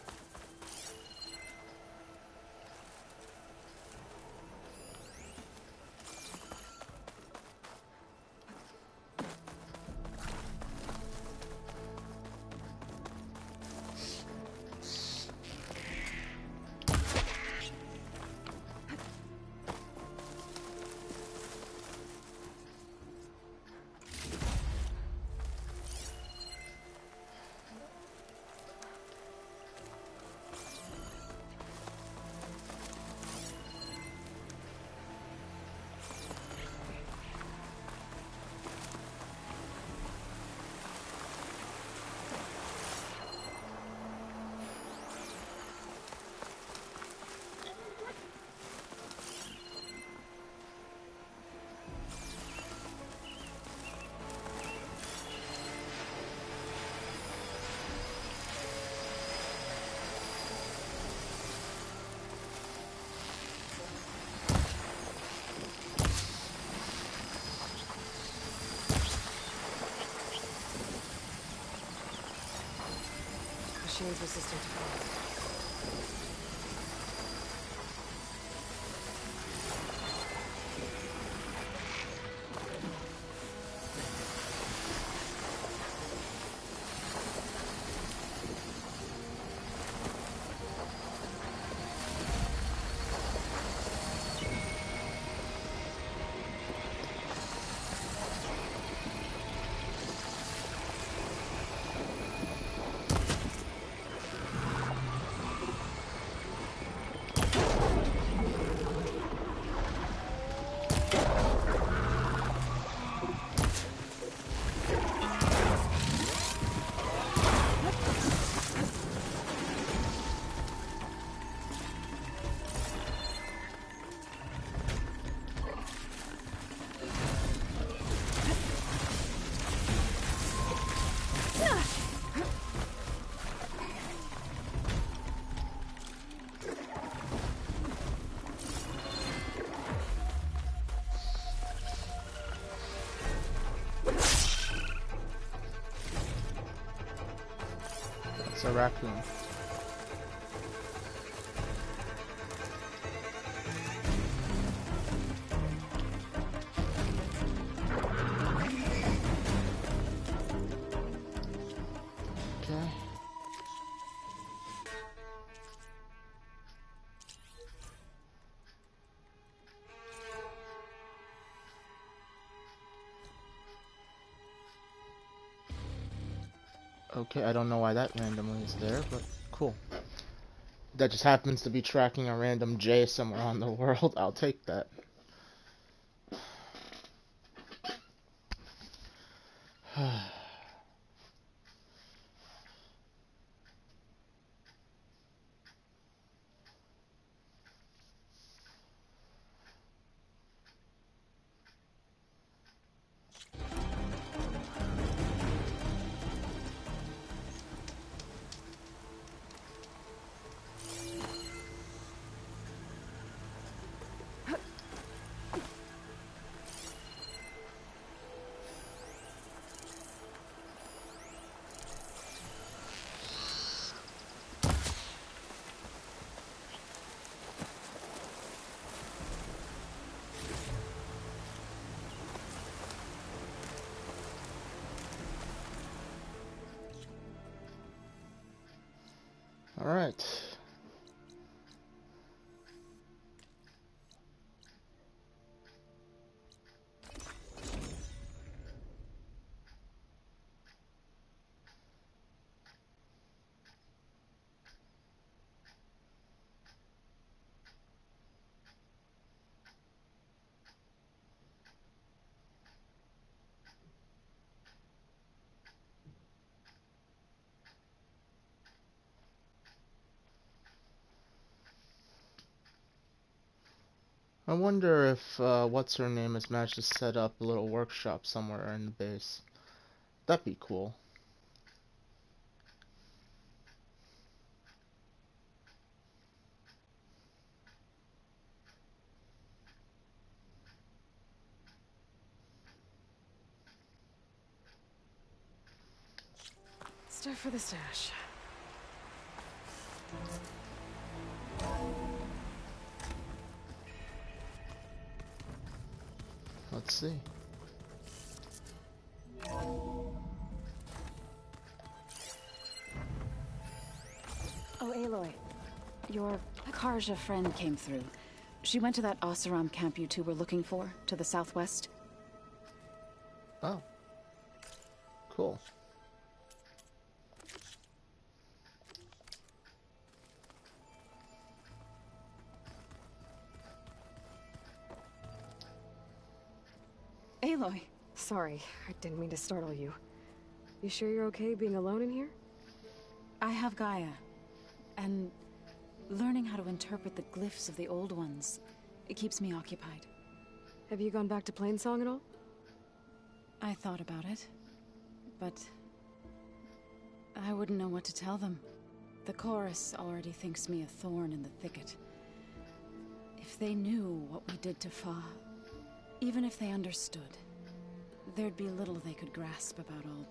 Machine's resistant to fire. It's a raccoon. Okay. Okay, I don't know why that randomly is there, but cool. That just happens to be tracking a random J somewhere on the world. I'll take that. All right. I wonder if what's her name has managed to set up a little workshop somewhere in the base. That'd be cool. Stuff for the stash. Let's see. Oh, Aloy. Your Karja friend came through. She went to that Oseram camp you two were looking for, to the southwest. Oh. Cool. Aloy. Sorry, I didn't mean to startle you. You sure you're okay being alone in here? I have Gaia. And learning how to interpret the glyphs of the old ones, it keeps me occupied. Have you gone back to Plainsong at all? I thought about it, but I wouldn't know what to tell them. The chorus already thinks me a thorn in the thicket. If they knew what we did to Fa, even if they understood, there'd be little they could grasp about all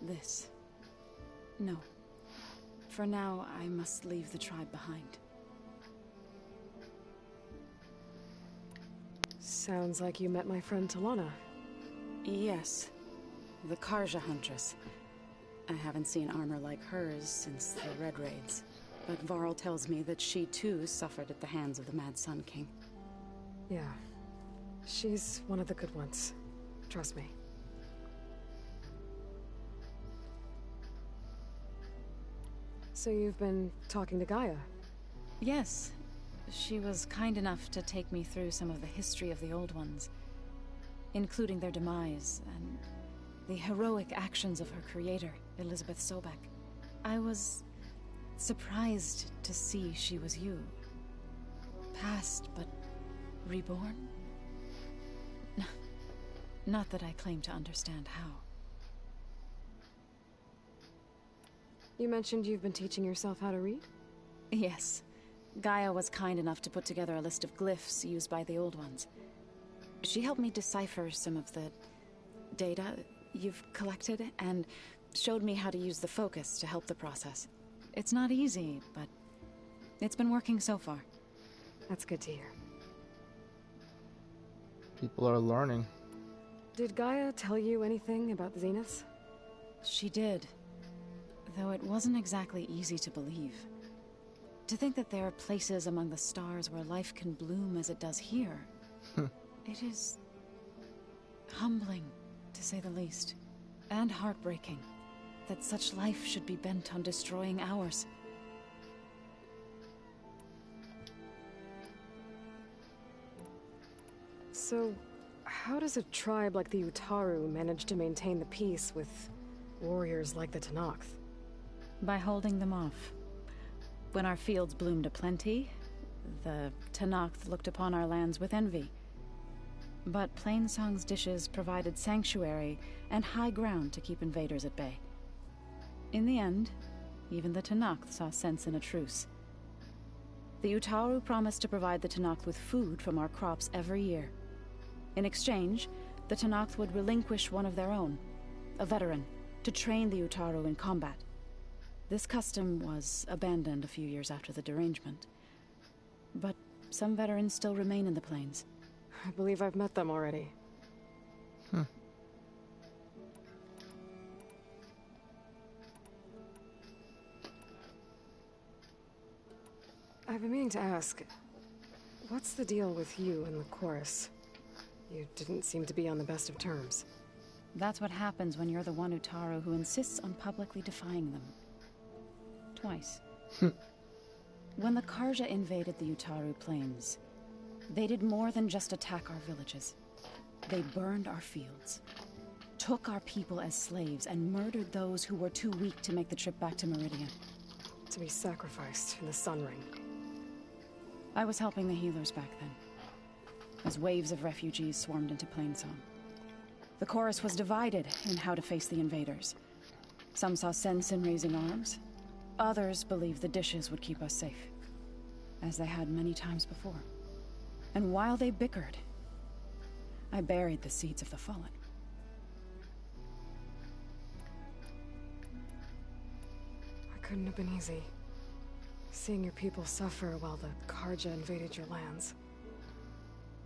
this. No. For now, I must leave the tribe behind. Sounds like you met my friend Talana. Yes. The Karja Huntress. I haven't seen armor like hers since the Red Raids. But Varl tells me that she too suffered at the hands of the Mad Sun King. Yeah. She's one of the good ones. Trust me. So you've been talking to Gaia? Yes. She was kind enough to take me through some of the history of the Old Ones, including their demise and the heroic actions of her creator, Elizabeth Sobek. I was surprised to see she was you. Past, but reborn? Not that I claim to understand how. You mentioned you've been teaching yourself how to read? Yes. Gaia was kind enough to put together a list of glyphs used by the Old Ones. She helped me decipher some of the data you've collected, and showed me how to use the focus to help the process. It's not easy, but it's been working so far. That's good to hear. People are learning. Did Gaia tell you anything about the Zeniths? She did. Though it wasn't exactly easy to believe. To think that there are places among the stars where life can bloom as it does here. It is humbling, to say the least. And heartbreaking that such life should be bent on destroying ours. So, how does a tribe like the Utaru manage to maintain the peace with warriors like the Tenakth? By holding them off. When our fields bloomed aplenty, the Tenakth looked upon our lands with envy. But Plainsong's dishes provided sanctuary and high ground to keep invaders at bay. In the end, even the Tenakth saw sense in a truce. The Utaru promised to provide the Tenakth with food from our crops every year. In exchange, the Tenakth would relinquish one of their own, a veteran, to train the Utaru in combat. This custom was abandoned a few years after the derangement. But some veterans still remain in the plains. I believe I've met them already. I've been meaning to ask, what's the deal with you and the chorus? You didn't seem to be on the best of terms. That's what happens when you're the one Utaru who insists on publicly defying them. Twice. When the Karja invaded the Utaru plains, they did more than just attack our villages. They burned our fields, took our people as slaves, and murdered those who were too weak to make the trip back to Meridian. To be sacrificed in the Sun Ring. I was helping the healers back then. as waves of refugees swarmed into Plainsong. The chorus was divided in how to face the invaders. Some saw sense in raising arms. Others believed the dishes would keep us safe, as they had many times before. And while they bickered, I buried the seeds of the fallen. It couldn't have been easy. Seeing your people suffer while the Karja invaded your lands.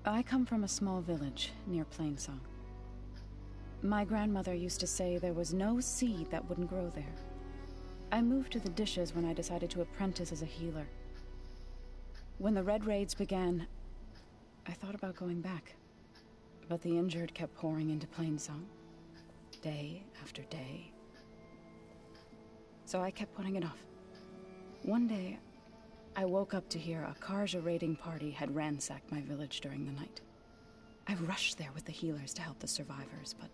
I come from a small village near Plainsong. My grandmother used to say there was no seed that wouldn't grow there. I moved to the dishes when I decided to apprentice as a healer. When the Red Raids began, I thought about going back. But the injured kept pouring into Plainsong, day after day. So I kept putting it off. One day, I woke up to hear a Karja raiding party had ransacked my village during the night. I rushed there with the healers to help the survivors, but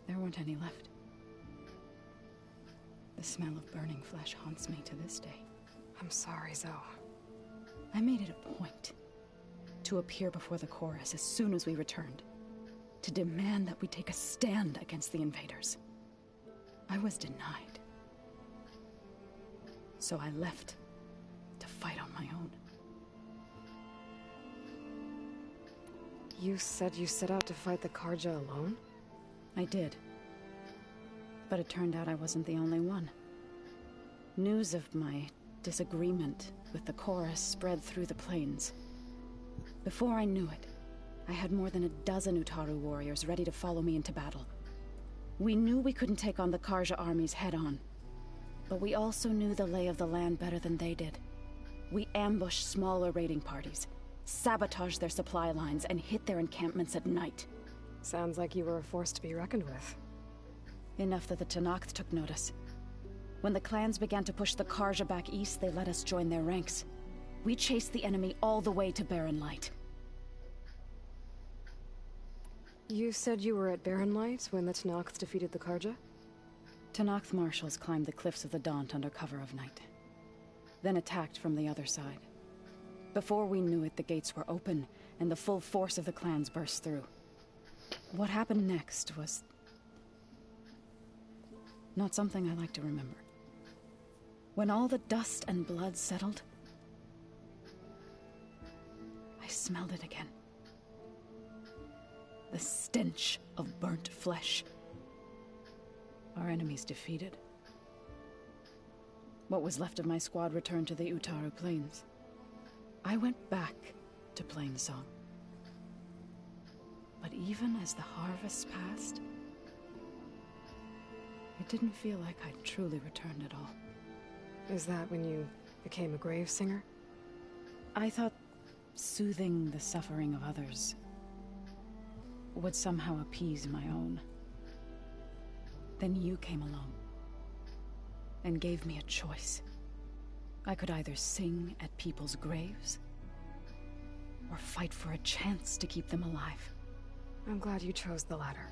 there weren't any left. The smell of burning flesh haunts me to this day. I'm sorry, Zoe. I made it a point to appear before the chorus as soon as we returned, to demand that we take a stand against the invaders. I was denied. So I left to fight on my own. You said you set out to fight the Karja alone? I did. But it turned out I wasn't the only one. News of my disagreement with the chorus spread through the plains. Before I knew it, I had more than a dozen Utaru warriors ready to follow me into battle. We knew we couldn't take on the Karja armies head-on, but we also knew the lay of the land better than they did. We ambushed smaller raiding parties, sabotaged their supply lines, and hit their encampments at night. Sounds like you were a force to be reckoned with. Enough that the Tenakth took notice. When the clans began to push the Karja back east, they let us join their ranks. We chased the enemy all the way to Barren Light. You said you were at Barren Light when the Tenakth defeated the Karja? Tenakth marshals climbed the cliffs of the Daunt under cover of night, then attacked from the other side. Before we knew it, the gates were open, and the full force of the clans burst through. What happened next was not something I like to remember. When all the dust and blood settled, I smelled it again. The stench of burnt flesh. Our enemies defeated. What was left of my squad returned to the Utaru Plains. I went back to Plainsong. But even as the harvest passed, it didn't feel like I'd truly returned at all. Is that when you became a grave singer? I thought soothing the suffering of others would somehow appease my own. Then you came along and gave me a choice. I could either sing at people's graves or fight for a chance to keep them alive. I'm glad you chose the latter.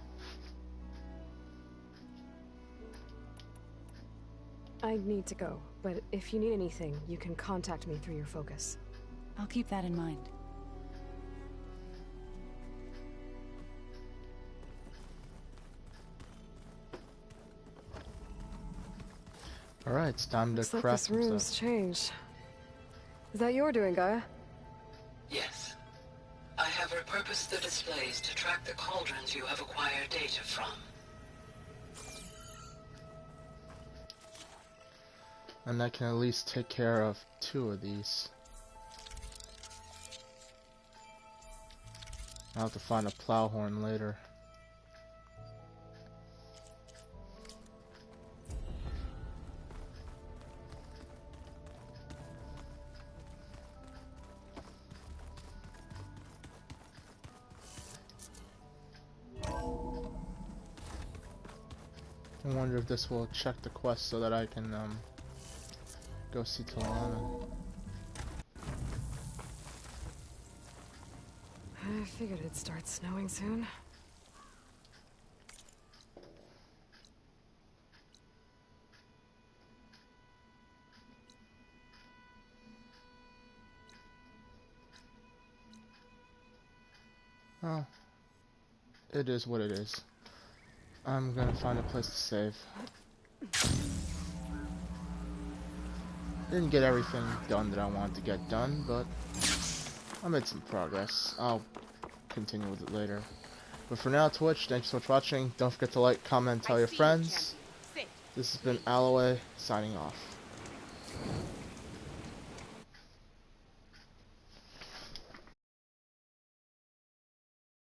I need to go, but if you need anything, you can contact me through your focus. I'll keep that in mind. Alright, it's time to Looks like craft this room's stuff. changed. Is that your doing, Gaia? Yes. I have repurposed the displays to track the cauldrons you have acquired data from. And I can at least take care of 2 of these. I'll have to find a plow horn later. I wonder if this will check the quest so that I can go see Talana. I figured it'd start snowing soon. Oh, it is what it is. I'm gonna find a place to save. Didn't get everything done that I wanted to get done, but I made some progress. I'll continue with it later. But for now, Twitch, thanks so much for watching. Don't forget to like, comment, tell your friends. This has been Alloway, signing off.